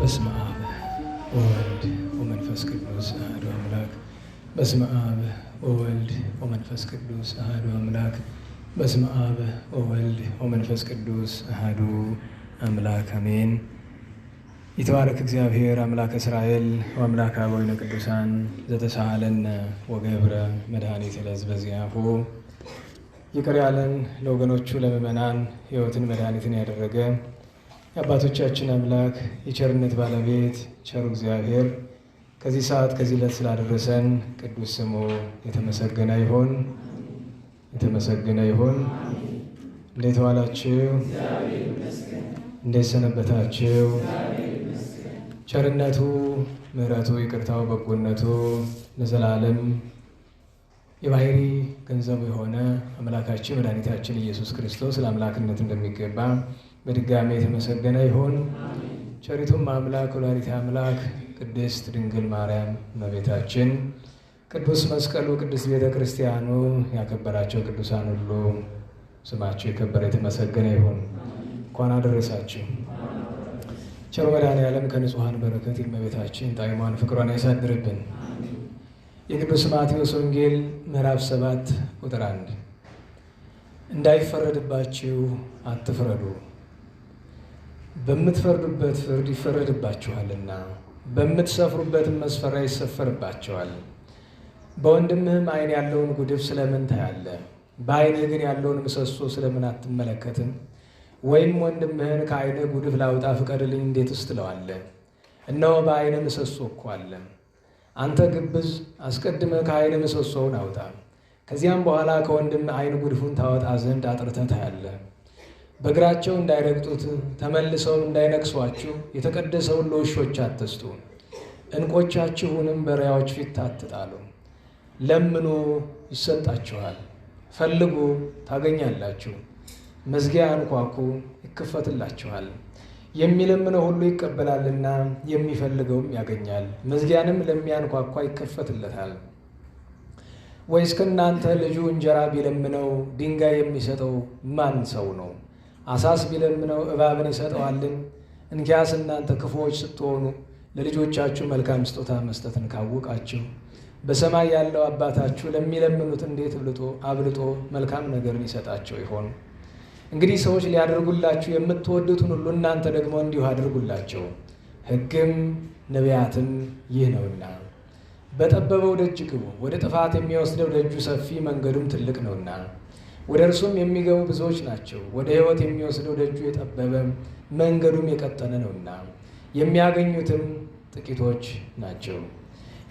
በስመ አብ ወወልድ ወመንፈስ ቅዱስ አሐዱ አምላክ። በስመ አብ ወወልድ ወመንፈስ ቅዱስ አሐዱ አምላክ። በስመ አብ ወወልድ ወመንፈስ ቅዱስ አሐዱ አምላክ አሜን። ይትባረክ እግዚአብሔር አምላከ እስራኤል ወአምላከ አበዊነ ቅዱሳን ዘተሳሃለነ ወገብረ መድኃኒተ ለሕዝበ ዚአሁ። ይቅር ያለን ለወገኖቹ ለምእመናን ሕይወትን መድኃኒትን ያደረገ የአባቶቻችን አምላክ የቸርነት ባለቤት ቸሩ እግዚአብሔር ከዚህ ሰዓት ከዚህ ዕለት ስላደረሰን ቅዱስ ስሙ የተመሰገነ ይሁን፣ የተመሰገነ ይሁን። እንዴት ዋላችሁ? እንዴት ሰነበታችሁ? ቸርነቱ፣ ምሕረቱ፣ ይቅርታው፣ በጎነቱ ለዘላለም የባህሪ ገንዘቡ የሆነ አምላካችን መድኃኒታችን ኢየሱስ ክርስቶስ ለአምላክነት እንደሚገባ በድጋሚ የተመሰገነ ይሁን። ቸሪቱም አምላክ ወላዲተ አምላክ ቅድስት ድንግል ማርያም እመቤታችን፣ ቅዱስ መስቀሉ፣ ቅድስት ቤተ ክርስቲያኑ ያከበራቸው ቅዱሳን ሁሉ ስማቸው የከበረ የተመሰገነ ይሁን። እንኳን አደረሳችሁ። ቸሩ መድኃኔዓለም ከንጹሐን በረከት የእመቤታችን ጣዕሟን ፍቅሯን ያሳድርብን። የቅዱስ ማቴዎስ ወንጌል ምዕራፍ 7 ቁጥር 1 እንዳይፈረድባችሁ አትፍረዱ፣ በምትፈርዱበት ፍርድ ይፈረድባችኋልና፣ በምትሰፍሩበትም መስፈሪያ ይሰፈርባችኋል። በወንድምህም ዓይን ያለውን ጉድፍ ስለምን ታያለህ? በዓይንህ ግን ያለውን ምሰሶ ስለምን አትመለከትም? ወይም ወንድምህን ከዓይንህ ጉድፍ ላውጣ ፍቀድልኝ እንዴትስ ትለዋለህ? እነሆ በዓይንህ ምሰሶ እኮ አለ። አንተ ግብዝ፣ አስቀድመህ ከዓይንህ ምሰሶውን አውጣ፣ ከዚያም በኋላ ከወንድምህ ዓይን ጉድፉን ታወጣ ዘንድ አጥርተህ ታያለህ። በእግራቸው እንዳይረግጡት ተመልሰውም እንዳይነክሷችሁ የተቀደሰውን ለውሾች አትስጡ፣ ዕንቆቻችሁንም በእሪያዎች ፊት አትጣሉ። ለምኑ ይሰጣችኋል፣ ፈልጉ ታገኛላችሁ፣ መዝጊያ አንኳኩ ይከፈትላችኋል። የሚለምነው ሁሉ ይቀበላልና የሚፈልገውም ያገኛል፣ መዝጊያንም ለሚያንኳኳ ይከፈትለታል። ወይስ ከእናንተ ልጁ እንጀራ ቢለምነው ድንጋይ የሚሰጠው ማን ሰው ነው? አሳስ ቢለምነው እባብን ይሰጠዋልን? እንኪያስ እናንተ ክፉዎች ስትሆኑ ለልጆቻችሁ መልካም ስጦታ መስጠትን ካወቃችሁ በሰማይ ያለው አባታችሁ ለሚለምኑት እንዴት አብልጦ መልካም ነገርን ይሰጣቸው ይሆን? እንግዲህ ሰዎች ሊያደርጉላችሁ የምትወዱትን ሁሉ እናንተ ደግሞ እንዲሁ አድርጉላቸው፣ ሕግም ነቢያትም ይህ ነውና። በጠበበው ደጅ ግቡ፣ ወደ ጥፋት የሚወስደው ደጁ ሰፊ መንገዱም ትልቅ ነውና ወደ እርሱም የሚገቡ ብዙዎች ናቸው። ወደ ሕይወት የሚወስደው ደጁ የጠበበ መንገዱም የቀጠነ ነውና የሚያገኙትም ጥቂቶች ናቸው።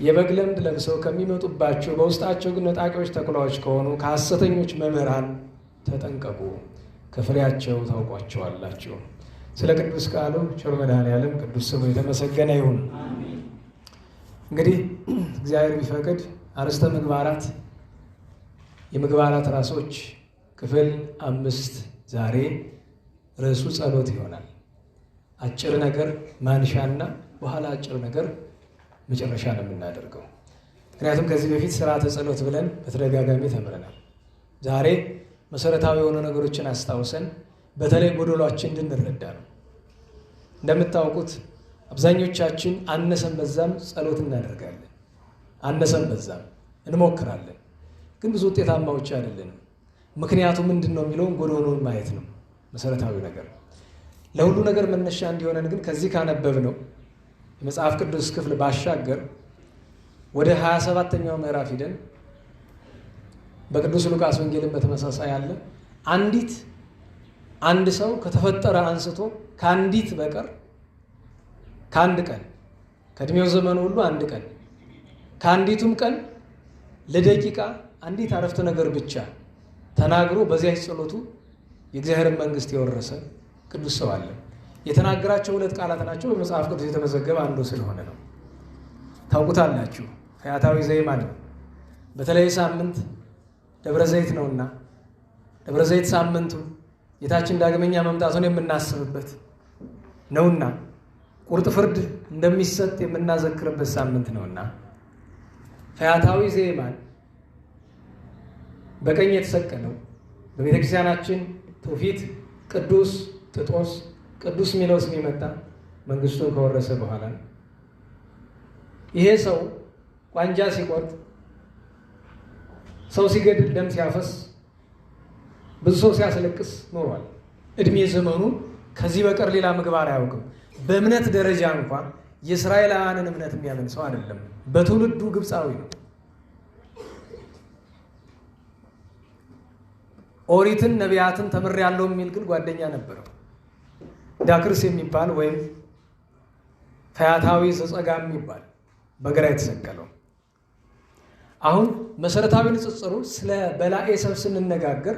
የበግ ለምድ ለብሰው ከሚመጡባቸው በውስጣቸው ግን ነጣቂዎች ተኩላዎች ከሆኑ ከሐሰተኞች መምህራን ተጠንቀቁ፣ ከፍሬያቸው ታውቋቸዋላችሁ። ስለ ቅዱስ ቃሉ ቸሩ መድኃኔዓለም ቅዱስ ስሙ የተመሰገነ ይሁን። እንግዲህ እግዚአብሔር ቢፈቅድ አርእስተ ምግባራት የምግባራት ራሶች ክፍል 5 ዛሬ ርዕሱ ጸሎት ይሆናል። አጭር ነገር ማንሻና በኋላ አጭር ነገር መጨረሻ ነው የምናደርገው። ምክንያቱም ከዚህ በፊት ስርዓተ ጸሎት ብለን በተደጋጋሚ ተምረናል። ዛሬ መሰረታዊ የሆኑ ነገሮችን አስታውሰን በተለይ ጎደሏችን እንድንረዳ ነው። እንደምታውቁት አብዛኞቻችን አነሰን በዛም ጸሎት እናደርጋለን። አነሰን በዛም እንሞክራለን፣ ግን ብዙ ውጤታማዎች አይደለንም። ምክንያቱ ምንድን ነው የሚለውን ጎደሎውን ማየት ነው መሰረታዊ ነገር። ለሁሉ ነገር መነሻ እንዲሆነን ግን ከዚህ ካነበብነው የመጽሐፍ ቅዱስ ክፍል ባሻገር ወደ 27ኛው ምዕራፍ ሂደን በቅዱስ ሉቃስ ወንጌልን በተመሳሳይ ያለ አንድ ሰው ከተፈጠረ አንስቶ ከአንዲት በቀር ከአንድ ቀን ከእድሜው ዘመኑ ሁሉ አንድ ቀን ከአንዲቱም ቀን ለደቂቃ አንዲት አረፍተ ነገር ብቻ ተናግሮ በዚያች ጸሎቱ የእግዚአብሔርን መንግሥት የወረሰ ቅዱስ ሰው አለ። የተናገራቸው 2 ቃላት ናቸው። በመጽሐፍ ቅዱስ የተመዘገበ አንዱ ስለሆነ ነው። ታውቁታላችሁ። ፈያታዊ ዘይማን ነው። በተለይ ሳምንት ደብረ ዘይት ነውና ደብረ ዘይት ሳምንቱ ጌታችን ዳግመኛ መምጣቱን የምናስብበት ነውና ቁርጥ ፍርድ እንደሚሰጥ የምናዘክርበት ሳምንት ነውና ፈያታዊ ዘይማን በቀኝ የተሰቀለው በቤተ ክርስቲያናችን ትውፊት ቅዱስ ጥጦስ ቅዱስ ሚሎስ የሚመጣ መንግስቱን ከወረሰ በኋላ ነው። ይሄ ሰው ቋንጃ ሲቆርጥ፣ ሰው ሲገድል፣ ደም ሲያፈስ፣ ብዙ ሰው ሲያስለቅስ ኖሯል። እድሜ ዘመኑ ከዚህ በቀር ሌላ ምግባር አያውቅም። በእምነት ደረጃ እንኳን የእስራኤላውያንን እምነት የሚያምን ሰው አይደለም። በትውልዱ ግብፃዊ ነው። ኦሪትን ነቢያትን ተምሬያለሁ የሚል ግን ጓደኛ ነበረው፣ ዳክርስ የሚባል ወይም ፈያታዊ ዘጸጋም የሚባል በግራ የተሰቀለው። አሁን መሰረታዊ ንጽጽሩ ስለ በላዔ ሰብእ ስንነጋገር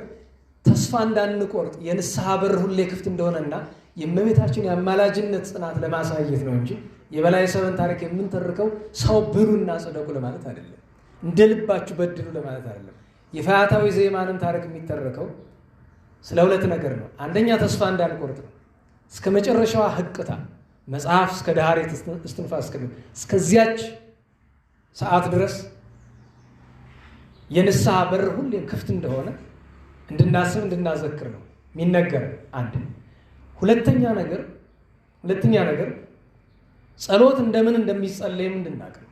ተስፋ እንዳንቆርጥ የንስሐ በር ሁሌ ክፍት እንደሆነና የእመቤታችን የአማላጅነት ጽናት ለማሳየት ነው እንጂ የበላዔ ሰብእን ታሪክ የምንተርከው ሰው ብሉና ጽደቁ ለማለት አይደለም፣ እንደ ልባችሁ በድሉ ለማለት አይደለም። የፈያታዊ ዘየማንን ታሪክ የሚተረከው ስለ ሁለት ነገር ነው። አንደኛ ተስፋ እንዳንቆርጥ ነው። እስከ መጨረሻዋ ህቅታ መጽሐፍ እስከ ዳህሬት እስትንፋስ እስከዚያች ሰዓት ድረስ የንስሐ በር ሁሌም ክፍት እንደሆነ እንድናስብ እንድናዘክር ነው የሚነገር። አንድ ሁለተኛ ነገር ጸሎት እንደምን እንደሚጸለይም እንድናቅ ነው።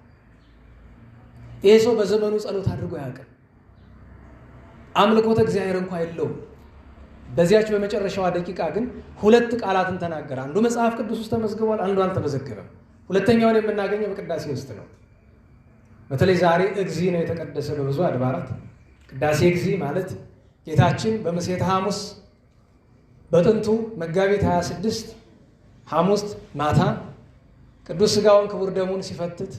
ይሄ ሰው በዘመኑ ጸሎት አድርጎ ያውቃል። አምልኮተ እግዚአብሔር እንኳ የለውም። በዚያች በመጨረሻዋ ደቂቃ ግን ሁለት ቃላትን ተናገረ። አንዱ መጽሐፍ ቅዱስ ውስጥ ተመዝግቧል፣ አንዱ አልተመዘገበም። ሁለተኛውን የምናገኘው በቅዳሴ ውስጥ ነው። በተለይ ዛሬ እግዚእ ነው የተቀደሰ በብዙ አድባራት። ቅዳሴ እግዚእ ማለት ጌታችን በምሴተ ሐሙስ በጥንቱ መጋቢት 26 ሐሙስ ማታ ቅዱስ ሥጋውን ክቡር ደሙን ሲፈትት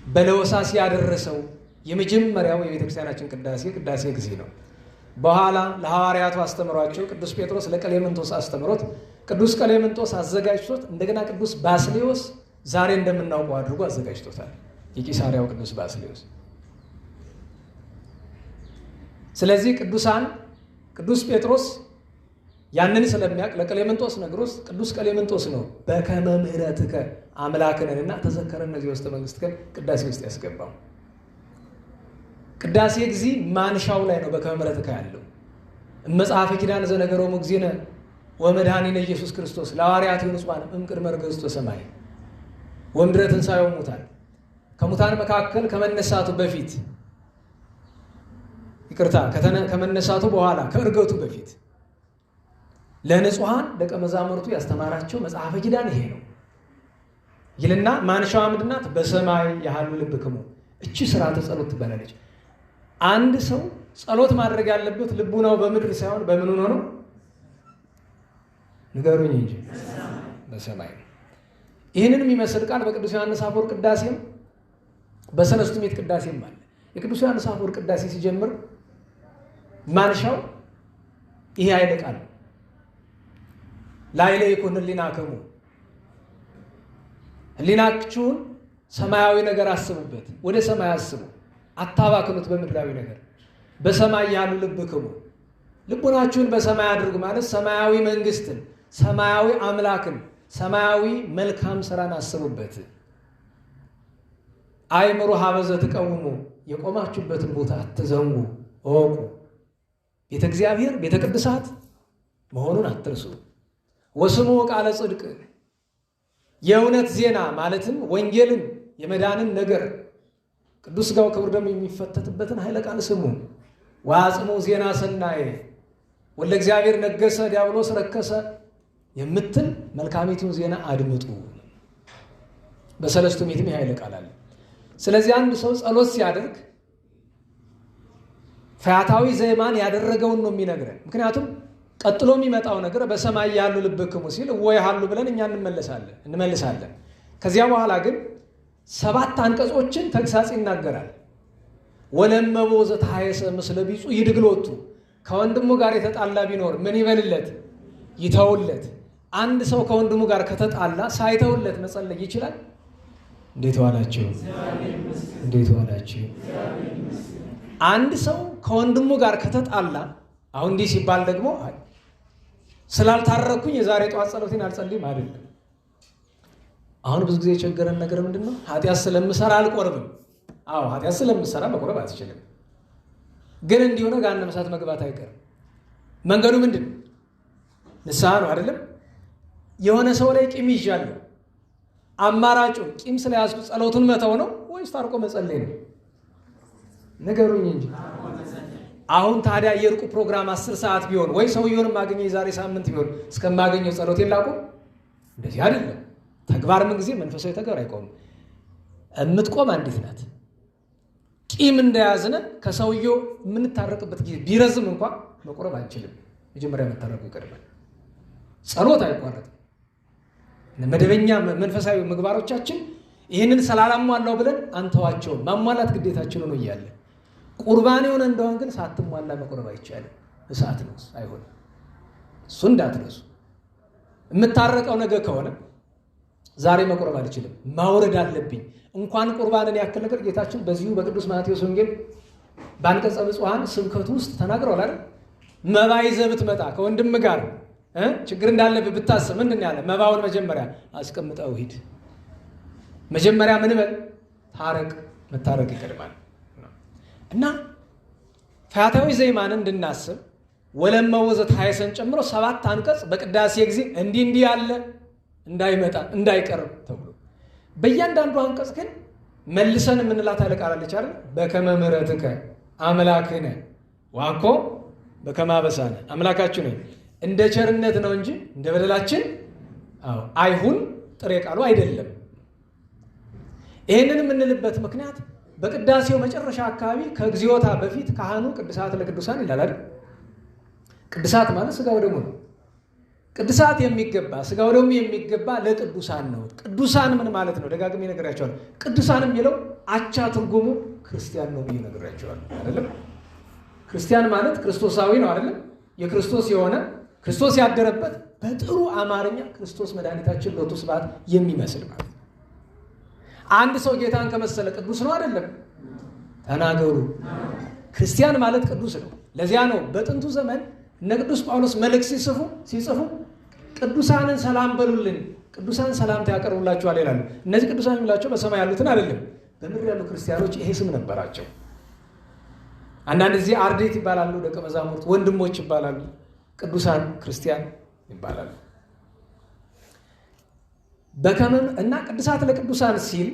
በለወሳስ ያደረሰው የመጀመሪያው የቤተክርስቲያናችን ቅዳሴ እግዚእ ነው። በኋላ ለሐዋርያቱ አስተምሯቸው ቅዱስ ጴጥሮስ ለቀሌምንጦስ አስተምሮት ቅዱስ ቀሌምንጦስ አዘጋጅቶት እንደገና ቅዱስ ባስልዮስ ዛሬ እንደምናውቀው አድርጎ አዘጋጅቶታል። የቂሳሪያው ቅዱስ ባስልዮስ። ስለዚህ ቅዱስ ጴጥሮስ ያንን ስለሚያውቅ ለቀሌምንጦስ ነግሮስ ቅዱስ ቀሌምንጦስ ነው በከመ ምሕረትከ አምላክንና ተዘከረን እነዚህ ውስጥ መንግሥትከ ቅዳሴ ውስጥ ያስገባው። ቅዳሴ እግዚእ ማንሻው ላይ ነው በከመ ምሕረትከ ያለው። መጽሐፈ ኪዳን ዘነገሮሙ እግዚእነ ወመድኃኒነ ኢየሱስ ክርስቶስ ለሐዋርያት ንጹሐን እምቅድመ ርግዝቶ ሰማይ ወእምድኅረ ትንሣኤሁ ሙታን ከሙታን መካከል ከመነሳቱ በፊት ከመነሳቱ በኋላ ከእርገቱ በፊት ለንጹሐን ደቀ መዛሙርቱ ያስተማራቸው መጽሐፈ ኪዳን ይሄ ነው ይልና ማንሻዋ ምንድን ናት? በሰማይ ያሃሉ ልብክሙ። እቺ ሥርዓተ ጸሎት ትባላለች። አንድ ሰው ጸሎት ማድረግ ያለበት ልቡናው በምድር ሳይሆን በምን ሆኖ ነው? ንገሩኝ እንጂ በሰማይ ነው። ይህንን የሚመስል ቃል በቅዱስ ዮሐንስ አፈወርቅ ቅዳሴም በሰለስቱ ምዕት ቅዳሴም አለ። የቅዱስ ዮሐንስ አፈወርቅ ቅዳሴ ሲጀምር ማንሻው ይሄ ኃይለ ቃል ላዕለ ይኩን ህሊናክሙ፣ ህሊናችሁን ሰማያዊ ነገር አስቡበት፣ ወደ ሰማይ አስቡ፣ አታባክኑት በምድራዊ ነገር። በሰማይ ያሉ ልብክሙ፣ ልቡናችሁን በሰማይ አድርጉ ማለት ሰማያዊ መንግስትን፣ ሰማያዊ አምላክን፣ ሰማያዊ መልካም ስራን አስቡበት። አእምሩ ሀበ ዘትቀውሙ፣ የቆማችሁበትን ቦታ አትዘንጉ፣ እወቁ። ቤተ እግዚአብሔር ቤተ ቅድሳት መሆኑን አትርሱ። ወስሙ ቃለ ጽድቅ፣ የእውነት ዜና ማለትም ወንጌልን የመዳንን ነገር ቅዱስ ሥጋው ክቡር ደሙ የሚፈተትበትን ኃይለ ቃል ስሙ። ወአጽሙ ዜና ሰናየ፣ ወለ እግዚአብሔር ነገሰ ዲያብሎስ ረከሰ የምትል መልካሚቱን ዜና አድምጡ። በሰለስቱ ምዕትም ኃይለ ቃል አለ። ስለዚህ አንድ ሰው ጸሎት ሲያደርግ ፈያታዊ ዘየማን ያደረገውን ነው የሚነግረን። ምክንያቱም ቀጥሎ የሚመጣው ነገር በሰማይ ያሉ ልብክሙ ሲል ወይ ያሉ ብለን እኛ እንመልሳለን። ከዚያ በኋላ ግን 7 አንቀጾችን ተግሳጽ ይናገራል። ወለመቦ ዘተሐየሰ ምስለ ቢጹ ይድግሎቱ፣ ከወንድሙ ጋር የተጣላ ቢኖር ምን ይበልለት? ይተውለት። አንድ ሰው ከወንድሙ ጋር ከተጣላ ሳይተውለት መጸለይ ይችላል? እንዴት ዋላችሁ? እንዴት ዋላችሁ? አንድ ሰው ከወንድሙ ጋር ከተጣላ አሁን እንዲህ ሲባል ደግሞ ስላልታረኩኝ የዛሬ ጠዋት ጸሎቴን አልጸልይም አይደለም። አሁን ብዙ ጊዜ የቸገረን ነገር ምንድን ነው? ኃጢአት ስለምሰራ አልቆርብም። አዎ ኃጢአት ስለምሰራ መቆረብ አትችልም፣ ግን እንዲሆነ ገሃነመ እሳት መግባት አይቀርም። መንገዱ ምንድን ነው? ንስሐ ነው አይደለም? የሆነ ሰው ላይ ቂም ይዣለሁ። አማራጩ ቂም ስለያዝኩ ጸሎቱን መተው ነው ወይስ ታርቆ መጸለይ ነው? ንገሩኝ እንጂ። አሁን ታዲያ የእርቁ ፕሮግራም 10 ሰዓት ቢሆን ወይ ሰውየውን ማግኘት የዛሬ ሳምንት ቢሆን እስከማገኘው ጸሎት የላቁም? እንደዚህ አይደለም። ተግባር ምን ጊዜ መንፈሳዊ ተግባር አይቆምም። የምትቆም አንዲት ናት። ቂም እንደያዝነ ከሰውየው የምንታረቅበት ጊዜ ቢረዝም እንኳን መቁረብ አንችልም። መጀመሪያ መታረቁ ይቀድማል። ጸሎት አይቋረጥም። መደበኛ መንፈሳዊ ምግባሮቻችን ይህንን ስላላሟላው ብለን አንተዋቸውም። ማሟላት ግዴታችን ሆኖ እያለ ቁርባን የሆነ እንደሆን ግን ሳትሟላ መቁረብ አይቻልም። እሳት ነው፣ አይሆንም። እሱ እንዳትረሱ። የምታረቀው ነገ ከሆነ ዛሬ መቁረብ አልችልም፣ ማውረድ አለብኝ። እንኳን ቁርባንን ያክል ነገር ጌታችን በዚሁ በቅዱስ ማቴዎስ ወንጌል በአንቀጸ ብፁዓን ስብከቱ ውስጥ ተናግረዋል አይደል? መባ ይዘህ ብትመጣ ከወንድም ጋር ችግር እንዳለብህ ብታስብ ምንድን ያለ? መባውን መጀመሪያ አስቀምጠው ሂድ። መጀመሪያ ምን በል? ታረቅ። መታረቅ ይቀድማል። እና ፈያታዊ ዘይማንን እንድናስብ ወለመወዘት ሀይሰን ጨምሮ 7 አንቀጽ በቅዳሴ ጊዜ እንዲህ ያለ እንዳይመጣ እንዳይቀርብ ተብሎ በእያንዳንዱ አንቀጽ ግን መልሰን የምንላት አለቃላለች አይደል? በከመ ምሕረትከ አምላክነ ዋኮ በከመ አበሳነ። አምላካችሁ ነኝ እንደ ቸርነት ነው እንጂ እንደ በደላችን አይሁን ጥሬ ቃሉ አይደለም። ይህንን የምንልበት ምክንያት በቅዳሴው መጨረሻ አካባቢ ከግዚዮታ በፊት ካህኑ ቅድሳት ለቅዱሳን ይላል አይደል? ቅድሳት ማለት ስጋው ደግሞ ነው። ቅድሳት የሚገባ ስጋው ደግሞ የሚገባ ለቅዱሳን ነው። ቅዱሳን ምን ማለት ነው? ደጋግሜ ነግሬያቸዋለሁ። ቅዱሳን የሚለው አቻ ትርጉሙ ክርስቲያን ነው ብዬ ነግሬያቸዋለሁ አይደለም? ክርስቲያን ማለት ክርስቶሳዊ ነው አይደለም? የክርስቶስ የሆነ ክርስቶስ ያደረበት በጥሩ አማርኛ ክርስቶስ መድኃኒታችን ሎቱ ስብሐት የሚመስል ማለት ነው። አንድ ሰው ጌታን ከመሰለ ቅዱስ ነው አይደለም? ተናገሩ። ክርስቲያን ማለት ቅዱስ ነው። ለዚያ ነው በጥንቱ ዘመን እነ ቅዱስ ጳውሎስ መልእክት ሲጽፉ ቅዱሳንን ሰላም በሉልን፣ ቅዱሳን ሰላምታ ያቀርቡላችኋል ይላሉ። እነዚህ ቅዱሳን የሚላቸው በሰማይ ያሉትን አይደለም፣ በምድር ያሉ ክርስቲያኖች ይሄ ስም ነበራቸው። አንዳንድ ጊዜ አርድእት ይባላሉ፣ ደቀ መዛሙርት ወንድሞች ይባላሉ፣ ቅዱሳን ክርስቲያን ይባላሉ። በከመም እና ቅዱሳት ለቅዱሳን ሲል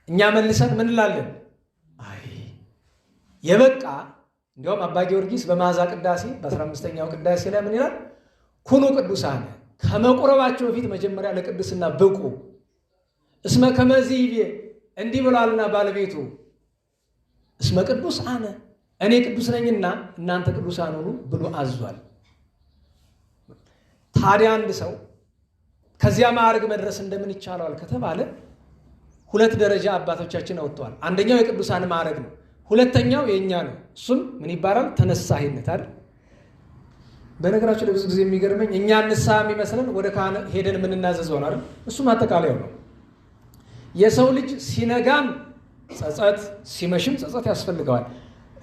እኛ መልሰን ምን እንላለን? አይ የበቃ እንዲያውም አባ ጊዮርጊስ በመዓዛ ቅዳሴ በ15ኛው ቅዳሴ ላይ ምን ይላል? ኩኑ ቅዱሳን ከመቁረባቸው በፊት መጀመሪያ ለቅድስና ብቁ። እስመ ከመዚህ እንዲህ ብሏልና ባለቤቱ እስመ ቅዱስ አነ እኔ ቅዱስ ነኝና እናንተ ቅዱሳን ሁኑ ብሎ አዟል። ታዲያ አንድ ሰው ከዚያ ማዕረግ መድረስ እንደምን ይቻለዋል ከተባለ 2 ደረጃ አባቶቻችን አውጥተዋል። አንደኛው የቅዱሳን ማዕረግ ነው። ሁለተኛው የኛ ነው። እሱም ምን ይባላል? ተነሳሂነት አይደል? በነገራችን ላይ ብዙ ጊዜ የሚገርመኝ እኛ ንስሐ የሚመስለን ወደ ካህን ሄደን የምንናዘዘው ነው አይደል? እሱም አጠቃላዩ ነው። የሰው ልጅ ሲነጋም ጸጸት ሲመሽም ጸጸት ያስፈልገዋል።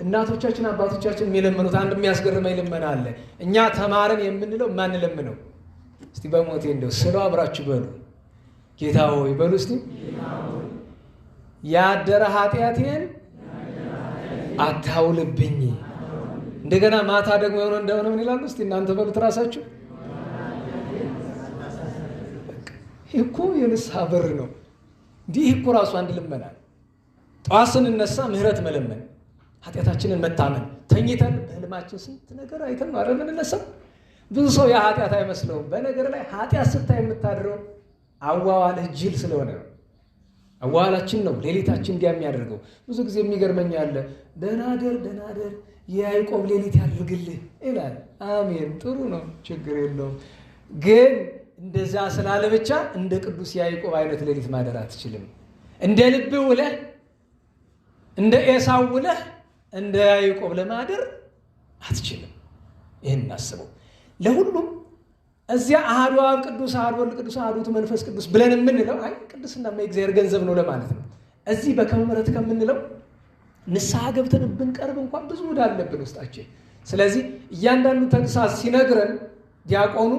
እናቶቻችን አባቶቻችን የሚለምኑት አንድ የሚያስገርመኝ ልመና አለ። እኛ ተማረን የምንለው ማንለምነው እስቲ በሞቴ እንደው ስለው አብራችሁ በሉ ጌታ ሆይ በሉ እስቲ ያደረ ኃጢአቴን አታውልብኝ። እንደገና ማታ ደግሞ የሆነ እንደሆነ ምን ይላሉ እስቲ እናንተ በሉት ራሳችሁ። ይህ እኮ የንስሐ በር ነው። እንዲህ እኮ ራሱ አንድ ልመና። ጠዋት ስንነሳ ምህረት መለመን፣ ኃጢአታችንን መታመን፣ ተኝተን በህልማችን ስንት ነገር አይተን ነው አይደል የምንነሳው። ብዙ ሰው ያ ኃጢአት አይመስለውም። በነገር ላይ ኃጢአት ስታይ የምታድረው አዋዋልህ ጅል ስለሆነ ነው። አዋዋላችን ነው ሌሊታችን እንዲያ የሚያደርገው። ብዙ ጊዜ የሚገርመኝ አለ ደናደር የያዕቆብ ሌሊት ያድርግልህ ይላል። አሜን፣ ጥሩ ነው፣ ችግር የለውም። ግን እንደዛ ስላለ ብቻ እንደ ቅዱስ ያዕቆብ አይነት ሌሊት ማደር አትችልም። እንደ ልብ ውለህ እንደ ኤሳው ውለህ እንደ ያዕቆብ ለማደር አትችልም። ይህን እናስበው። ለሁሉም እዚያ አሐዱ አብ ቅዱስ፣ አሐዱ ወልድ ቅዱስ፣ አሐዱ ውእቱ መንፈስ ቅዱስ ብለን የምንለው አይ ቅድስና የእግዚአብሔር ገንዘብ ነው ለማለት ነው። እዚህ በከመ ምሕረት ከምንለው ንስሐ ገብተን ብንቀርብ እንኳን ብዙ ዕዳ አለብን ውስጣችን። ስለዚህ እያንዳንዱ ተግሳጽ ሲነግረን ዲያቆኑ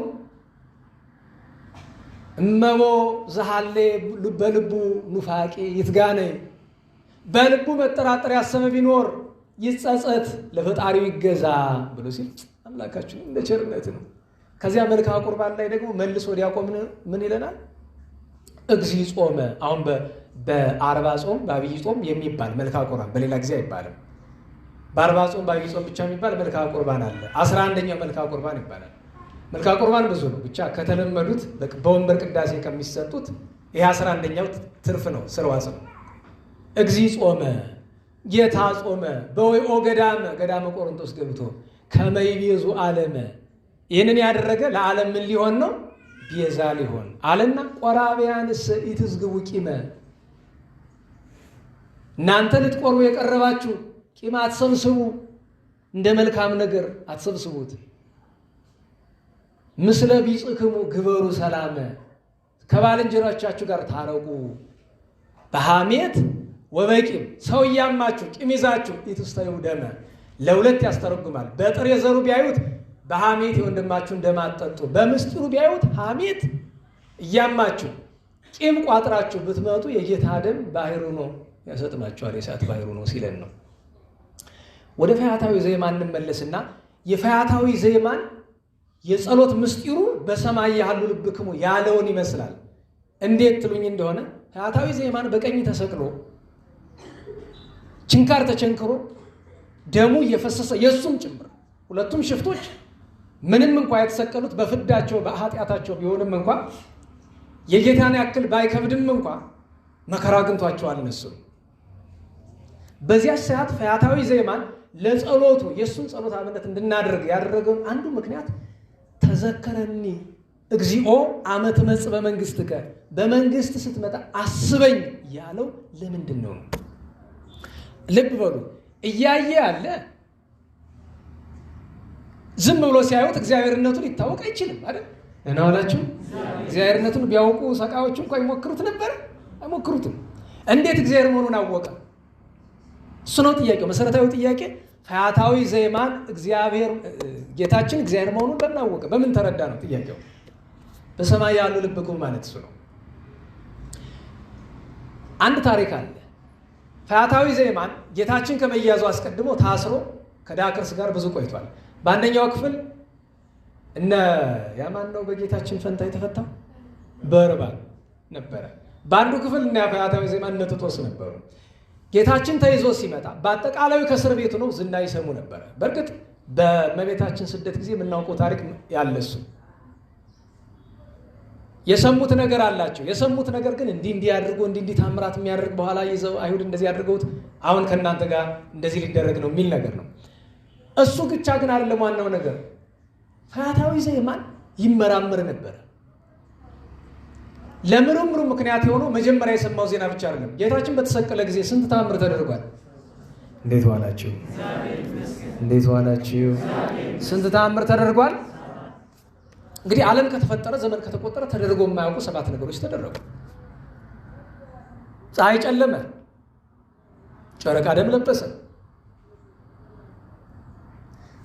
እመቦ ዘሃሌ በልቡ ኑፋቄ ይትጋነይ፣ በልቡ መጠራጠር ያሰበ ቢኖር ይጸጸት፣ ለፈጣሪው ይገዛ ብሎ ሲል አምላካችን እንደ ቸርነት ነው። ከዚያ መልክዓ ቁርባን ላይ ደግሞ መልሶ ዲያቆን ምን ይለናል? እግዚእ ጾመ። አሁን በአርባ ጾም በአብይ ጾም የሚባል መልክዓ ቁርባን በሌላ ጊዜ አይባልም። በአርባ ጾም በአብይ ጾም ብቻ የሚባል መልክዓ ቁርባን አለ። 11ኛው መልክዓ ቁርባን ይባላል። መልክዓ ቁርባን ብዙ ነው። ብቻ ከተለመዱት በወንበር ቅዳሴ ከሚሰጡት ይህ 11ኛው ትርፍ ነው፣ ስርዋጽ ነው። እግዚእ ጾመ፣ ጌታ ጾመ በወይኦ ገዳመ ቆሮንቶስ ገብቶ ከመይቤዙ ዓለመ። ይህንን ያደረገ ለዓለም ምን ሊሆን ነው? ቤዛ ሊሆን አለና ቆራቢያንስ ኢትዝግቡ ቂመ፣ እናንተ ልትቆርቡ የቀረባችሁ ቂም አትሰብስቡ፣ እንደ መልካም ነገር አትሰብስቡት። ምስለ ቢጽክሙ ግበሩ ሰላመ፣ ከባልንጀሮቻችሁ ጋር ታረቁ። በሐሜት ወበቂም፣ ሰው እያማችሁ ቂም ይዛችሁ ኢትስተዩ ደመ፣ ለሁለት ያስተረጉማል። በጥሬ ዘሩ ቢያዩት በሐሜት የወንድማችሁ እንደማጠጡ፣ በምስጢሩ ቢያዩት ሐሜት እያማችሁ ቂም ቋጥራችሁ ብትመጡ የጌታ ደም ባህሩ ነው ያሰጥማችኋል፣ የእሳት ባህሩ ነው ሲለን ነው። ወደ ፈያታዊ ዘየማን እንመለስና የፈያታዊ ዘየማን የጸሎት ምስጢሩ በሰማይ ያሉ ልብክሙ ያለውን ይመስላል። እንዴት ትሉኝ እንደሆነ ፈያታዊ ዘየማን በቀኝ ተሰቅሎ ችንካር ተቸንክሮ ደሙ እየፈሰሰ የእሱም ጭምር ሁለቱም ሽፍቶች ምንም እንኳ የተሰቀሉት በፍዳቸው በኃጢአታቸው ቢሆንም እንኳ የጌታን ያክል ባይከብድም እንኳ መከራ አግኝቷቸዋል እነሱም። በዚያ ሰዓት ፈያታዊ ዘየማን ለጸሎቱ የእሱን ጸሎት አብነት እንድናደርግ ያደረገውን አንዱ ምክንያት ተዘከረኒ እግዚኦ አመ ትመጽእ በመንግሥትከ፣ በመንግስት ስትመጣ አስበኝ ያለው ለምንድን ነው? ልብ በሉ። እያየ ያለ ዝም ብሎ ሲያዩት እግዚአብሔርነቱን ሊታወቅ አይችልም አይደል? እና ዋላችሁ እግዚአብሔርነቱን ቢያውቁ ሰቃዮቹ እንኳን ይሞክሩት ነበር? አይሞክሩትም። እንዴት እግዚአብሔር መሆኑን አወቀ? እሱ ነው ጥያቄው፣ መሰረታዊ ጥያቄ። ፈያታዊ ዘየማን ጌታችን እግዚአብሔር መሆኑን በምን አወቀ? በምን ተረዳ ነው ጥያቄው። በሰማይ ያሉ ልብክሙ ማለት እሱ ነው። አንድ ታሪክ አለ። ፈያታዊ ዘየማን ጌታችን ከመያዙ አስቀድሞ ታስሮ ከዳክርስ ጋር ብዙ ቆይቷል። በአንደኛው ክፍል ያማን ነው በጌታችን ፈንታ የተፈታው በርባን ነበረ። በአንዱ ክፍል ፈያታዊ ዘየማን እነ ጢጦስ ነበሩ። ጌታችን ተይዞ ሲመጣ በአጠቃላዩ ከእስር ቤቱ ነው ዝና ይሰሙ ነበረ። በእርግጥ በእመቤታችን ስደት ጊዜ የምናውቀው ታሪክ ያለሱ የሰሙት ነገር አላቸው። የሰሙት ነገር ግን እንዲህ አድርጎ እንዲህ ታምራት የሚያደርግ በኋላ ይዘው አይሁድ እንደዚህ አድርገውት አሁን ከእናንተ ጋር እንደዚህ ሊደረግ ነው የሚል ነገር ነው። እሱ ብቻ ግን አይደለም ዋናው ነገር። ፈያታዊ ዘየማን ይመራመር ነበረ። ለምርምሩ ምክንያት የሆነው መጀመሪያ የሰማው ዜና ብቻ አይደለም። ጌታችን በተሰቀለ ጊዜ ስንት ተአምር ተደርጓል። እንዴት ዋላችሁ? እንዴት ዋላችሁ? ስንት ተአምር ተደርጓል። እንግዲህ ዓለም ከተፈጠረ ዘመን ከተቆጠረ ተደርጎ የማያውቁ 7 ነገሮች ተደረጉ። ፀሐይ ጨለመ፣ ጨረቃ ደም ለበሰ።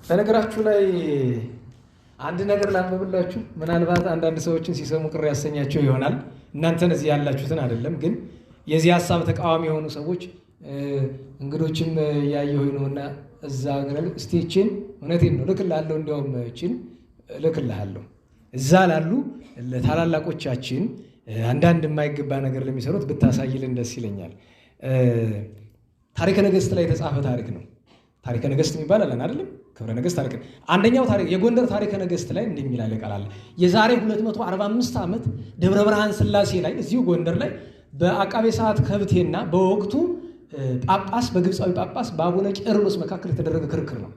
በነገራችሁ ላይ አንድ ነገር ላንብብላችሁ። ምናልባት አንዳንድ ሰዎችን ሲሰሙ ቅር ያሰኛቸው ይሆናል። እናንተን እዚህ ያላችሁትን አይደለም። ግን የዚህ ሀሳብ ተቃዋሚ የሆኑ ሰዎች እንግዶችም ያየሁ ነውና እዛ እስቲ ይችን እውነቴን ነው ልክልሃለሁ፣ እንዲያውም ይችን ልክልሃለሁ እዛ ላሉ ለታላላቆቻችን አንዳንድ የማይገባ ነገር ለሚሰሩት ብታሳይልን ደስ ይለኛል። ታሪከ ነገሥት ላይ የተጻፈ ታሪክ ነው። ታሪከ ነገሥት የሚባል አለን አይደለም? ክብረ ነገሥት ታሪክ። አንደኛው ታሪክ የጎንደር ታሪከ ነገሥት ላይ እንዲህ የሚል ቃል አለ። የዛሬ 245 ዓመት ደብረ ብርሃን ሥላሴ ላይ እዚሁ ጎንደር ላይ በአቃቤ ሰዓት ከብቴና በወቅቱ ጳጳስ በግብፃዊ ጳጳስ በአቡነ ቄርሎስ መካከል የተደረገ ክርክር ነው።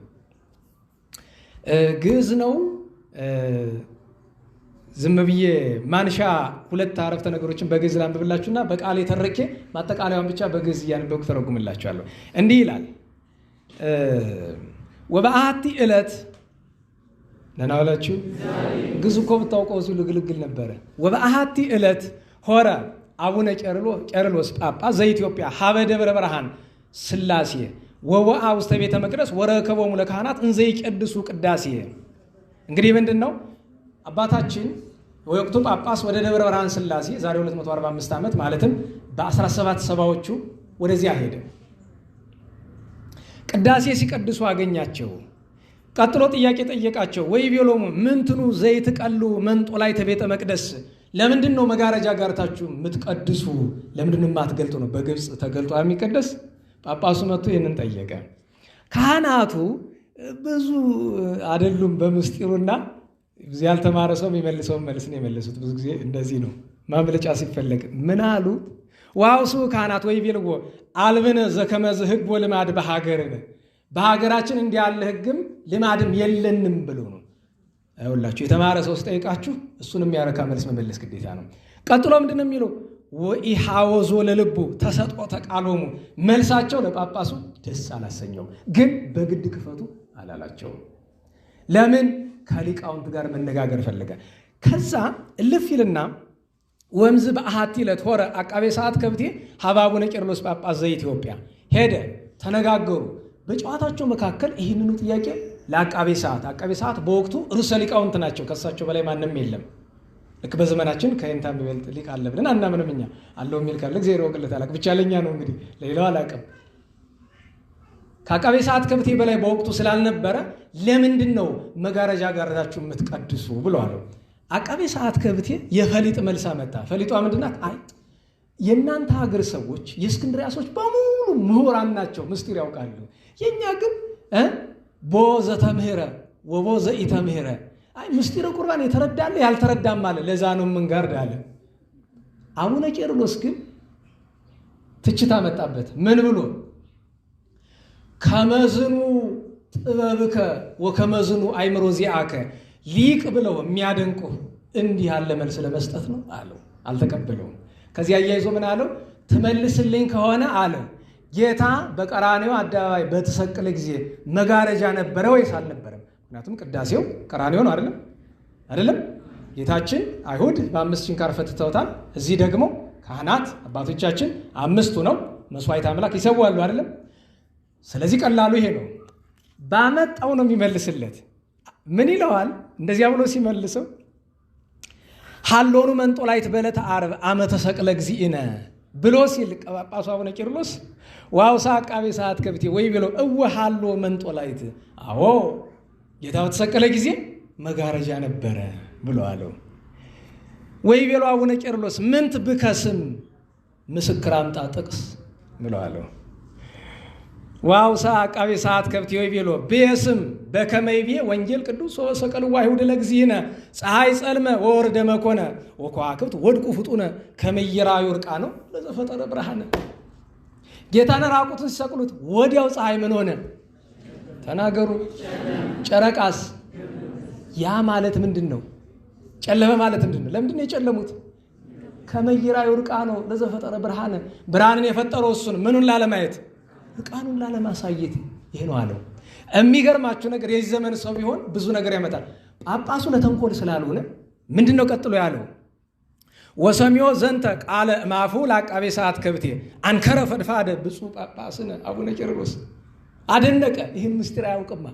ግዕዝ ነው። ዝም ብዬ ማንሻ 2 አረፍተ ነገሮችን በግዕዝ ላንብብላችሁና በቃል የተረኬ ማጠቃለያውን ብቻ በግዕዝ እያነበብኩ ተረጉምላችኋለሁ። እንዲህ ይላል። ወበአሐቲ ዕለት ነናውላችሁ ግዕዝ እኮ ብታውቀው እዚሁ ልግልግል ነበረ። ወበአሐቲ ዕለት ሆረ አቡነ ቄርሎስ ጳጳስ ዘኢትዮጵያ ሀበ ደብረ ብርሃን ሥላሴ ወወአ ውስተ ቤተ መቅደስ ወረከቦሙ ለካህናት እንዘ ይቀድሱ ቅዳሴ። እንግዲህ ምንድን ነው? አባታችን ወቅቱ ጳጳስ ወደ ደብረ ብርሃን ሥላሴ ዛሬ 245 ዓመት ማለትም በ1770ዎቹ ወደዚያ ሄደ። ቅዳሴ ሲቀድሱ አገኛቸው። ቀጥሎ ጥያቄ ጠየቃቸው። ወይቤሎሙ ምንትኑ ዘይትቀሉ መንጦላዕተ ቤተ መቅደስ፣ ለምንድን ነው መጋረጃ ጋርታችሁ የምትቀድሱ? ለምንድን ነው የማትገልጡ ነው? በግብፅ ተገልጦ የሚቀደስ? ጳጳሱ መጥቶ ይህንን ጠየቀ። ካህናቱ ብዙ አይደሉም በምስጢሩና ብዙ ያልተማረ ሰው የሚመልሰውን መልስ ነው የመለሱት። ብዙ ጊዜ እንደዚህ ነው ማምለጫ ሲፈለግ። ምን አሉ? ዋውሱ ካህናት ወይቤልዎ አልብነ ዘከመዝ ሕግ ወልማድ በሀገርነ፣ በሀገራችን እንዲህ ያለ ሕግም ልማድም የለንም ብሎ ነው። አይውላችሁ የተማረ ሰው ስጠይቃችሁ እሱን የሚያረካ መልስ መመለስ ግዴታ ነው። ቀጥሎ ምንድን ነው የሚለው? ወኢሐወዞ ለልቡ ተሰጥኦተ ቃሎሙ፣ መልሳቸው ለጳጳሱ ደስ አላሰኘውም፣ ግን በግድ ክፈቱ አላላቸውም። ለምን? ከሊቃውንት ጋር መነጋገር ፈለገ። ከዛ እልፍ ይልና ወምዝ በአሐቲ ዕለት ሆረ አቃቤ ሰዓት ከብቴ ሀበ አቡነ ቄርሎስ ጳጳስ ዘኢትዮጵያ፣ ሄደ ተነጋገሩ። በጨዋታቸው መካከል ይህንኑ ጥያቄ ለአቃቤ ሰዓት፣ አቃቤ ሰዓት በወቅቱ ርዕሰ ሊቃውንት ናቸው። ከሳቸው በላይ ማንም የለም። ልክ በዘመናችን ከእንታ የሚበልጥ ሊቅ አለ ብለን አናምንም። እኛ አለው የሚል ካለ እግዚአብሔር ወቅለት አላቅ ብቻ ለኛ ነው እንግዲህ ለሌላው አላቅም። ከአቃቤ ሰዓት ከብቴ በላይ በወቅቱ ስላልነበረ ለምንድን ነው መጋረጃ ጋርዳችሁ የምትቀድሱ ብሎ አለው። አቃቤ ሰዓት ከብቴ የፈሊጥ መልስ አመጣ። ፈሊጧ ምንድናት? አይ የእናንተ ሀገር ሰዎች የእስክንድርያ ሰዎች በሙሉ ምሁራን ናቸው፣ ምስጢር ያውቃሉ። የእኛ ግን ቦ ዘተምህረ ወቦ ዘኢተምህረ፣ አይ ምስጢረ ቁርባን የተረዳለ ያልተረዳም አለ። ለዛ ነው የምንጋርድ አለ። አቡነ ቄርሎስ ግን ትችት አመጣበት። ምን ብሎ? ከመዝኑ ጥበብከ ወከመዝኑ አይምሮ ዚአከ፣ ሊቅ ብለው የሚያደንቁ እንዲህ ያለ መልስ ለመስጠት ነው አለው። አልተቀበለውም። ከዚህ አያይዞ ምን አለው? ትመልስልኝ ከሆነ አለው ጌታ በቀራንዮ አደባባይ በተሰቀለ ጊዜ መጋረጃ ነበረ ወይስ አልነበረም? ምክንያቱም ቅዳሴው ቀራንዮ ነው አይደለም? ጌታችን አይሁድ በ5 ችንካር ፈትተውታል። እዚህ ደግሞ ካህናት አባቶቻችን 5 ነው መስዋዕት አምላክ ይሰዋሉ አይደለም? ስለዚህ ቀላሉ ይሄ ነው። ባመጣው ነው የሚመልስለት። ምን ይለዋል? እንደዚያ ብሎ ሲመልሰው ሀሎኑ መንጦላዕት በዕለተ ዓርብ አመ ተሰቅለ እግዚእነ ብሎ ሲል ጳጳሱ አቡነ ቄርሎስ ዋውሳ አቃቤ ሰዓት ከብቴ ወይ ብሎ ሀሎ መንጦላዕት፣ አዎ ጌታ በተሰቀለ ጊዜ መጋረጃ ነበረ ብሎ አለው። ወይ ብሎ አቡነ ቄርሎስ ምንት ብከስም ምስክር አምጣ ጥቅስ ብሎ አለው። ዋውሳ አቃቤ ሰዓት ከብቴ ወይ ብሎ በስም በከመይቤ ወንጌል ቅዱስ ወሰቀሉ አይሁድ ለግዚእነ ፀሐይ ጸልመ ወወርደ መኮነ ወከዋክብት ወድቁ ፍጡነ ከመየራዩ ርቃነ ለዘፈጠረ ብርሃነ። ጌታን ራቁትን ሲሰቅሉት ወዲያው ፀሐይ ምን ሆነ? ተናገሩ። ጨረቃስ? ያ ማለት ምንድን ነው? ጨለመ ማለት ምንድን ነው? ለምንድን ነው የጨለሙት? ከመየራዩ ርቃነ ለዘፈጠረ ብርሃነ፣ ብርሃንን የፈጠረው እሱን ምኑን ላለማየት? ርቃኑን ላለማሳየት። ይሄ ነው አለው። የሚገርማችሁ ነገር የዚህ ዘመን ሰው ቢሆን ብዙ ነገር ያመጣል። ጳጳሱ ለተንኮል ስላልሆነ ምንድን ነው ቀጥሎ ያለው? ወሰሚዮ ዘንተ ቃለ ማፉ ለአቃቤ ሰዓት ከብቴ አንከረ ፈድፋደ ብፁዕ ጳጳስነ አቡነ ቄርሎስ። አደነቀ። ይህን ምስጢር አያውቅማ።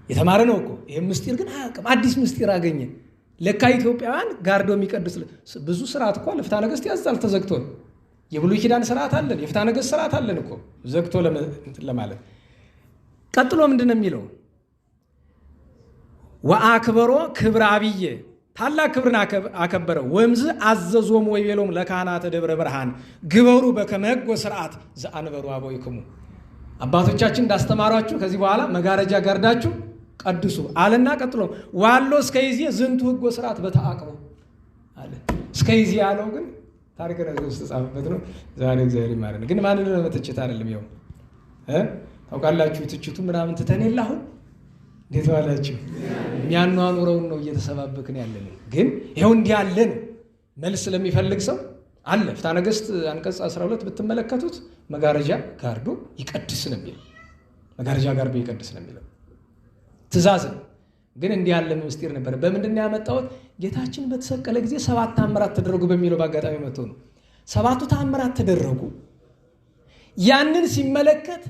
የተማረ ነው እኮ። ይህን ምስጢር ግን አያውቅም። አዲስ ምስጢር አገኘ። ለካ ኢትዮጵያውያን ጋርዶ የሚቀድስ ብዙ ስርዓት እኮ ለፍትሐ ነገሥት ያዛል ተዘግቶ። የብሉይ ኪዳን ስርዓት አለን፣ የፍትሐ ነገሥት ስርዓት አለን እኮ ዘግቶ ለማለት። ቀጥሎ ምንድን ነው የሚለው? ወአክበሮ ክብረ አብዬ፣ ታላቅ ክብርን አከበረው። ወምዝ አዘዞሙ ወይቤሎሙ ለካህናተ ደብረ ብርሃን ግበሩ በከመ ሕግ ወስርዓት ዘአንበሩ አበዊክሙ፣ አባቶቻችን እንዳስተማሯችሁ ከዚህ በኋላ መጋረጃ ጋርዳችሁ ቀድሱ አለና ቀጥሎ ዋሎ እስከይዜ ዝንቱ ሕግ ወስርዓት በተአቅቦ አለ። እስከይዜ ያለው ግን ታሪክ ነገር ውስጥ ተጻፈበት ነው። ዛሬ እግዚአብሔር ይማረን። ግን ማንን ነው መተቸት አይደለም። ይኸው ታውቃላችሁ ትችቱ ምናምን ትተን የለ አሁን እንዴት ዋላችሁ? የሚያኗኑረውን ነው እየተሰባበክን ያለን። ግን ይኸው እንዲህ ያለን መልስ ስለሚፈልግ ሰው አለ። ፍትሐ ነገሥት አንቀጽ 12 ብትመለከቱት መጋረጃ ጋርዶ ይቀድስ ነው የሚለው። መጋረጃ ጋርዶ ይቀድስ ነው የሚለው ትእዛዝ ነው። ግን እንዲህ ያለ ምስጢር ነበር። በምንድን ነው ያመጣሁት? ጌታችን በተሰቀለ ጊዜ 7 ተአምራት ተደረጉ በሚለው በአጋጣሚ መጥቶ ነው። 7ቱ ተአምራት ተደረጉ። ያንን ሲመለከት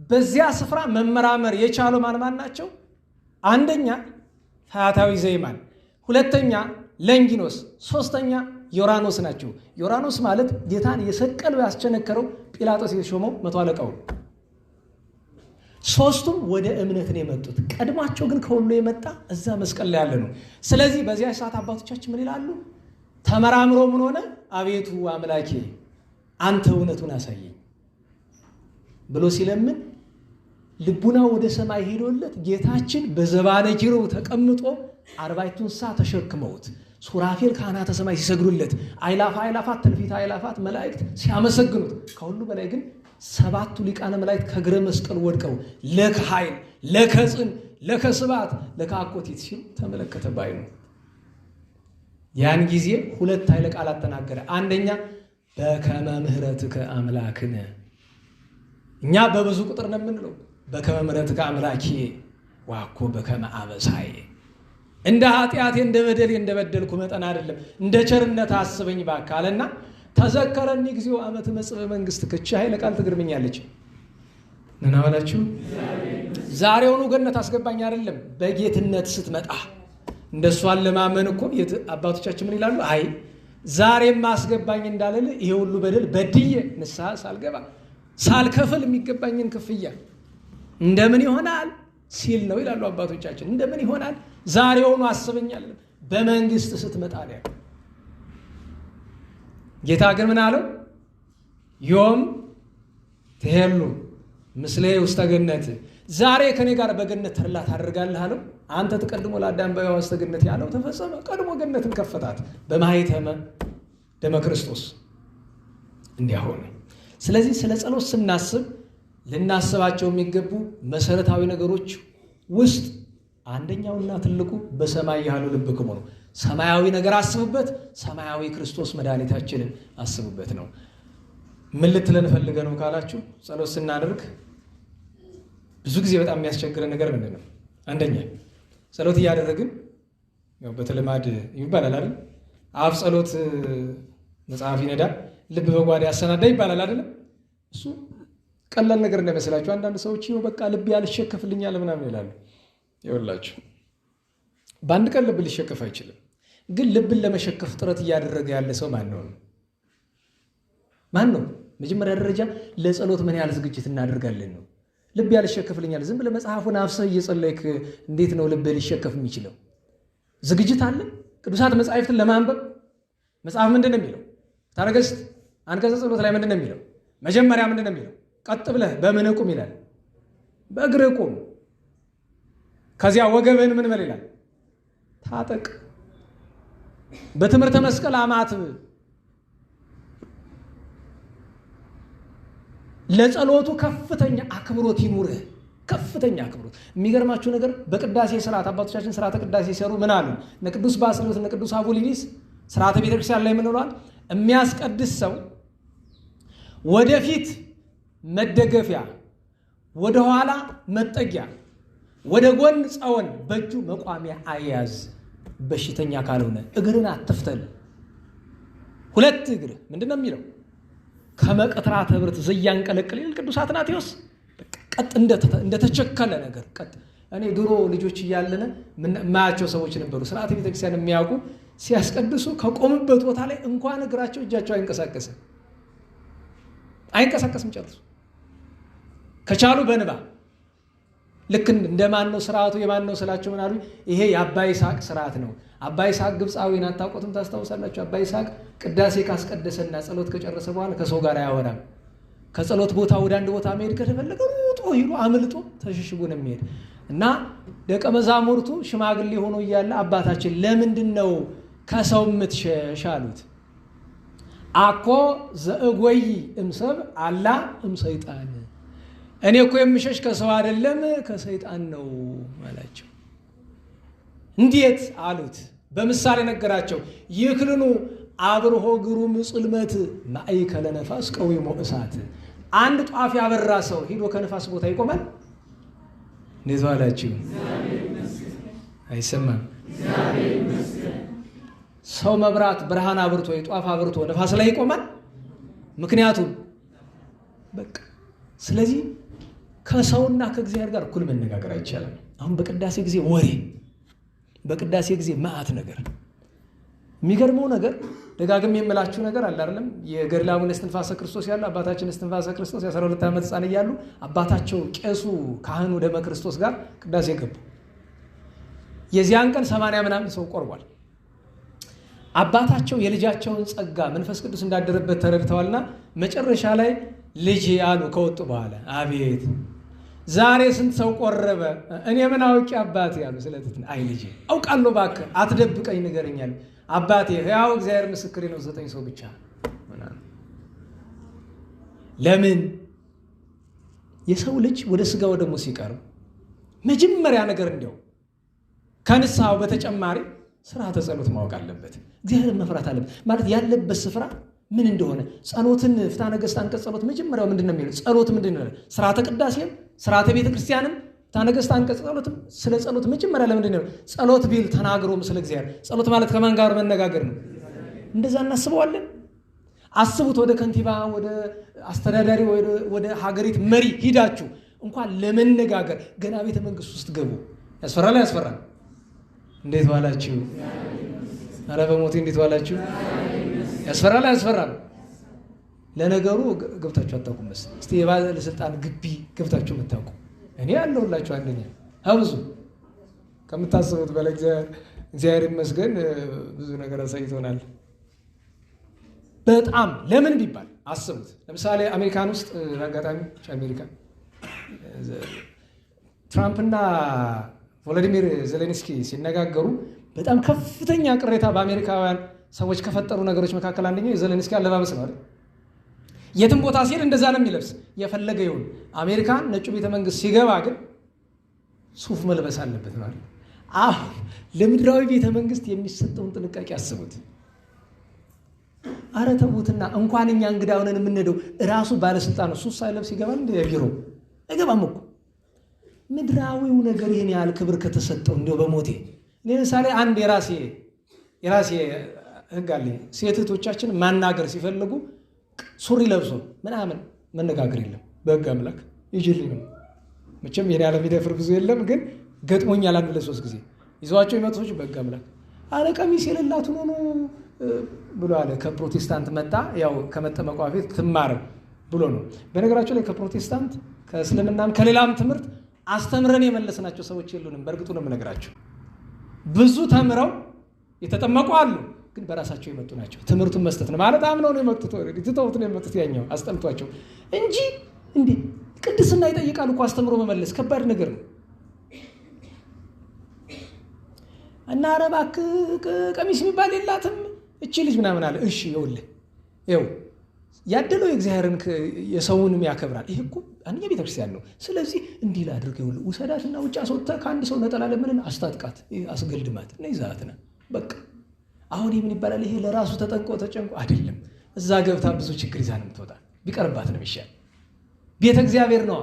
በዚያ ስፍራ መመራመር የቻሉ ማን ናቸው? አንደኛ ፈያታዊ ዘይማን፣ ሁለተኛ ለንጊኖስ፣ ሶስተኛ ዮራኖስ ናቸው። ዮራኖስ ማለት ጌታን የሰቀለው ያስቸነከረው ጲላጦስ የሾመው 100 አለቃው። ሦስቱም ወደ እምነት ነው የመጡት። ቀድሟቸው ግን ከሁሉ የመጣ እዛ መስቀል ላይ ያለ ነው። ስለዚህ በዚያ ሰዓት አባቶቻችን ምን ይላሉ? ተመራምሮ ምን ሆነ? አቤቱ አምላኬ አንተ እውነቱን አሳየኝ ብሎ ሲለምን ልቡና ወደ ሰማይ ሄዶለት ጌታችን በዘባነ ኪሩብ ተቀምጦ 40 እንስሳ ተሸክመውት ሱራፌል ካህናተ ሰማይ ሲሰግዱለት አእላፍ አእላፋት ትንቢተ አእላፋት መላእክት ሲያመሰግኑት ከሁሉ በላይ ግን 7ቱ ሊቃነ መላእክት ከእግረ መስቀል ወድቀው ለከ ኃይል ለከ ጽን ለከ ስብሐት ለከ አኮቴት ሲሉ ተመለከተ ባይኑ። ያን ጊዜ 2 ኃይለ ቃላት ተናገረ። አንደኛ በከመ ምሕረትከ አምላክነ፣ እኛ በብዙ ቁጥር ነው የምንለው በከመ ምሕረትከ አምላኬ ዋኮ በከመ አበሳዬ፣ እንደ ኃጢአቴ እንደ በደሌ እንደ በደልኩ መጠን አይደለም እንደ ቸርነት አስበኝ እባክህ አለና ተዘከረኒ ጊዜው አመ ትመጽእ በመንግሥትከ። እቺ ኃይለ ቃል ትገርመኛለች። ምን አላችሁ? ዛሬውኑ ገነት አስገባኝ አይደለም በጌትነት ስትመጣ። እንደሷን ለማመን እኮ አባቶቻችን ምን ይላሉ? አይ ዛሬም አስገባኝ እንዳለል ይሄ ሁሉ በደል በድዬ ንስሐ ሳልገባ ሳልከፍል የሚገባኝን ክፍያ እንደምን ይሆናል ሲል ነው ይላሉ አባቶቻችን። እንደምን ይሆናል ዛሬውኑ አስበኛል በመንግስት ስትመጣ ነው። ጌታ ግን ምን አለው? ዮም ትሄሉ ምስሌ ውስተ ገነት፣ ዛሬ ከኔ ጋር በገነት ተድላ ታደርጋለህ አለው። አንተ ተቀድሞ ለአዳም በሕያው ውስተ ገነት ያለው ተፈጸመ። ቀድሞ ገነትን ከፈታት በማኅተመ ደመ ክርስቶስ እንዲያሆነ። ስለዚህ ስለ ጸሎት ስናስብ ልናስባቸው የሚገቡ መሰረታዊ ነገሮች ውስጥ አንደኛውና ትልቁ በሰማይ ያሉ ልብክሙ ነው። ሰማያዊ ነገር አስቡበት፣ ሰማያዊ ክርስቶስ መድኃኒታችንን አስቡበት ነው። ምን ልትለን ፈልገ ነው ካላችሁ፣ ጸሎት ስናደርግ ብዙ ጊዜ በጣም የሚያስቸግረን ነገር ምንድን ነው? አንደኛ ጸሎት እያደረግን ያው በተለማድ ይባላል አይደል? አፍ ጸሎት መጽሐፍ ይነዳ ልብ በጓዳ ያሰናዳ ይባላል አይደለም? እሱ ቀላል ነገር እንዳይመስላችሁ አንዳንድ ሰዎች ይኸው በቃ ልብ ያልሸከፍልኛል ምናምን ይላሉ። ይኸውላችሁ በአንድ ቀን ልብ ሊሸከፍ አይችልም። ግን ልብን ለመሸከፍ ጥረት እያደረገ ያለ ሰው ማን ነው? ማን ነው? መጀመሪያ ደረጃ ለጸሎት ምን ያህል ዝግጅት እናደርጋለን ነው። ልብ ያልሸከፍልኛል ዝም ብለህ መጽሐፉን አፍሰህ እየጸለይክ እንዴት ነው ልብ ሊሸከፍ የሚችለው? ዝግጅት አለ። ቅዱሳት መጻሕፍትን ለማንበብ መጽሐፍ ምንድን ነው የሚለው? ታነገሥት አንቀጸ ጸሎት ላይ ምንድን ነው የሚለው? መጀመሪያ ምንድን ነው የሚለው? ቀጥ ብለህ በምን ቁም ይላል? በእግርህ ቁም። ከዚያ ወገብህን ምን በል ይላል? ታጠቅ። በትምህርተ መስቀል አማትብ። ለጸሎቱ ከፍተኛ አክብሮት ይኑርህ። ከፍተኛ አክብሮት። የሚገርማችሁ ነገር በቅዳሴ ስርዓት አባቶቻችን ስርዓተ ቅዳሴ ሲሰሩ ምን አሉ? እነ ቅዱስ ባስልዮስ እነ ቅዱስ አቡሊኒስ ስርዓተ ቤተክርስቲያን ላይ ምን ብለዋል? የሚያስቀድስ ሰው ወደፊት መደገፊያ፣ ወደኋላ መጠጊያ፣ ወደ ጎን ጸወን በእጁ መቋሚያ አያዝ። በሽተኛ ካልሆነ እግርን አትፍተል። 2 እግር ምንድን ነው የሚለው? ከመቀትራተ ብርት ዘያንቀለቅል ይል ቅዱስ አትናቴዎስ። ቀጥ እንደተቸከለ ነገር ቀጥ። እኔ ድሮ ልጆች እያለን ማያቸው ሰዎች ነበሩ ስርዓተ ቤተክርስቲያን የሚያውቁ ሲያስቀድሱ ከቆሙበት ቦታ ላይ እንኳን እግራቸው እጃቸው አይንቀሳቀስም ጨርሱ። ከቻሉ በንባ ልክ እንደማን ነው ስርዓቱ? የማን ነው ስላቸው ምን አሉ? ይሄ የአባ ይስሐቅ ስርዓት ነው። አባ ይስሐቅ ግብፃዊን አታውቁትም? ታስታውሳላችሁ? አባ ይስሐቅ ቅዳሴ ካስቀደሰና ጸሎት ከጨረሰ በኋላ ከሰው ጋር አያወራም። ከጸሎት ቦታ ወደ አንድ ቦታ መሄድ ከተፈለገ ሩጦ ሂዶ አምልጦ ተሸሽጎ ነው የሚሄድ እና ደቀ መዛሙርቱ ሽማግሌ ሆኖ እያለ አባታችን ለምንድን ነው ከሰው የምትሸሽ አሉት። አኮ ዘእጎይ እምሰብ አላ እምሰይጣን፣ እኔ እኮ የምሸሽ ከሰው አይደለም ከሰይጣን ነው አላቸው። እንዴት አሉት። በምሳሌ ነገራቸው። ይክልኑ አብርሆ ግሩም ጽልመት ማእከለ ነፋስ ቀዊሞ እሳት። አንድ ጧፍ ያበራ ሰው ሂዶ ከነፋስ ቦታ ይቆማል? እንዴት አላችሁ? አይሰማም። ሰው መብራት ብርሃን አብርቶ ጧፍ አብርቶ ነፋስ ላይ ይቆማል? ምክንያቱም በቃ ስለዚህ ከሰውና ከእግዚአብሔር ጋር እኩል መነጋገር አይቻልም። አሁን በቅዳሴ ጊዜ ወሬ፣ በቅዳሴ ጊዜ መዓት ነገር። የሚገርመው ነገር ደጋግሜ የምላችሁ ነገር አለ አይደለም? የገድለ አቡነ እስትንፋሰ ክርስቶስ ያሉ አባታችን እስትንፋሰ ክርስቶስ የ12 ዓመት ሕፃን እያሉ አባታቸው ቄሱ ካህኑ ደመ ክርስቶስ ጋር ቅዳሴ ገቡ። የዚያን ቀን 80 ምናምን ሰው ቆርቧል። አባታቸው የልጃቸውን ጸጋ መንፈስ ቅዱስ እንዳደረበት ተረድተዋልና መጨረሻ ላይ ልጅ አሉ ከወጡ በኋላ። አቤት ዛሬ ስንት ሰው ቆረበ! እኔ ምን አውቄ አባቴ ያሉ ስለዚህ አይ ልጅ አውቃለሁ እባክህ አትደብቀኝ ንገረኛል። አባቴ ያው እግዚአብሔር ምስክሬ ነው 9 ሰው ብቻ። ለምን የሰው ልጅ ወደ ስጋ ወደሙ ሲቀርብ መጀመሪያ ነገር እንዲያው ከንስሐው በተጨማሪ ስርዓተ ጸሎት ማወቅ አለበት። እግዚአብሔርን መፍራት አለበት። ማለት ያለበት ስፍራ ምን እንደሆነ ጸሎትን ፍትሐ ነገሥት አንቀጽ ጸሎት መጀመሪያው ምንድን ነው የሚለው? ጸሎት ምንድን ነው? ስርዓተ ቅዳሴም ስርዓተ ቤተ ክርስቲያንም ፍትሐ ነገሥት አንቀጽ ጸሎትም ስለ ጸሎት መጀመሪያ ለምንድን ነው ጸሎት ቢል ተናግሮም ስለ እግዚአብሔር። ጸሎት ማለት ከማን ጋር መነጋገር ነው? እንደዛ እናስበዋለን። አስቡት፣ ወደ ከንቲባ፣ ወደ አስተዳዳሪ፣ ወደ ሀገሪት መሪ ሂዳችሁ እንኳን ለመነጋገር ገና ቤተ መንግስት ውስጥ ገቡ። ያስፈራል ያስፈራል። እንዴት ዋላችሁ? ኧረ በሞቴ እንዴት ዋላችሁ? ያስፈራል ያስፈራል። ለነገሩ ገብታችሁ አታውቁም መሰለኝ። እስቲ የባለስልጣን ግቢ ገብታችሁ የምታውቁ እኔ ያለሁላችሁ አንደኛ አብዙ ከምታስቡት በላይ እግዚአብሔር ይመስገን ብዙ ነገር አሳይቶናል። በጣም ለምን ቢባል አስቡት። ለምሳሌ አሜሪካን ውስጥ አጋጣሚ አሜሪካ ትራምፕና ቮሎዲሚር ዜሌንስኪ ሲነጋገሩ በጣም ከፍተኛ ቅሬታ በአሜሪካውያን ሰዎች ከፈጠሩ ነገሮች መካከል አንደኛው የዜሌንስኪ አለባበስ ነው አይደል? የትም ቦታ ሲሄድ እንደዛ ነው የሚለብስ፣ የፈለገ ይሁን። አሜሪካን ነጩ ቤተ መንግስት ሲገባ ግን ሱፍ መልበስ አለበት ማለት። አሁን ለምድራዊ ቤተ መንግስት የሚሰጠውን ጥንቃቄ አስቡት። አረ ተዉትና እንኳን እኛ እንግዳ ሆነን የምንሄደው እራሱ ባለስልጣን ሱፍ ሳይለብስ ይገባል እንደ ቢሮ አይገባም እኮ። ምድራዊው ነገር ይህን ያህል ክብር ከተሰጠው እንዲያው በሞቴ እኔ ለምሳሌ አንድ የራሴ ህግ አለኝ። ሴት እህቶቻችን ማናገር ሲፈልጉ ሱሪ ለብሶ ምናምን መነጋገር የለም። በህግ አምላክ ይጅልኝ ነው መቼም የኔ ያለ የሚደፍር ብዙ የለም፣ ግን ገጥሞኛል 1-3 ጊዜ ይዘዋቸው የመጡ ሰዎች በህግ አምላክ አለ ቀሚስ የሌላት ሆኖ ብሎ አለ። ከፕሮቴስታንት መጣ፣ ያው ከመጠመቋ በፊት ትማር ብሎ ነው። በነገራቸው ላይ ከፕሮቴስታንት ከእስልምናም ከሌላም ትምህርት አስተምረን የመለስናቸው ሰዎች የሉንም። በእርግጡ ነው የምነግራቸው። ብዙ ተምረው የተጠመቁ አሉ፣ ግን በራሳቸው የመጡ ናቸው። ትምህርቱን መስጠት ነው ማለት አምነው ነው የመጡት፣ ትተውት ነው የመጡት። ያኛው አስጠልቷቸው እንጂ እንዴ ቅድስና ይጠይቃል እኮ አስተምሮ መመለስ ከባድ ነገር ነው። እና ኧረ እባክህ ቀሚስ የሚባል የላትም እቺ ልጅ ምናምን አለ። እሺ ይኸውልህ ይኸው ያደለው የእግዚአብሔርን የሰውንም ያከብራል። ይሄ እኮ አንደኛ ቤተክርስቲያን ነው። ስለዚህ እንዲህ ላድርግ ይኸውልህ ውሰዳትና ውጭ አስወጥተህ ከአንድ ሰው ነጠላ ለምን አስታጥቃት፣ አስገልድማት እና ይዛት ነው በቃ። አሁን ምን ይባላል? ይሄ ለራሱ ተጨንቆ አይደለም። እዛ ገብታ ብዙ ችግር ይዛ ነው የምትወጣ። ቢቀርባት ነው የሚሻል። ቤተ እግዚአብሔር ነዋ፣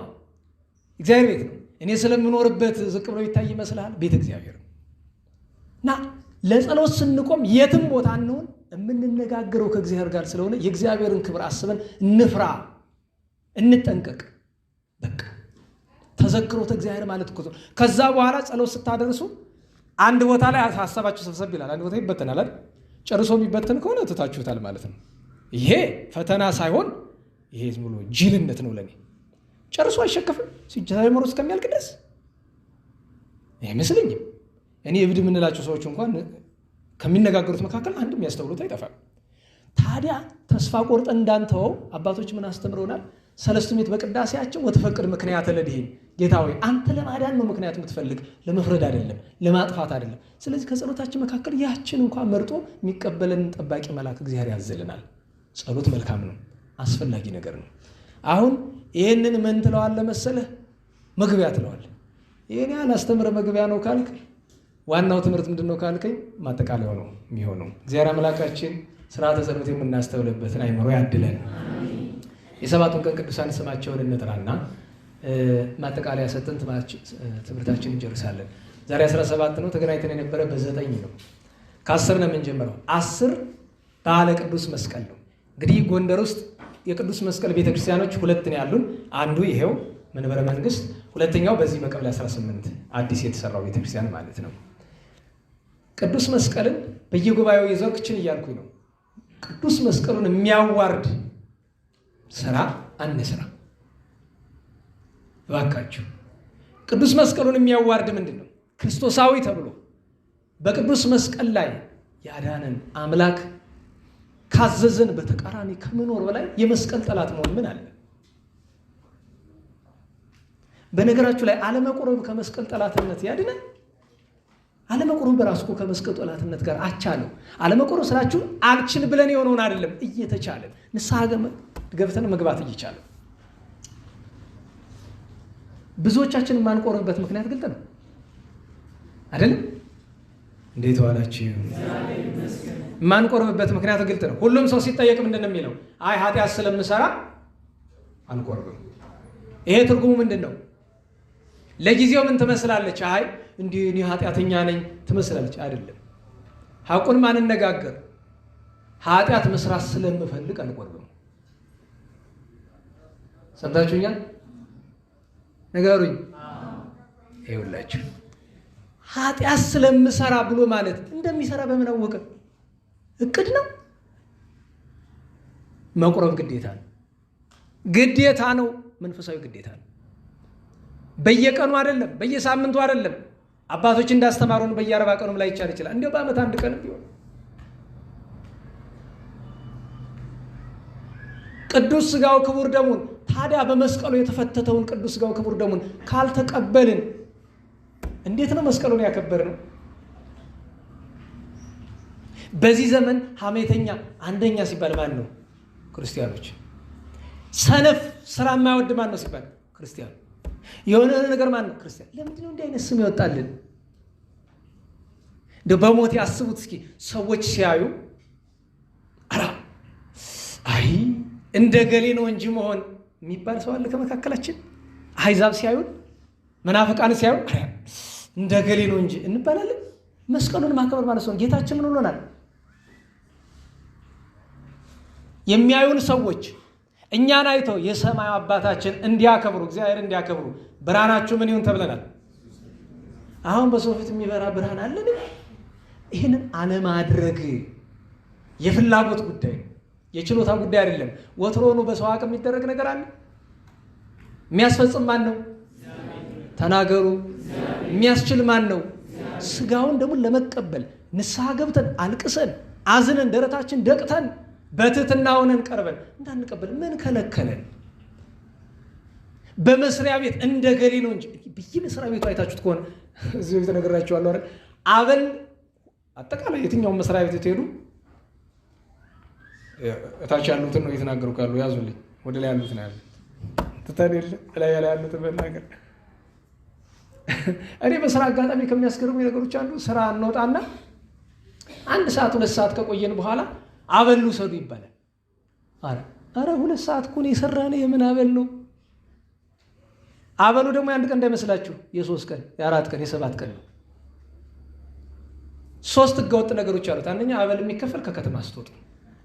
እግዚአብሔር ቤት ነው። እኔ ስለምኖርበት ዝቅ ብሎ ይታይ ይመስልሃል? ቤተ እግዚአብሔር ነው። እና ለጸሎት ስንቆም የትም ቦታ እንሆን የምንነጋገረው ከእግዚአብሔር ጋር ስለሆነ የእግዚአብሔርን ክብር አስበን እንፍራ፣ እንጠንቀቅ። በቃ ተዘክሮተ እግዚአብሔር ማለት እኮ። ከዛ በኋላ ጸሎት ስታደርሱ አንድ ቦታ ላይ ሀሳባችሁ ሰብሰብ ይላል፣ አንድ ቦታ ይበተናል። ጨርሶ የሚበተን ከሆነ ትታችሁታል ማለት ነው። ይሄ ፈተና ሳይሆን ይሄ ዝም ብሎ ጅልነት ነው። ለኔ ጨርሶ አይሸከፍም ሲጀመር እስከሚያልቅ ድረስ አይመስለኝም። እኔ እብድ የምንላቸው ሰዎች እንኳን ከሚነጋገሩት መካከል አንድ የሚያስተውሉት አይጠፋም። ታዲያ ተስፋ ቆርጠን እንዳንተወው አባቶች ምን አስተምረውናል? ሰለስቱ ምዕት በቅዳሴያቸው ወተፈቅድ ምክንያት ለድኂን፣ ጌታ ሆይ አንተ ለማዳን ነው ምክንያት የምትፈልግ፣ ለመፍረድ አይደለም፣ ለማጥፋት አይደለም። ስለዚህ ከጸሎታችን መካከል ያችን እንኳን መርጦ የሚቀበለን ጠባቂ መልአክ እግዚአብሔር ያዘልናል። ጸሎት መልካም ነው፣ አስፈላጊ ነገር ነው። አሁን ይህንን ምን ትለዋለህ መሰለህ? መግቢያ ትለዋለህ። ይህን ያህል አስተምረ መግቢያ ነው ካልክ ዋናው ትምህርት ምንድን ነው ካልከኝ ማጠቃለያው ነው የሚሆነው። እግዚአብሔር አምላካችን ስርዓተ ጸሎት የምናስተውልበትን አይምሮ ያድለን። የሰባቱን ቀን ቅዱሳን ስማቸውን እንጥራና ማጠቃለያ ሰጥተን ትምህርታችን እንጨርሳለን። ዛሬ 17 ነው፣ ተገናኝተን የነበረ በ9 ነው። ከ10 ነው የምንጀምረው። 10 በዓለ ቅዱስ መስቀል ነው። እንግዲህ ጎንደር ውስጥ የቅዱስ መስቀል ቤተክርስቲያኖች 2 ነው ያሉን። አንዱ ይሄው መንበረ መንግስት፣ ሁለተኛው በዚህ በቀበሌ 18 አዲስ የተሰራው ቤተክርስቲያን ማለት ነው። ቅዱስ መስቀልን በየጉባኤው የዞርክችን እያልኩኝ ነው። ቅዱስ መስቀሉን የሚያዋርድ ስራ አንስራ እባካችሁ። ቅዱስ መስቀሉን የሚያዋርድ ምንድን ነው? ክርስቶሳዊ ተብሎ በቅዱስ መስቀል ላይ ያዳነን አምላክ ካዘዘን በተቃራኒ ከመኖር በላይ የመስቀል ጠላት መሆን ምን አለ? በነገራችሁ ላይ አለመቆረብ ከመስቀል ጠላትነት ያድናል? አለመቆረብ በራሱ ከመስቀል ጠላትነት ጋር አቻ ነው። አለመቆረብ ስላችሁ አልችል ብለን የሆነውን አይደለም፣ እየተቻለን ንስሐ ገብተን መግባት እየቻለን። ብዙዎቻችን የማንቆርብበት ምክንያት ግልጥ ነው አይደለም? እንዴት ዋላችሁ? የማንቆርብበት ምክንያት ግልጥ ነው። ሁሉም ሰው ሲጠየቅ ምንድን ነው የሚለው? አይ ኃጢአት ስለምሰራ አንቆርብም። ይሄ ትርጉሙ ምንድን ነው? ለጊዜው ምን ትመስላለች? አይ እንዲህ እኔ ኃጢአተኛ ነኝ ትመስላለች። አይደለም። ሐቁን ማንነጋገር ኃጢአት መስራት ስለምፈልግ አንቆርብም። ሰምታችሁኛል? ነገሩኝ። ይኸውላችሁ ኃጢአት ስለምሰራ ብሎ ማለት እንደሚሰራ በምን አወቀ? እቅድ ነው። መቁረብ ግዴታ ነው። ግዴታ ነው። መንፈሳዊ ግዴታ ነው። በየቀኑ አይደለም፣ በየሳምንቱ አይደለም። አባቶች እንዳስተማሩን በየ40 ቀኑም ላይ ይቻል ይችላል። እንዲያው በዓመት አንድ ቀን ቢሆን ቅዱስ ሥጋው ክቡር ደሙን ታዲያ በመስቀሉ የተፈተተውን ቅዱስ ሥጋው ክቡር ደሙን ካልተቀበልን እንዴት ነው መስቀሉን ያከበርነው? በዚህ ዘመን ሐሜተኛ አንደኛ ሲባል ማን ነው? ክርስቲያኖች። ሰነፍ ስራ የማይወድ ማን ነው ሲባል ክርስቲያን። የሆነ ነገር ማን ነው? ክርስቲያን። ለምንድን ነው እንዲህ አይነት ስም ይወጣልን? እንደው በሞት ያስቡት እስኪ። ሰዎች ሲያዩ አይ እንደ ገሌ ነው እንጂ መሆን የሚባል ሰው አለ ከመካከላችን? አሕዛብ ሲያዩን፣ መናፍቃን ሲያዩን እንደ ገሌ ነው እንጂ እንባላለን። መስቀሉን ማክበር ማለት ነው። ጌታችን ምን ብሎናል? የሚያዩን ሰዎች እኛን አይተው የሰማዩ አባታችን እንዲያከብሩ፣ እግዚአብሔር እንዲያከብሩ ብርሃናችሁ ምን ይሁን ተብለናል። አሁን በሰው ፊት የሚበራ ብርሃን አለን? ይህንን አለማድረግ የፍላጎት ጉዳይ ነው፣ የችሎታ ጉዳይ አይደለም። ወትሮኑ በሰው አቅም የሚደረግ ነገር አለ? የሚያስፈጽም ማን ነው? ተናገሩ። የሚያስችል ማን ነው? ሥጋውን ደግሞ ለመቀበል ንስሐ ገብተን አልቅሰን አዝነን ደረታችን ደቅተን በትህትና ሆነን ቀርበን እንዳንቀበል ምን ከለከለን? በመስሪያ ቤት እንደ ገሌ ነው እንጂ በየመስሪያ ቤቱ አይታችሁት ከሆነ እዚህ ቤት ነገራችኋለሁ አይደል? አበል አጠቃላይ የትኛውን መስሪያ ቤት ትሄዱ እታች ያሉትን ነው እየተናገሩ ካሉ ያዙልኝ። ወደ ላይ ያሉት ነው ያሉት ትተን ላይ ያሉትን መናገር። እኔ በስራ አጋጣሚ ከሚያስገርሙ ነገሮች አንዱ ስራ እንወጣና 1 ሰዓት 2 ሰዓት ከቆየን በኋላ አበሉ ሰዱ ይባላል። አረ 2 ሰዓት እኮ ነው የሰራነው፣ የምን አበል ነው? አበሉ ደግሞ የ1 ቀን እንዳይመስላችሁ፣ የ3 ቀን፣ የ4 ቀን፣ የ7 ቀን ነው። 3 ህገወጥ ነገሮች አሉት። አንደኛ አበል የሚከፈል ከከተማ ስትወጡ።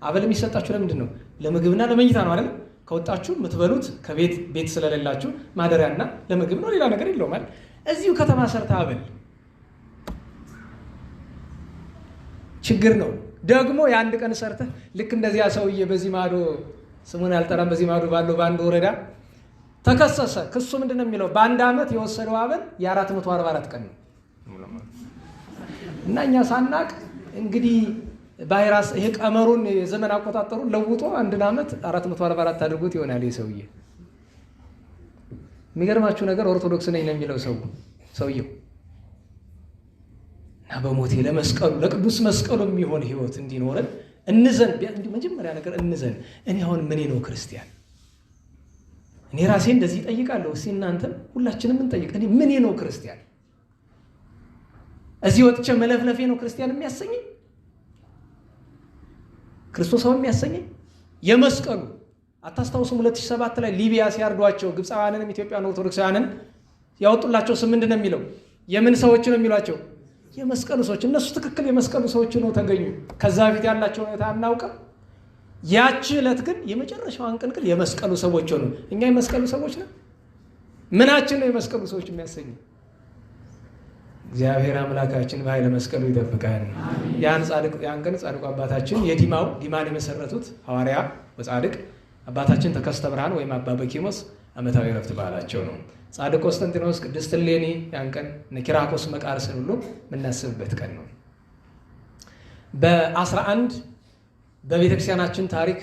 አበል የሚሰጣችሁ ለምንድን ነው? ለምግብና ለመኝታ ነው አይደል? ከወጣችሁ የምትበሉት ከቤት ቤት ስለሌላችሁ ማደሪያና ለምግብ ነው፣ ሌላ ነገር የለውም አይደል? እዚሁ ከተማ ሰርታ አበል ችግር ነው። ደግሞ የ1 ቀን ሰርተህ ልክ እንደዚያ ሰውዬ በዚህ ማዶ ስሙን ያልጠራም በዚህ ማዶ ባለው በአንድ ወረዳ ተከሰሰ። ክሱ ምንድን ነው የሚለው? በ1 ዓመት የወሰደው አበል የ444 ቀን ነው። እና እኛ ሳናቅ እንግዲህ ቫይረስ ይሄ ቀመሩን የዘመን አቆጣጠሩን ለውጦ 1 ዓመት 444 አድርጎት ይሆናል የሰውዬ። የሚገርማችሁ ነገር ኦርቶዶክስ ነኝ ነው የሚለው ሰውየው። እና በሞቴ ለመስቀሉ ለቅዱስ መስቀሉ የሚሆን ህይወት እንዲኖረን እንዘን። እንዲሁ መጀመሪያ ነገር እንዘን። እኔ አሁን ምኔ ነው ክርስቲያን? እኔ ራሴ እንደዚህ እጠይቃለሁ። እስኪ እናንተም ሁላችንም እንጠይቅ። እኔ ምኔ ነው ክርስቲያን? እዚህ ወጥቼ መለፍለፌ ነው ክርስቲያን የሚያሰኘኝ? ክርስቶሳዊ የሚያሰኘኝ የመስቀሉ አታስታውሱም? 2007 ላይ ሊቢያ ሲያርዷቸው ግብፃውያንንም ኢትዮጵያን ኦርቶዶክሳውያንን ያወጡላቸው ስም ምንድን ነው የሚለው? የምን ሰዎች ነው የሚሏቸው? የመስቀሉ ሰዎች። እነሱ ትክክል የመስቀሉ ሰዎች ነው ተገኙ። ከዛ በፊት ያላቸው ሁኔታ አናውቅም። ያቺ ዕለት ግን የመጨረሻዋን ቀን የመስቀሉ ሰዎች ሆኑ። እኛ የመስቀሉ ሰዎች ነን? ምናችን ነው የመስቀሉ ሰዎች የሚያሰኙ? እግዚአብሔር አምላካችን በኃይለ መስቀሉ ይጠብቀን። ያን ቀን ጻድቁ አባታችን ዲማን የመሰረቱት ሐዋርያ ወጻድቅ አባታችን ተከስተ ብርሃን ወይም አባ በኪሞስ ዓመታዊ ዕረፍት በዓላቸው ነው። ጻድቅ ቆስጠንጢኖስ፣ ቅድስት እሌኒ ያን ቀን ኪራኮስ መቃርስን ሁሉ የምናስብበት ቀን ነው። በ11 በቤተክርስቲያናችን ታሪክ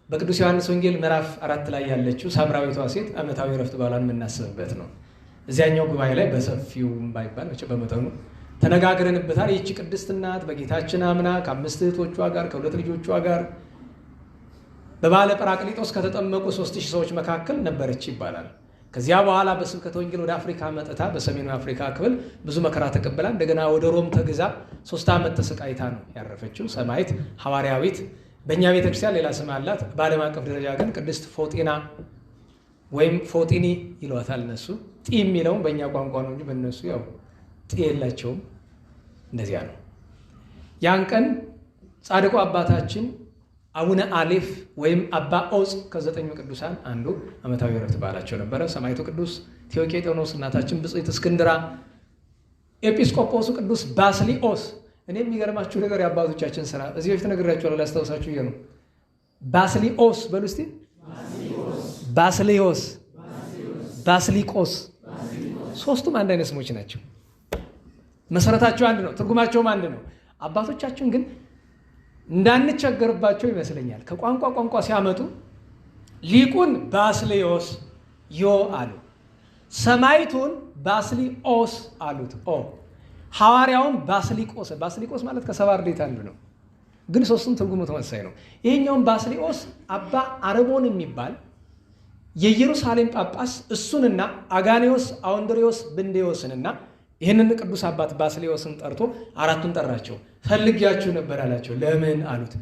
በቅዱስ ዮሐንስ ወንጌል ምዕራፍ 4 ላይ ያለችው ሳምራዊቷ ሴት ዓመታዊ ዕረፍት በዓሏን የምናስብበት ነው። እዚያኛው ጉባኤ ላይ በሰፊው ባይባል በመጠኑ ተነጋግረንበታል። ይህች ቅድስት እናት በጌታችን አምና ከ5 እህቶቿ ጋር ከ2 ልጆቿ ጋር በባለ ጰራቅሊጦስ ከተጠመቁ 3000 ሰዎች መካከል ነበረች ይባላል። ከዚያ በኋላ በስብከተ ወንጌል ወደ አፍሪካ መጥታ በሰሜኑ አፍሪካ ክፍል ብዙ መከራ ተቀብላ እንደገና ወደ ሮም ተግዛ 3 ዓመት ተሰቃይታ ነው ያረፈችው። ሰማዕት ሐዋርያዊት በእኛ ቤተክርስቲያን ሌላ ስም አላት። በዓለም አቀፍ ደረጃ ግን ቅድስት ፎጢና ወይም ፎጢኒ ይሏታል እነሱ። ጢ የሚለውም በእኛ ቋንቋ ነው እንጂ በእነሱ ያው ጢ የላቸውም። እንደዚያ ነው። ያን ቀን ጻድቁ አባታችን አቡነ አሌፍ ወይም አባ ኦጽ ከ9 ቅዱሳን አንዱ ዓመታዊ ዕረፍት በዓላቸው ነበረ። ሰማዕቱ ቅዱስ ቴዎቄጦኖስ፣ እናታችን ብጽዕት እስክንድራ፣ ኤጲስቆጶሱ ቅዱስ ባስሊዮስ። እኔ የሚገርማችሁ ነገር የአባቶቻችን ስራ እዚህ በፊት ነግራችኋለሁ፣ ላስታውሳችሁ ነው። ባስሊዮስ በሉ እስቲ። ባስሊዮስ፣ ባስሊቆስ፣ ሶስቱም አንድ አይነት ስሞች ናቸው። መሰረታቸው አንድ ነው፣ ትርጉማቸውም አንድ ነው። አባቶቻችን ግን እንዳንቸገርባቸው ይመስለኛል ከቋንቋ ሲያመጡ ሊቁን ባስሊዮስ ዮ አሉ፣ ሰማይቱን ባስሊኦስ አሉት ኦ፣ ሐዋርያውን ባስሊቆስ። ባስሊቆስ ማለት ከሰባ አርድእት አንዱ ነው፣ ግን ሶስቱም ትርጉሙ ተመሳሳይ ነው። ይሄኛውን ባስሊኦስ አባ አረቦን የሚባል የኢየሩሳሌም ጳጳስ እሱንና አጋኔዎስ አውንድሪዮስ ብንዴዎስንና ይህንን ቅዱስ አባት ባስሊዮስን ጠርቶ አራቱን ጠራቸው። ፈልጊያችሁ ነበር አላቸው። ለምን አሉት።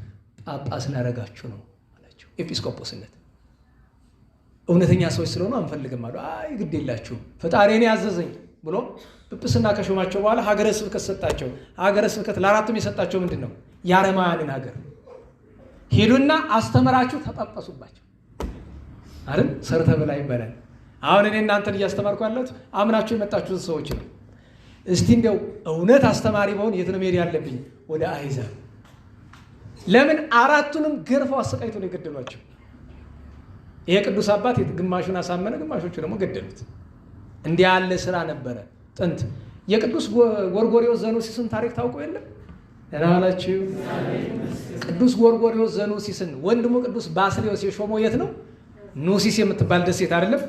ጳጳስ ላደርጋችሁ ነው አላቸው። ኤጲስቆጶስነት እውነተኛ ሰዎች ስለሆኑ አንፈልግም አሉ። አይ ግድ የላችሁም ፈጣሪ እኔ ያዘዘኝ ብሎ ጵጵስና ከሾማቸው በኋላ ሀገረ ስብከት ሰጣቸው። ሀገረ ስብከት ለአራቱም የሰጣቸው ምንድን ነው? የአረማውያንን ሀገር ሄዱና አስተምራችሁ ተጳጳሱባቸው አይደል? ሰርተ በላ ይባላል። አሁን እኔ እናንተን እያስተማርኩ ያለሁት አምናችሁ የመጣችሁት ሰዎች ነው። እስቲ እንደው እውነት አስተማሪ በሆን የት ነው መሄድ ያለብኝ? ወደ አሕዛብ። ለምን? አራቱንም ገርፈው አሰቃይተው ነው የገደሏቸው። ይሄ ቅዱስ አባት ግማሹን አሳመነ፣ ግማሾቹ ደግሞ ገደሉት። እንዲህ ያለ ስራ ነበረ ጥንት። የቅዱስ ጎርጎርዮስ ዘኑሲስን ታሪክ ታውቁ የለም? እናላችሁ ቅዱስ ጎርጎርዮስ ዘኑሲስን ወንድሙ ቅዱስ ባስሊዮስ የሾመው የት ነው? ኑሲስ የምትባል ደሴት አይደለም?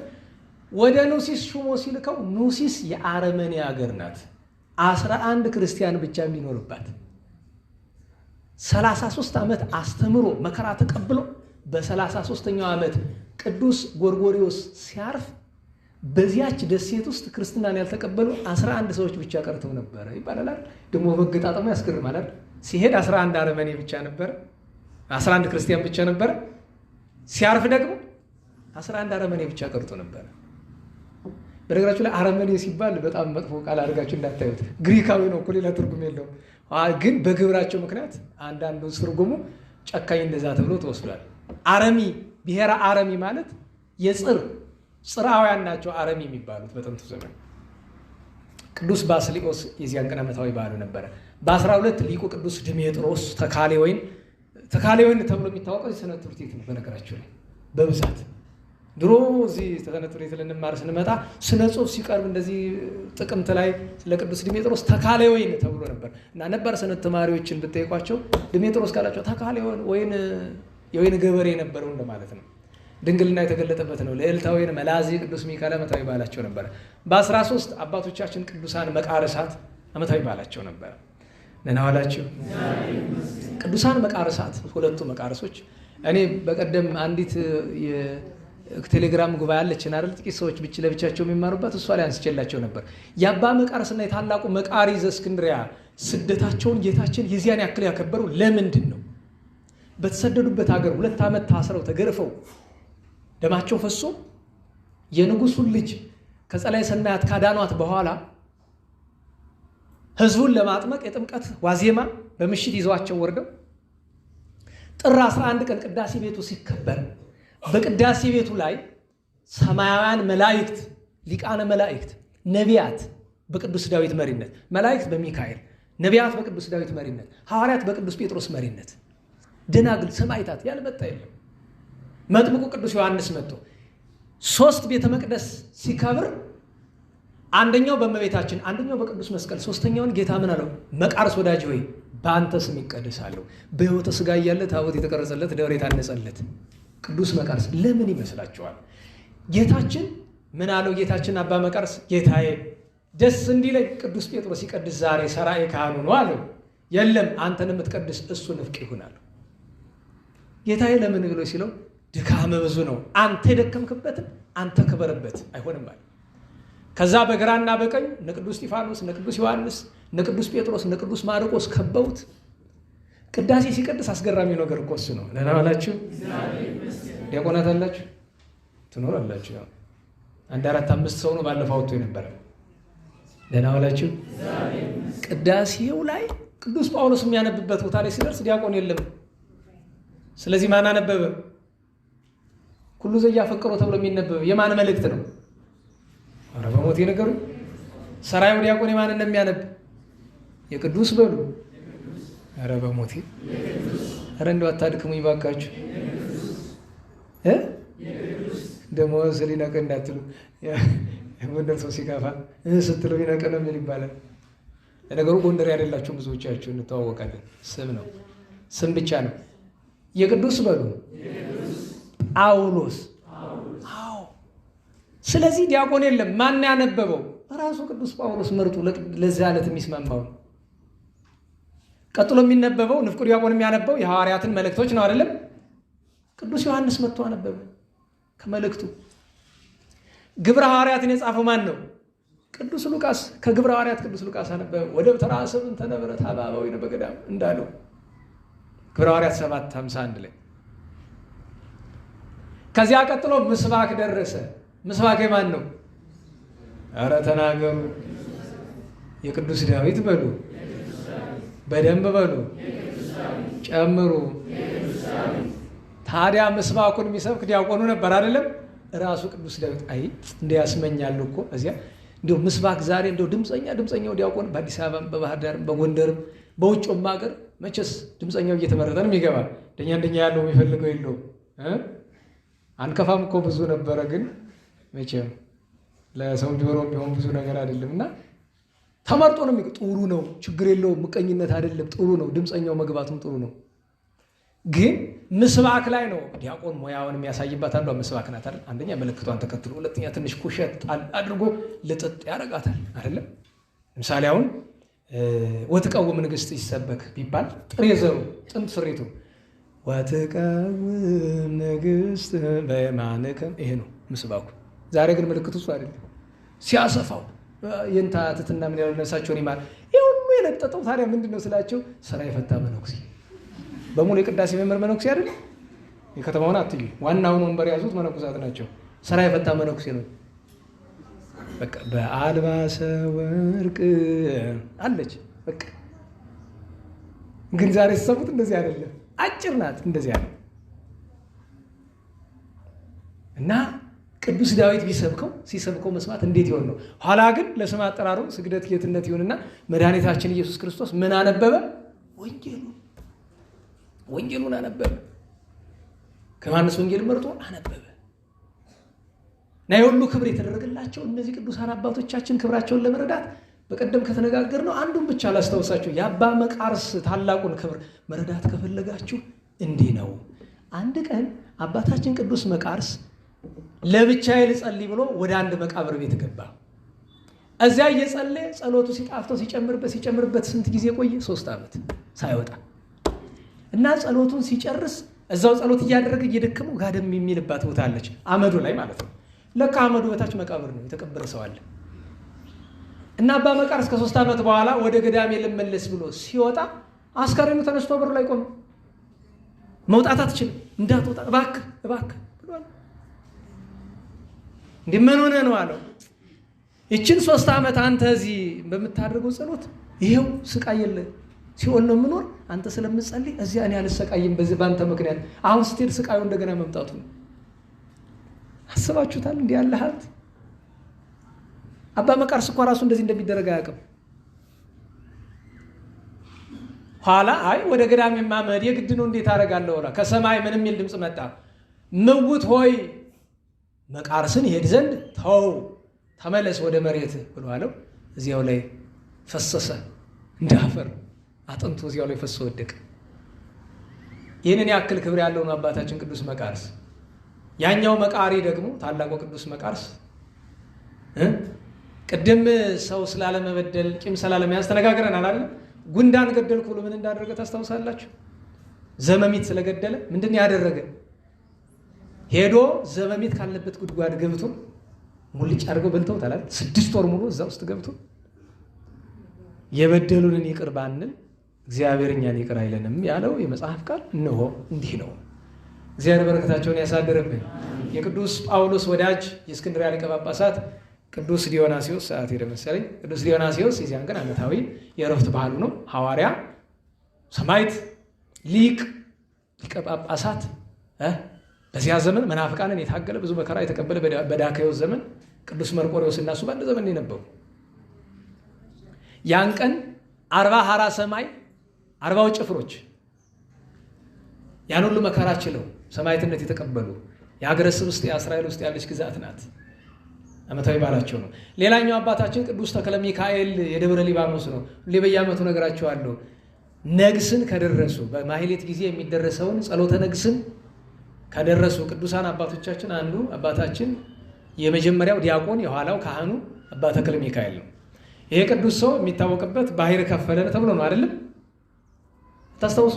ወደ ኑሲስ ሹሞ ሲልከው ኑሲስ የአረመኔ ሀገር ናት። 11 ክርስቲያን ብቻ የሚኖርባት 33 ዓመት አስተምሮ መከራ ተቀብሎ በ33ኛው ዓመት ቅዱስ ጎርጎርዮስ ሲያርፍ በዚያች ደሴት ውስጥ ክርስትናን ያልተቀበሉ 11 ሰዎች ብቻ ቀርተው ነበረ ይባላል። ደግሞ መገጣጠሙ ያስገርማል። ሲሄድ 11 አረመኔ ብቻ ነበረ፣ 11 ክርስቲያን ብቻ ነበረ። ሲያርፍ ደግሞ 11 አረመኔ ብቻ ቀርቶ ነበረ። በነገራችሁ ላይ አረመኔ ሲባል በጣም መጥፎ ቃል አድርጋችሁ እንዳታዩት። ግሪካዊ ነው እኮ ሌላ ትርጉም የለውም። ግን በግብራቸው ምክንያት አንዳንዱ ትርጉሙ ጨካኝ እንደዛ ተብሎ ተወስዷል። አረሚ ብሔረ አረሚ ማለት ጽርአውያን ናቸው አረሚ የሚባሉት በጥንቱ ዘመን። ቅዱስ ባስሊዮስ የዚያን ቀን ዓመታዊ በዓሉ ነበረ። በ12 ሊቁ ቅዱስ ድሜጥሮስ ተካሌ ወይን ተብሎ የሚታወቀው የሥነ ትምህርት ቤት ነው። በነገራችሁ ላይ በብዛት ድሮ እዚህ ስነ ትምህርት ቤት ልንማር ስንመጣ ስነ ጽሑፍ ሲቀርብ እንደዚህ ጥቅምት ላይ ስለ ቅዱስ ድሜጥሮስ ተካሌ ወይን ተብሎ ነበር እና ነበር ስነ ተማሪዎችን ብትጠይቋቸው ድሜጥሮስ ካላቸው ተካሌ ወይን የወይን ገበሬ የነበረው እንደማለት ነው። ድንግልና የተገለጠበት ነው። ልዕልተ ወይን መላዚ ቅዱስ ሚካኤል ዓመታዊ በዓላቸው ነበረ። በ13 አባቶቻችን ቅዱሳን መቃርሳት ዓመታዊ በዓላቸው ነበረ። ደህና ዋላችሁ። ቅዱሳን መቃርሳት ሁለቱ መቃርሶች እኔ በቀደም አንዲት ቴሌግራም ጉባኤ አለችን አይደል? ጥቂት ሰዎች ለብቻቸው የሚማሩበት እሷ ላይ አንስቼላቸው ነበር። የአባ መቃርስና የታላቁ መቃሪ ዘእስክንድርያ ስደታቸውን ጌታችን የዚያን ያክል ያከበሩ ለምንድን ነው? በተሰደዱበት ሀገር 2 ዓመት ታስረው ተገርፈው ደማቸው ፈሶ የንጉሱን ልጅ ከጸላይ ሰናያት ካዳኗት በኋላ ህዝቡን ለማጥመቅ የጥምቀት ዋዜማ በምሽት ይዘዋቸው ወርደው ጥር 11 ቀን ቅዳሴ ቤቱ ሲከበር በቅዳሴ ቤቱ ላይ ሰማያውያን መላእክት፣ ሊቃነ መላእክት፣ ነቢያት፣ በቅዱስ ዳዊት መሪነት፣ መላእክት በሚካኤል፣ ነቢያት በቅዱስ ዳዊት መሪነት፣ ሐዋርያት በቅዱስ ጴጥሮስ መሪነት፣ ደናግል፣ ሰማዕታት ያልመጣ የለም። መጥምቁ ቅዱስ ዮሐንስ መጥቶ 3 ቤተ መቅደስ ሲከብር አንደኛው በእመቤታችን፣ አንደኛው በቅዱስ መስቀል፣ ሶስተኛውን ጌታ ምን አለው? መቃርስ ወዳጅ ሆይ በአንተ ስም ይቀደሳለሁ። በሕይወተ ሥጋ እያለ ታቦት የተቀረጸለት ደብር የታነጸለት ቅዱስ መቃርስ ለምን ይመስላችኋል? ጌታችን ምን አለው? ጌታችን አባ መቃርስ ጌታዬ ደስ እንዲለኝ ቅዱስ ጴጥሮስ ይቀድስ ዛሬ ሠራኤ ካህኑ ነው አለው። የለም አንተን የምትቀድስ እሱ ንፍቅ ይሁን አለው። ጌታዬ ለምን ብሎ ሲለው ድካም ብዙ ነው፣ አንተ የደከምክበትን አንተ ክበርበት አይሆንም አለ። ከዛ በግራና በቀኝ እነ ቅዱስ እስጢፋኖስ፣ እነ ቅዱስ ዮሐንስ፣ እነ ቅዱስ ጴጥሮስ፣ እነ ቅዱስ ማርቆስ ከበውት ቅዳሴ ሲቀድስ አስገራሚ ነገር እኮ እሱ ነው። ደህና ዋላችሁ? ዲያቆናት አላችሁ? ትኖራላችሁ? ያው 1 4 5 ሰው ነው ባለፈው አውጥቶ የነበረ። ደህና ዋላችሁ? ቅዳሴው ላይ ቅዱስ ጳውሎስ የሚያነብበት ቦታ ላይ ሲደርስ ዲያቆን የለም። ስለዚህ ማን አነበበ? ኩሉ ዘያፈቅሮ ተብሎ የሚነበብ የማን መልእክት ነው? ኧረ በሞቴ ነገሩ ሰራዩ ዲያቆን የማን እንደሚያነብ የቅዱስ በሉ። ኧረ በሞቴ ኧረ እንደው አታድክሙኝ ባካችሁ። ደግሞ ስሊነቀ እንዳትሉ ጎንደር ሰው ሲከፋ ስትለው ይነቀ ነው የሚል ይባላል። ለነገሩ ጎንደር ያደላችሁ ብዙዎቻችሁ እንተዋወቃለን። ስም ነው፣ ስም ብቻ ነው። የቅዱስ በሉ ጳውሎስ። አዎ። ስለዚህ ዲያቆን የለም። ማን ያነበበው? ራሱ ቅዱስ ጳውሎስ መርጡ ለዚህ ዕለት የሚስማማው። ቀጥሎ የሚነበበው ንፍቁ ዲያቆን የሚያነበው የሐዋርያትን መልእክቶች ነው አይደለም? ቅዱስ ዮሐንስ መጥቶ አነበበ ከመልእክቱ። ግብረ ሐዋርያትን የጻፈው ማን ነው? ቅዱስ ሉቃስ። ከግብረ ሐዋርያት ቅዱስ ሉቃስ አነበበ። ወደ ተራሰብ ተነበረ ታባባው በገዳም እንዳለው ግብረ ሐዋርያት 7:51 ላይ። ከዚያ ቀጥሎ ምስባክ ደረሰ። ምስባክ የማን ነው? ኧረ ተናገሩ። የቅዱስ ዳዊት በሉ፣ በደንብ በሉ፣ ጨምሩ። ታዲያ ምስባኩን የሚሰብክ ዲያቆኑ ነበር አይደለም? ራሱ ቅዱስ ዳዊት። አይ እንደ ያስመኛሉ እኮ እዚያ እንዲሁ ምስባክ ዛሬ እንደው ድምፀኛው ዲያቆን በአዲስ አበባም በባህር ዳርም በጎንደርም በውጭም ሀገር መቼስ ድምፀኛው እየተመረጠ ነው የሚገባ። እንደኛ ያለው የሚፈልገው የለውም። አንከፋም እኮ ብዙ ነበረ፣ ግን መቼም ለሰው ጆሮ ቢሆን ብዙ ነገር አይደለም እና ተመርጦ ነው የሚገባ። ጥሩ ነው፣ ችግር የለውም። ምቀኝነት አይደለም፣ ጥሩ ነው። ድምፀኛው መግባቱም ጥሩ ነው። ግን ምስባክ ላይ ነው ዲያቆን ሙያውን የሚያሳይባት። አንዷ ምስባክ ናት አይደል? አንደኛ ምልክቷን ተከትሎ፣ ሁለተኛ ትንሽ ኩሸት ጣል አድርጎ ልጥጥ ያደርጋታል አይደለም? ለምሳሌ አሁን ወትቀውም ንግሥት ይሰበክ ቢባል ጥሬ ዘሩ ጥንት ስሪቱ ወትቀውም ንግሥት በየማንከ ይሄ ነው ምስባኩ። ዛሬ ግን ምልክቱ እሱ አይደለም። ሲያሰፋው የንታ ትትና ምን ያለው ነፍሳቸውን ይማር ይህ ሁሉ የለጠጠው ታዲያ ምንድን ነው ስላቸው ስራ የፈታ መነኩሴ በሙሉ የቅዳሴ መምህር መነኩሴ አይደል? የከተማውን አትዩ፣ ዋናውን ወንበር ያዙት መነኩሳት ናቸው። ስራ የፈታ መነኩሴ ነው። በቃ በአልባሰ ወርቅ አለች። በቃ ግን ዛሬ ሲሰሙት እንደዚህ አይደለም። አጭር ናት፣ እንደዚህ አይደለም። እና ቅዱስ ዳዊት ሲሰብከው መስማት እንዴት ይሆን ነው። ኋላ ግን ለስም አጠራሩ ስግደት ጌትነት ይሁንና መድኃኒታችን ኢየሱስ ክርስቶስ ምን አነበበ? ወንጌሉን አነበበ። ከዮሐንስ ወንጌል መርጦ አነበበ። እና የሁሉ ክብር የተደረገላቸው እነዚህ ቅዱሳን አባቶቻችን ክብራቸውን ለመረዳት በቀደም ከተነጋገር ነው አንዱን ብቻ ላስታውሳችሁ። የአባ መቃርስ ታላቁን ክብር መረዳት ከፈለጋችሁ እንዲህ ነው። አንድ ቀን አባታችን ቅዱስ መቃርስ ለብቻዬ ልጸልይ ብሎ ወደ አንድ መቃብር ቤት ገባ። እዚያ እየጸለየ ጸሎቱ ሲጣፍተው ሲጨምርበት ስንት ጊዜ ቆየ? 3 ዓመት ሳይወጣ እና ጸሎቱን ሲጨርስ እዛው ጸሎት እያደረገ እየደከመው ጋደም የሚልባት ቦታ አለች፣ አመዱ ላይ ማለት ነው። ለካ አመዱ በታች መቃብር ነው፣ የተቀበረ ሰው አለ። እና አባ መቃርስ ከ3 ዓመት በኋላ ወደ ገዳሜ ልመለስ ብሎ ሲወጣ አስከሬኑ ተነስቶ በሩ ላይ ቆመ። መውጣት አትችልም፣ እንዳትወጣ እባክህ ብሏል። እንዴ ምን ሆነ ነው አለው። ይችን 3 ዓመት አንተ እዚህ በምታደርገው ጸሎት ይሄው ስቃይ የለ ሲኦል ነው የምኖር። አንተ ስለምጸልይ እዚያ እኔ አልሰቃይም በዚህ ባንተ ምክንያት። አሁን ስትሄድ ስቃዩ እንደገና መምጣቱ ነው። አስባችሁታል? እንዲህ ያለ ሀብት አባ መቃርስ እኮ ራሱ እንደዚህ እንደሚደረግ አያውቅም። ኋላ አይ ወደ ገዳም የማመድ የግድ ነው እንዴት አደርጋለሁ አለ። ከሰማይ ምንም የሚል ድምፅ መጣ። ምውት ሆይ መቃርስን ይሄድ ዘንድ ተው፣ ተመለስ ወደ መሬት ብሎ አለው። እዚያው ላይ ፈሰሰ እንዳፈር አጥንቱ እዚያው ላይ ፈሶ ወደቀ። ይህንን ያክል ክብር ያለው ነው አባታችን ቅዱስ መቃርስ። ያኛው መቃሪ ደግሞ ታላቁ ቅዱስ መቃርስ ቅድም ሰው ስላለመበደል ቂም ስላለመያዝ ተነጋግረናል አይደል? ጉንዳን ገደልኩ ብሎ ምን እንዳደረገ ታስታውሳላችሁ? ዘመሚት ስለገደለ ምንድን ያደረገ? ሄዶ ዘመሚት ካለበት ጉድጓድ ገብቶ ሙልጭ አድርገው በልተውታል አይደል? 6 ወር ሙሉ እዛ ውስጥ ገብቶ የበደሉንን ይቅር ባንል እግዚአብሔር እኛን ይቅር አይለንም ያለው የመጽሐፍ ቃል እነሆ እንዲህ ነው። እግዚአብሔር በረከታቸውን ያሳድርብን። የቅዱስ ጳውሎስ ወዳጅ የእስክንድርያ ሊቀ ጳጳሳት ቅዱስ ዲዮናስዮስ ሰዓት ሄደ መሰለኝ። ቅዱስ ዲዮናስዮስ የዚያን ቀን ዓመታዊ የእረፍት ባህሉ ነው። ሐዋርያ፣ ሰማዕት፣ ሊቀ ጳጳሳት፣ በዚያ ዘመን መናፍቃንን የታገለ ብዙ መከራ የተቀበለ በዳክዮስ ዘመን ቅዱስ መርቆሬዎስ እና እሱ በአንድ ዘመን የነበሩ ያን ቀን 40 ሐራ ሰማይ 40 ጭፍሮች ያን ሁሉ መከራ ችለው ሰማዕትነት የተቀበሉ የሀገረ ስብስት የእስራኤል ውስጥ ያለች ግዛት ናት። ዓመታዊ በዓላቸው ነው። ሌላኛው አባታችን ቅዱስ ተክለ ሚካኤል የደብረ ሊባኖስ ነው። ሁሌ በየዓመቱ ነገራቸዋለሁ። ነግስን ከደረሱ በማህሌት ጊዜ የሚደረሰውን ጸሎተ ነግስን ከደረሱ ቅዱሳን አባቶቻችን አንዱ አባታችን የመጀመሪያው ዲያቆን የኋላው ካህኑ አባ ተክለ ሚካኤል ነው። ይሄ ቅዱስ ሰው የሚታወቅበት ባህር ከፈለ ተብሎ ነው አይደለም? ታስታውሱ?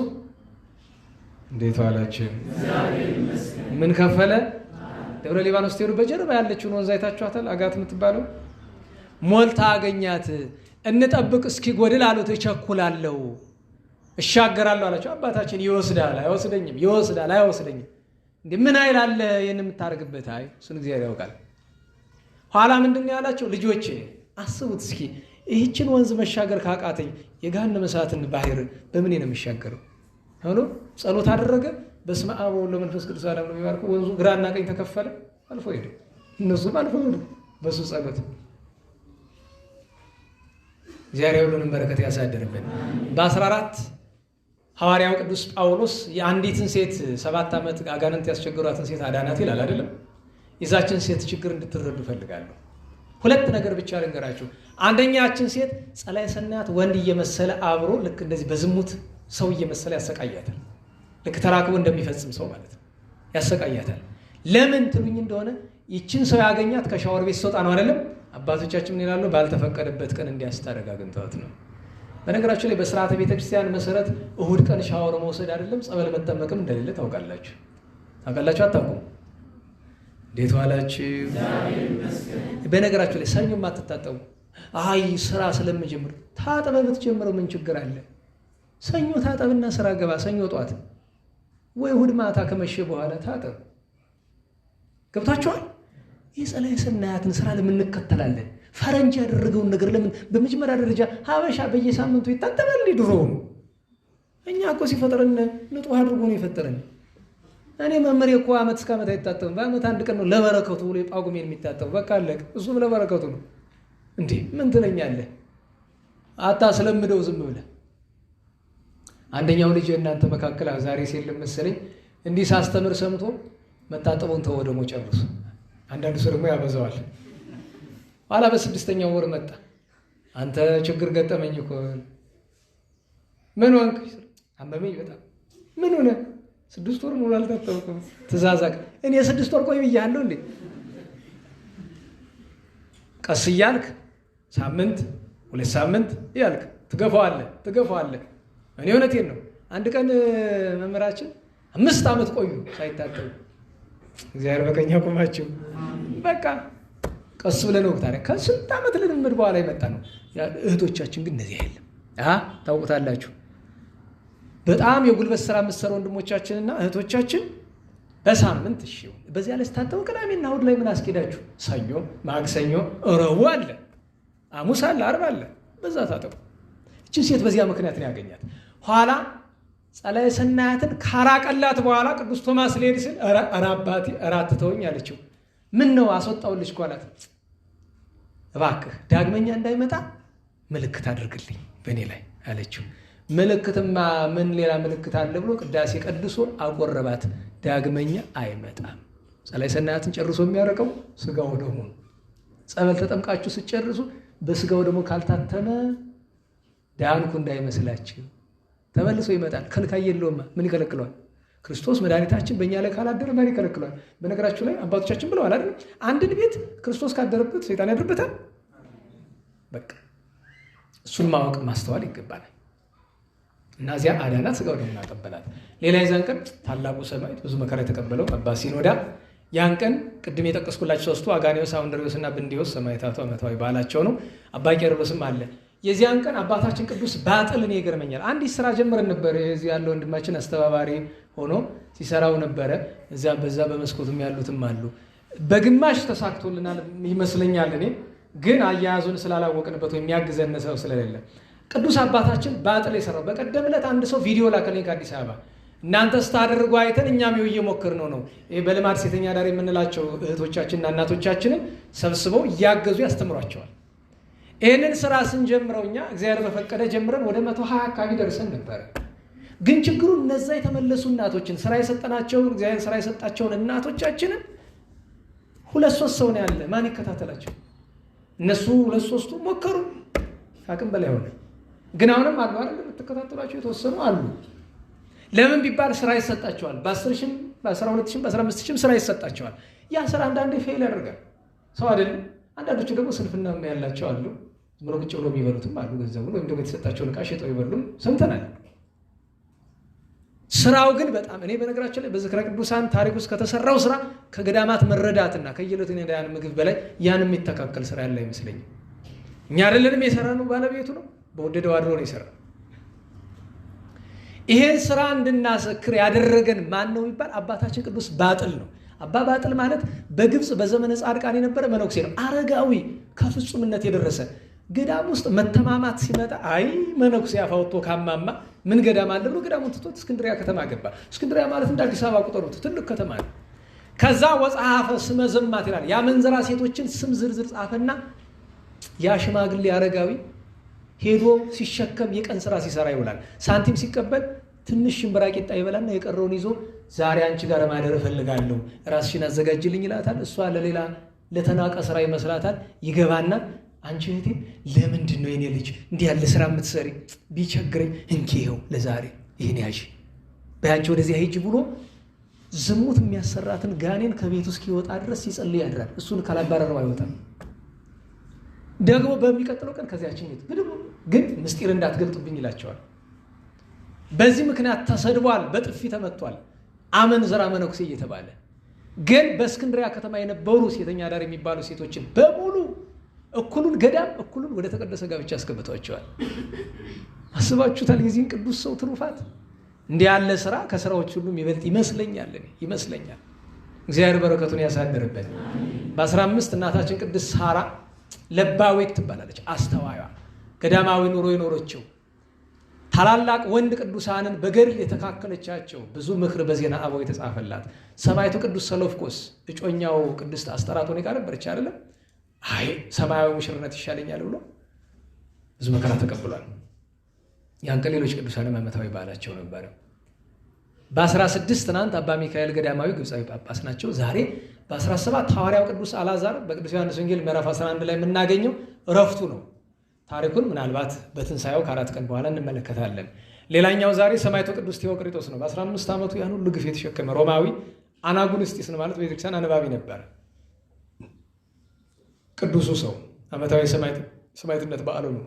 እንዴት ዋላችሁ? ምን ከፈለ? ደብረ ሊባኖስ ትሄዱ በጀርባ ያለችውን ወንዝ አይታችኋታል? አጋት የምትባለው ሞልታ አገኛት። እንጠብቅ እስኪ ጎድል አሉት። እቸኩላለሁ፣ እሻገራለሁ አላቸው። አባታችን ይወስዳል አይወስደኝም፣ ይወስዳል አይወስደኝም። እንዴ ምን ኃይል አለ ይህን የምታደርግበት? አይ እሱን እግዚአብሔር ያውቃል። ኋላ ምንድን ነው ያላቸው? ልጆቼ አስቡት እስኪ ይህችን ወንዝ መሻገር ካቃተኝ የገሃነመ እሳትን ባህር በምን ነው የሚሻገረው? ሆኖ ጸሎት አደረገ። በስመ አብ ወወልድ ወመንፈስ ቅዱስ አሐዱ አምላክ የሚባርከው ወንዙ ግራና ቀኝ ተከፈለ፣ አልፎ ሄደ። እነሱም አልፎ ሄዱ በሱ ጸሎት። እግዚአብሔር ሁሉንም በረከት ያሳድርብን። በ14 ሐዋርያው ቅዱስ ጳውሎስ የአንዲትን ሴት 7 ዓመት አጋንንት ያስቸገሯትን ሴት አዳናት ይላል አይደለም? የዛችን ሴት ችግር እንድትረዱ ፈልጋለሁ። 2 ነገር ብቻ ልንገራችሁ። አንደኛችን ሴት ጸላይ ሰናያት ወንድ እየመሰለ አብሮ ልክ እንደዚህ በዝሙት ሰው እየመሰለ ያሰቃያታል። ልክ ተራክቦ እንደሚፈጽም ሰው ማለት ነው። ያሰቃያታል። ለምን ትሉኝ እንደሆነ ይችን ሰው ያገኛት ከሻወር ቤት ስትወጣ ነው አይደለም? አባቶቻችን ምን ይላሉ? ባልተፈቀደበት ቀን እንዲያስታረጋ አግኝተዋት ነው። በነገራችሁ ላይ በስርዓተ ቤተክርስቲያን መሰረት እሁድ ቀን ሻወር መውሰድ አይደለም ጸበል መጠመቅም እንደሌለ ታውቃላችሁ። ታውቃላችሁ? አታውቁም? እንዴት ዋላችሁ? በነገራችሁ ላይ ሰኞ ማትታጠቡ አይ ስራ ስለምጀምር ታጠበ ብትጀምረው ምን ችግር አለ? ሰኞ ታጠብና ስራ ገባ። ሰኞ ጧት ወይ እሑድ ማታ ከመሸ በኋላ ታጠብ። ገብታችኋል? ይህ ጸላይ ሰናያትን ስራ ለምን እንከተላለን? ፈረንጅ ያደረገውን ነገር ለምን በመጀመሪያ ደረጃ ሀበሻ በየሳምንቱ ይታጠባል? ድሮውን እኛ እኮ ሲፈጥረን ንጹህ አድርጎ ነው የፈጠረን። እኔ መምህሬ እኮ ዓመት እስከ ዓመት አይታጠብም። በዓመት አንድ ቀን ነው ለበረከቱ ብሎ የጳጉሜን የሚታጠቡ። በቃ አለቅ። እሱም ለበረከቱ ነው። እንዴ ምን ትለኛለህ? አታስለምደው ዝም ብለህ። አንደኛው ልጅ እናንተ መካከል ዛሬ ሲልም መሰለኝ እንዲህ ሳስተምር ሰምቶ መታጠቡን ተወው ደግሞ ጨርሱ። አንዳንዱ ሰው ደግሞ ያበዛዋል። ኋላ በ6ኛው ወር መጣ። አንተ ችግር ገጠመኝ እኮ። ምን ሆንክ? አመመኝ በጣም። ምን ሆነ? 6 ወር ሙሉ አልታጠብኩም። ትእዛዛቅ እኔ 6 ወር ቆይ ብያለሁ እንዴ? ቀስ እያልክ ሳምንት 2 ሳምንት እያልክ ትገፋዋለህ። እኔ እውነቴን ነው። አንድ ቀን መምህራችን 5 ዓመት ቆዩ ሳይታጠቡ። እግዚአብሔር በቀኝ ያቁማቸው። በቃ ቀስ ብለን ነው ታዲያ ከስንት ዓመት ልምምድ በኋላ የመጣ ነው። እህቶቻችን ግን እነዚህ አይደለም። ታውቁታላችሁ። በጣም የጉልበት ስራ የምትሰሩ ወንድሞቻችንና እህቶቻችን በሳምንት እሺ፣ በዚያ ላይ ስታጠቡ ቅዳሜና እሑድ ላይ ምን አስኬዳችሁ? ሰኞ፣ ማክሰኞ፣ ረቡዕ አለ፣ ሐሙስ አለ፣ ዓርብ አለ። በዛ ታጠቡ። እችን ሴት በዚያ ምክንያት ነው ያገኛት። ኋላ ጸላይ ሰናያትን ካራቀላት በኋላ ቅዱስ ቶማስ ሊሄድ ሲል ኧረ አባቴ ኧረ አትተውኝ አለችው። ምን ነው አስወጣውልሽ እኮ አላት። እባክህ ዳግመኛ እንዳይመጣ ምልክት አድርግልኝ በእኔ ላይ አለችው። ምልክትማ ምን ሌላ ምልክት አለ ብሎ ቅዳሴ ቀድሶ አቆረባት። ዳግመኛ አይመጣም። ጸላይ ሰናያትን ጨርሶ የሚያረቀው ስጋው ደሙ። ጸበል ተጠምቃችሁ ስትጨርሱ በስጋው ደግሞ ካልታተመ ዳንኩ እንዳይመስላችሁ፣ ተመልሶ ይመጣል። ከልካይ የለውማ። ምን ይከለክለዋል? ክርስቶስ መድኃኒታችን በእኛ ላይ ካላደረ ማን ይከለክለዋል? በነገራችሁ ላይ አባቶቻችን ብለዋል አይደል? አንድን ቤት ክርስቶስ ካደረበት ሰይጣን ያድርበታል። በቃ እሱን ማወቅ ማስተዋል ይገባናል። እና እዚያ አዳናት፣ ስጋው ደግሞ አቀበላት። ሌላ የዛን ቀን ታላቁ ሰማዕት ብዙ መከራ የተቀበለው አባ ሲኖዳ ያን ቀን ቅድም የጠቀስኩላችሁ ሶስቱ አጋኔዎስ፣ አውንድሪዎስ እና ብንዲዎስ ሰማዕታቱ ዓመታዊ በዓላቸው ነው። አባ ቄርሎስም አለ። የዚያን ቀን አባታችን ቅዱስ ባጥል እኔ ይገርመኛል። አንዲት ስራ ጀምረን ነበር። የዚህ ያለው ወንድማችን አስተባባሪ ሆኖ ሲሰራው ነበረ። እዚያ በዛ በመስኮቱም ያሉትም አሉ። በግማሽ ተሳክቶልናል ይመስለኛል። እኔ ግን አያያዙን ስላላወቅንበት ወይም የሚያግዘን ሰው ስለሌለ ቅዱስ አባታችን ባጥል የሰራው በቀደም ዕለት አንድ ሰው ቪዲዮ ላከልኝ ከአዲስ አበባ። እናንተ ስታደርጉ አይተን እኛም ይኸው እየሞከርነው ነው። ይሄ በልማድ ሴተኛ ዳር የምንላቸው እህቶቻችንና እናቶቻችንን ሰብስበው እያገዙ ያስተምሯቸዋል። ይህንን ስራ ስንጀምረው እኛ እግዚአብሔር በፈቀደ ጀምረን ወደ 120 አካባቢ ደርሰን ነበረ። ግን ችግሩ እነዛ የተመለሱ እናቶችን ስራ የሰጠናቸውን እግዚአብሔር ስራ የሰጣቸውን እናቶቻችንን 2-3 ሰው ነው ያለ። ማን ይከታተላቸው? እነሱ 2-3ቱ ሞከሩ፣ አቅም በላይ ሆነ። ግን አሁንም አሉ አይደል? የምትከታተሏቸው የተወሰኑ አሉ። ለምን ቢባል ስራ ይሰጣቸዋል። በ10,000 በ12,000 በ15,000 ስራ ይሰጣቸዋል። ያ ስራ አንዳንዴ ፌል ያደርጋል። ሰው አይደለም። አንዳንዶቹ ደግሞ ስንፍና ያላቸው አሉ። ዝም ብሎ ቁጭ ብሎ የሚበሉትም አሉ። ገንዘቡን ወይም ደግሞ የተሰጣቸውን ዕቃ ሸጠው ይበሉም ሰምተናል። ስራው ግን በጣም እኔ በነገራችን ላይ በዝክረ ቅዱሳን ታሪክ ውስጥ ከተሰራው ስራ ከገዳማት መረዳትና ከየዕለቱ ነዳያን ምግብ በላይ ያን የሚተካከል ስራ ያለ አይመስለኝም። እኛ አይደለንም የሰራነው፣ ባለቤቱ ነው። በወደደው አድሮ ነው የሰራው። ይሄን ስራ እንድናሰክር ያደረገን ማን ነው የሚባል አባታችን ቅዱስ ባጥል ነው። አባ ባጥል ማለት በግብፅ በዘመነ ጻድቃን የነበረ መነኩሴ ነው። አረጋዊ ከፍጹምነት የደረሰ ገዳም ውስጥ መተማማት ሲመጣ አይ መነኩሴ አፋውቶ ካማማ ምን ገዳም አለ ብሎ ገዳሙን ትቶት እስክንድሪያ ከተማ ገባ። እስክንድሪያ ማለት እንደ አዲስ አበባ ቁጠሩት፣ ትልቅ ከተማ ነው። ከዛ ወጸሐፈ ስመ ዘማት ይላል። የአመንዝራ ሴቶችን ስም ዝርዝር ጻፈና ያ ሽማግሌ አረጋዊ ሄዶ ሲሸከም የቀን ስራ ሲሰራ ይውላል። ሳንቲም ሲቀበል ትንሽ ሽምብራ ቂጣ ይበላና የቀረውን ይዞ ዛሬ አንቺ ጋር ማደር እፈልጋለሁ ራስሽን አዘጋጅልኝ ይላታል። እሷ ለሌላ ለተናቀ ስራ ይመስላታል። ይገባና አንቺ እህቴ ለምንድን ነው የኔ ልጅ እንዲህ ያለ ስራ የምትሰሪ? ቢቸግረኝ እንኪ ይኸው ለዛሬ ይህን ያዥ በያንቺ ወደዚያ ሂጅ ብሎ ዝሙት የሚያሰራትን ጋኔን ከቤቱ እስኪወጣ ድረስ ሲጸልይ ያድራል። እሱን ካላባረረው አይወጣም። ደግሞ በሚቀጥለው ቀን ከዚያችን ቤት ግን ምስጢር እንዳትገልጡብኝ ይላቸዋል። በዚህ ምክንያት ተሰድቧል፣ በጥፊ ተመቷል። አመንዝራ መነኩሴ እየተባለ ግን በእስክንድሪያ ከተማ የነበሩ ሴተኛ ዳር የሚባሉ ሴቶችን በሙሉ እኩሉን ገዳም እኩሉን ወደ ተቀደሰ ጋብቻ አስገብተዋቸዋል። አስባችሁታል? የዚህን ቅዱስ ሰው ትሩፋት። እንዲህ ያለ ስራ ከስራዎች ሁሉም ይበልጥ ይመስለኛል። እግዚአብሔር በረከቱን ያሳድርበት። በ15 እናታችን ቅድስት ሳራ ለባዊት ትባላለች። አስተዋይዋ ገዳማዊ ኑሮ የኖረችው ታላላቅ ወንድ ቅዱሳንን በገድል የተካከለቻቸው ብዙ ምክር በዜና አበው የተጻፈላት ሰማዕቱ ቅዱስ ሰሎፍኮስ እጮኛው ቅድስት አስጠራጦኔ ጋር ነበረች አይደለም? አይ ሰማያዊ ሙሽርነት ይሻለኛል ብሎ ብዙ መከራ ተቀብሏል። ያን ቀን ሌሎች ቅዱሳንም ዓመታዊ በዓላቸው ነበረ። በ16 ትናንት አባ ሚካኤል ገዳማዊ ግብፃዊ ጳጳስ ናቸው። ዛሬ በ17 ሐዋርያው ቅዱስ አልዓዛር በቅዱስ ዮሐንስ ወንጌል ምዕራፍ 11 ላይ የምናገኘው እረፍቱ ነው። ታሪኩን ምናልባት በትንሣኤው ከ4 ቀን በኋላ እንመለከታለን። ሌላኛው ዛሬ ሰማዕቱ ቅዱስ ቴዎቅሪጦስ ነው። በ15 ዓመቱ ያን ሁሉ ግፍ የተሸከመ ሮማዊ አናጉንስጢስ ነው ማለት ቤተክርስቲያን አነባቢ ነበረ። ቅዱሱ ሰው ዓመታዊ ሰማዕትነት በዓሉ ነው።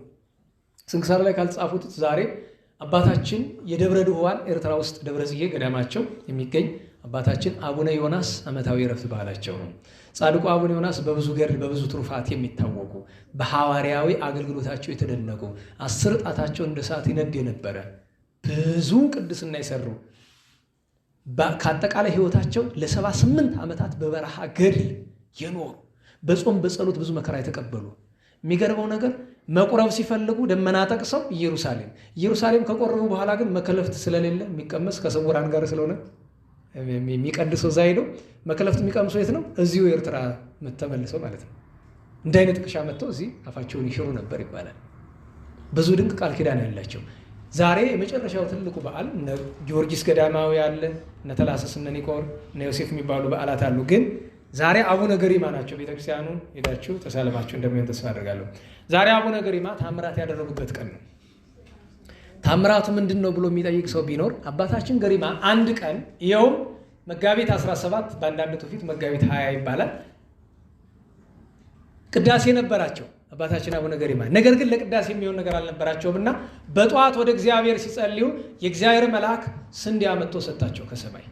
ስንክሳር ላይ ካልጻፉት ዛሬ አባታችን የደብረ ድኆዋን ኤርትራ ውስጥ ደብረ ጽጌ ገዳማቸው የሚገኝ አባታችን አቡነ ዮናስ ዓመታዊ ዕረፍት በዓላቸው ነው። ጻድቁ አቡነ ዮናስ በብዙ ገድል በብዙ ትሩፋት የሚታወቁ በሐዋርያዊ አገልግሎታቸው የተደነቁ 10 ጣታቸው እንደ እሳት ይነድ የነበረ ብዙ ቅድስና የሰሩ ከአጠቃላይ ሕይወታቸው ለ78 ዓመታት በበረሃ ገድል የኖሩ በጾም በጸሎት ብዙ መከራ የተቀበሉ። የሚገርመው ነገር መቁረብ ሲፈልጉ ደመና ጠቅሰው ኢየሩሳሌም ከቆረቡ በኋላ ግን መከለፍት ስለሌለ የሚቀመስ ከስውራን ጋር ስለሆነ የሚቀድሰው እዛ ሄደው መከለፍት የሚቀምሰው የት ነው? እዚሁ ኤርትራ ተመልሰው ማለት ነው። እንደ አይነት ጥቅሻ መጥተው እዚህ አፋቸውን ይሽሩ ነበር ይባላል። ብዙ ድንቅ ቃል ኪዳን ያላቸው። ዛሬ የመጨረሻው ትልቁ በዓል እነ ጊዮርጊስ ገዳማዊ አለ፣ እነ ተላሰስ፣ እነ ኒቆር፣ እነ ዮሴፍ የሚባሉ በዓላት አሉ። ግን ዛሬ አቡነ ገሪማ ናቸው። ቤተክርስቲያኑ ሄዳችሁ ተሳለማችሁ እንደሚሆን ተስፋ አድርጋለሁ። ዛሬ አቡነ ገሪማ ታምራት ያደረጉበት ቀን ነው። ታምራቱ ምንድን ነው ብሎ የሚጠይቅ ሰው ቢኖር አባታችን ገሪማ አንድ ቀን ይኸውም መጋቢት 17 በአንዳንድ ትውፊት መጋቢት 20 ይባላል ቅዳሴ ነበራቸው አባታችን አቡነ ገሪማ። ነገር ግን ለቅዳሴ የሚሆን ነገር አልነበራቸውም እና በጠዋት ወደ እግዚአብሔር ሲጸልዩ የእግዚአብሔር መልአክ ስንዴ አመጥቶ ሰጣቸው፣ ከሰማይ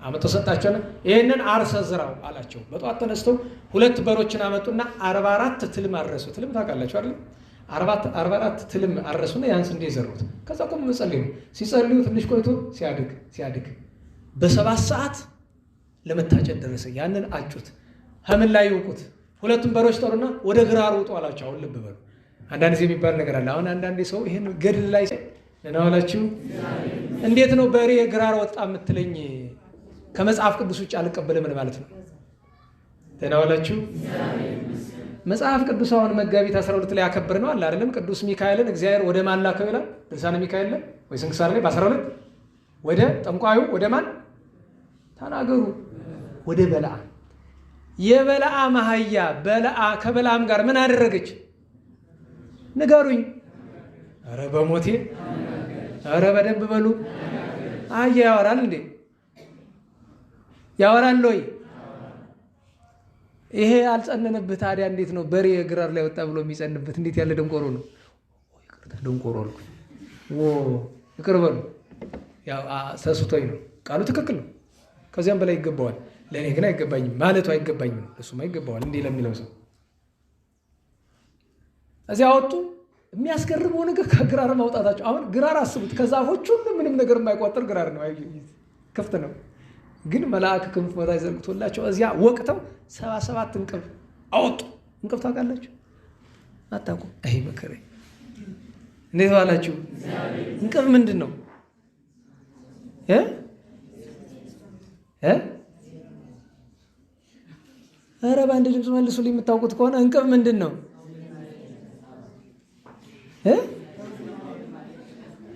አመጥቶ ሰጣቸውና ይህንን አርሰ ዝራው አላቸው። በጠዋት ተነስተው 2 በሮችን አመጡና 44 ትልም አረሱ። ትልም ታውቃላችሁ አይደል? 44 ትልም አረሱና ያን ስንዴ ዘሩት። ከዛ ቆም መጸለዩ ሲጸልዩ ትንሽ ቆይቶ ሲያድግ በ7 ሰዓት ለመታጨድ ደረሰ። ያንን አጩት፣ ሀምን ላይ ይውቁት። 2 በሮች ጠሩና ወደ ግራር ውጡ አላቸው። አሁን ልብ በሉ። አንዳንድ ጊዜ የሚባል ነገር አለ። አሁን አንዳንዴ ሰው ይሄን ገድል ላይ እናዋላችሁ እንዴት ነው በሬ ግራር ወጣ የምትለኝ? ከመጽሐፍ ቅዱስ ውጭ አልቀበልም ማለት ነው። እናዋላችሁ መጽሐፍ ቅዱስ አሁን መጋቢት 12 ላይ ያከብር ነው አለ አይደለም? ቅዱስ ሚካኤልን እግዚአብሔር ወደ ማን ላከው ይላል? ድርሳነ ሚካኤል ላይ ወይ ስንክሳር ላይ በ12 ወደ ጠንቋዩ ወደ ማን ተናገሩ? ወደ በለዓም። የበለዓም አህያ ከበለዓም ጋር ምን አደረገች? ንገሩኝ። ኧረ በሞቴ ኧረ በደንብ በሉ። አህያ ያወራል እንዴ? ያወራል ወይ? ይሄ አልጸነነብህ ታዲያ እንዴት ነው በሬ ግራር ላይ ወጣ ብሎ የሚጸንበት? እንዴት ያለ ደንቆሮ ነው! ይቅርታ ደንቆሮ አልኩ። ይቅር በሉ። ያው ሰስቶኝ ነው። ቃሉ ትክክል ነው። ከዚያም በላይ ይገባዋል። ለእኔ ግን አይገባኝም ማለቱ አይገባኝም። እሱማ ይገባዋል እንዲህ ለሚለው ሰው። እዚያ ወጡ። የሚያስገርመው ነገር ከግራር ማውጣታቸው። አሁን ግራር አስቡት፣ ከዛፎች ሁሉ ምንም ነገር የማይቋጠር ግራር ነው፣ ክፍት ነው። ግን መልአክ ክንፍ ወጣ ይዘርግቶላቸው እዚያ ወቅተው 77 እንቅብ አወጡ። እንቅብ ታውቃላችሁ? አታውቁም? አይ መከረ እንዴት ዋላችሁ? እንቅብ ምንድን ነው? ኧረ በአንድ ድምፅ መልሱልኝ የምታውቁት ከሆነ። እንቅብ ምንድን ነው?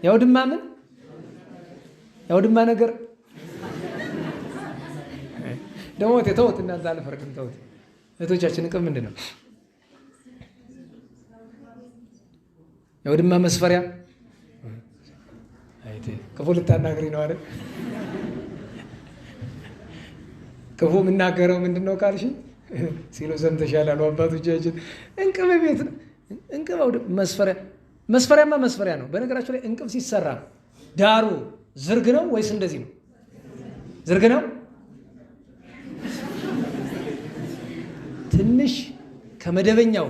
ያውድማ ምን ያውድማ ነገር ደግሞ ተውት እናንተ አልፈርድም። ተውት እህቶቻችን። እንቅብ ምንድን ነው? ያውድማ መስፈሪያ። አይቴ ክፉ ልታናግሪ ነው አይደል? ክፉ የምናገረው ምንድን ነው ካልሽ ሲሉ ሰምተሻል አሉ አባቶቻችን። እንቅብ ቤት ነው። እንቅብ መስፈሪያ። መስፈሪያማ መስፈሪያ ነው። በነገራችሁ ላይ እንቅብ ሲሰራ ዳሩ ዝርግ ነው ወይስ እንደዚህ ነው? ዝርግ ነው። ትንሽ ከመደበኛው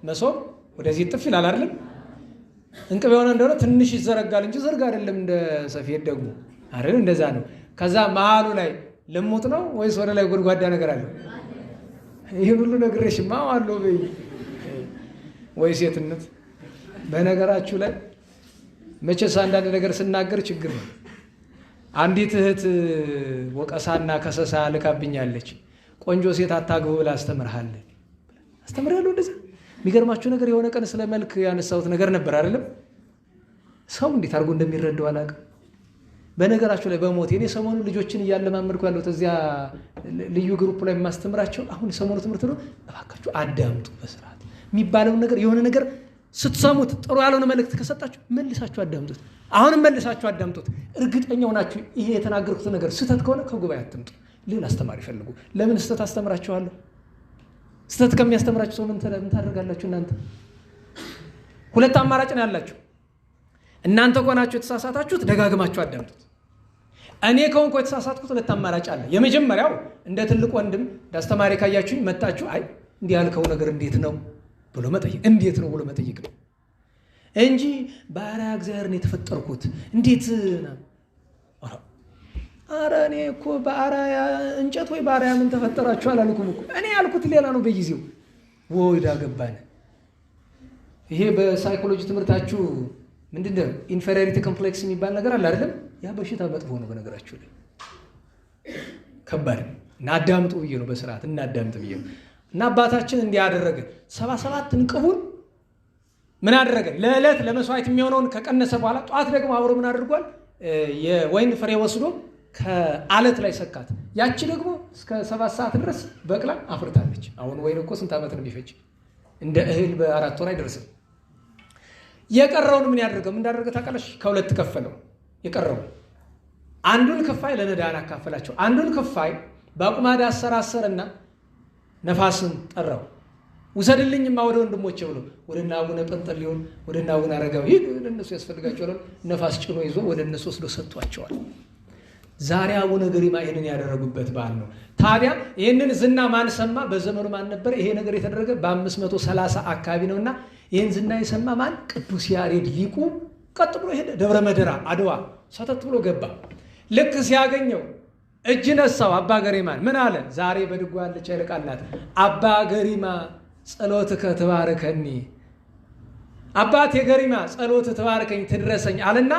መሶብ ወደዚህ ጥፍ ይላል አይደለም? እንቅብ የሆነ እንደሆነ ትንሽ ይዘረጋል እንጂ ዝርግ አይደለም። እንደ ሰፌድ ደግሞ አይደለም፣ እንደዛ ነው። ከዛ መሀሉ ላይ ልሙጥ ነው ወይስ ወደ ላይ ጎድጓዳ ነገር አለው? ይህ ሁሉ ነግሬሽማ አለው በይ ወይ ሴትነት። በነገራችሁ ላይ መቼስ አንዳንድ ነገር ስናገር ችግር ነው። አንዲት እህት ወቀሳና ከሰሳ ልካብኛለች። ቆንጆ ሴት አታግቡ ብላ አስተምርሃለሁ። እንደዛ የሚገርማችሁ ነገር የሆነ ቀን ስለ መልክ ያነሳሁት ነገር ነበር አይደለም? ሰው እንዴት አድርጎ እንደሚረዳው አላውቅም። በነገራችሁ ላይ በሞት እኔ ሰሞኑን ልጆችን እያለማመድኩ ያለሁት እዚያ ልዩ ግሩፕ ላይ የማስተምራቸው አሁን ሰሞኑ ትምህርት ነው። እባካችሁ አዳምጡ በስርዓት የሚባለውን ነገር። የሆነ ነገር ስትሰሙት ጥሩ ያልሆነ መልእክት ከሰጣችሁ መልሳችሁ አዳምጡት። አሁንም መልሳችሁ አዳምጡት። እርግጠኛው ናችሁ ይሄ የተናገርኩት ነገር ስህተት ከሆነ ከጉባኤ አትምጡ። ሌላ አስተማሪ ፈልጉ። ለምን ስህተት አስተምራችኋለሁ? ስህተት ከሚያስተምራችሁ ሰው ምን ታደርጋላችሁ? እናንተ 2 አማራጭ ነው ያላችሁ። እናንተ ከሆናችሁ የተሳሳታችሁት ደጋግማችሁ አዳምጡት። እኔ ከሆንኩ የተሳሳትኩት 2 አማራጭ አለ። የመጀመሪያው እንደ ትልቅ ወንድም እንደ አስተማሪ ካያችሁኝ መጣችሁ አይ እንዲህ ያልከው ነገር እንዴት ነው ብሎ መጠየቅ፣ እንዴት ነው ብሎ መጠየቅ ነው እንጂ በአርአያ እግዚአብሔር ነው የተፈጠርኩት እንዴት ነው? ኧረ እኔ እኮ በአርአያ እንጨት ወይ በአርአያ ምን ተፈጠራችሁ አላልኩም እኮ። እኔ ያልኩት ሌላ ነው በጊዜው። ወይ ዳገባን። ይሄ በሳይኮሎጂ ትምህርታችሁ ምንድነው ኢንፌሪዮሪቲ ኮምፕሌክስ የሚባል ነገር አለ አይደለም? ያ በሽታ መጥፎ ነው በነገራችሁ ላይ ከባድ። እናዳምጡ ብዬ ነው በስርዓት እናዳምጥ ብዬ ነው። እና አባታችን እንዲያደረገ 77 እንቅቡን ምን አደረገ? ለዕለት ለመስዋዕት የሚሆነውን ከቀነሰ በኋላ ጧት ደግሞ አብሮ ምን አድርጓል? የወይን ፍሬ ወስዶ ከአለት ላይ ሰካት። ያቺ ደግሞ እስከ 7 ሰዓት ድረስ በቅላ አፍርታለች። አሁን ወይን እኮ ስንት ዓመት ነው የሚፈጅ? እንደ እህል በ4 ወር አይደርስም። የቀረውን ምን ያደርገው? ምን እንዳደረገ ታውቃለች? ከሁለት ከፈለው። የቀረው አንዱን ክፋይ ለነዳያን አካፈላቸው። አንዱን ክፋይ በአቁማዳ አሰራሰርና ነፋስን ጠራው። ውሰድልኝማ ወደ ወንድሞቼ ብሎ ወደ እነ አቡነ ጰንጠሌዎን ወደ እነ አቡነ አረጋዊ ለእነሱ ያስፈልጋቸዋል። ነፋስ ጭኖ ይዞ ወደ እነሱ ወስዶ ሰጥቷቸዋል። ዛሬ አቡነ ገሪማ ይህንን ያደረጉበት በዓል ነው። ታዲያ ይህንን ዝና ማን ሰማ? በዘመኑ ማን ነበር? ይሄ ነገር የተደረገ በ530 አካባቢ ነውና ይህን ዝና የሰማ ማን? ቅዱስ ያሬድ ሊቁ። ቀጥ ብሎ ሄደ ደብረ መደራ አድዋ ሰተት ብሎ ገባ። ልክ ሲያገኘው እጅ ነሳው አባ ገሪማን። ምን አለ? ዛሬ በድጓ ያለች አይልቃላት አባ ገሪማ ጸሎትከ ትባርከኒ፣ አባቴ ገሪማ ጸሎት ትባርከኝ ትድረሰኝ አለና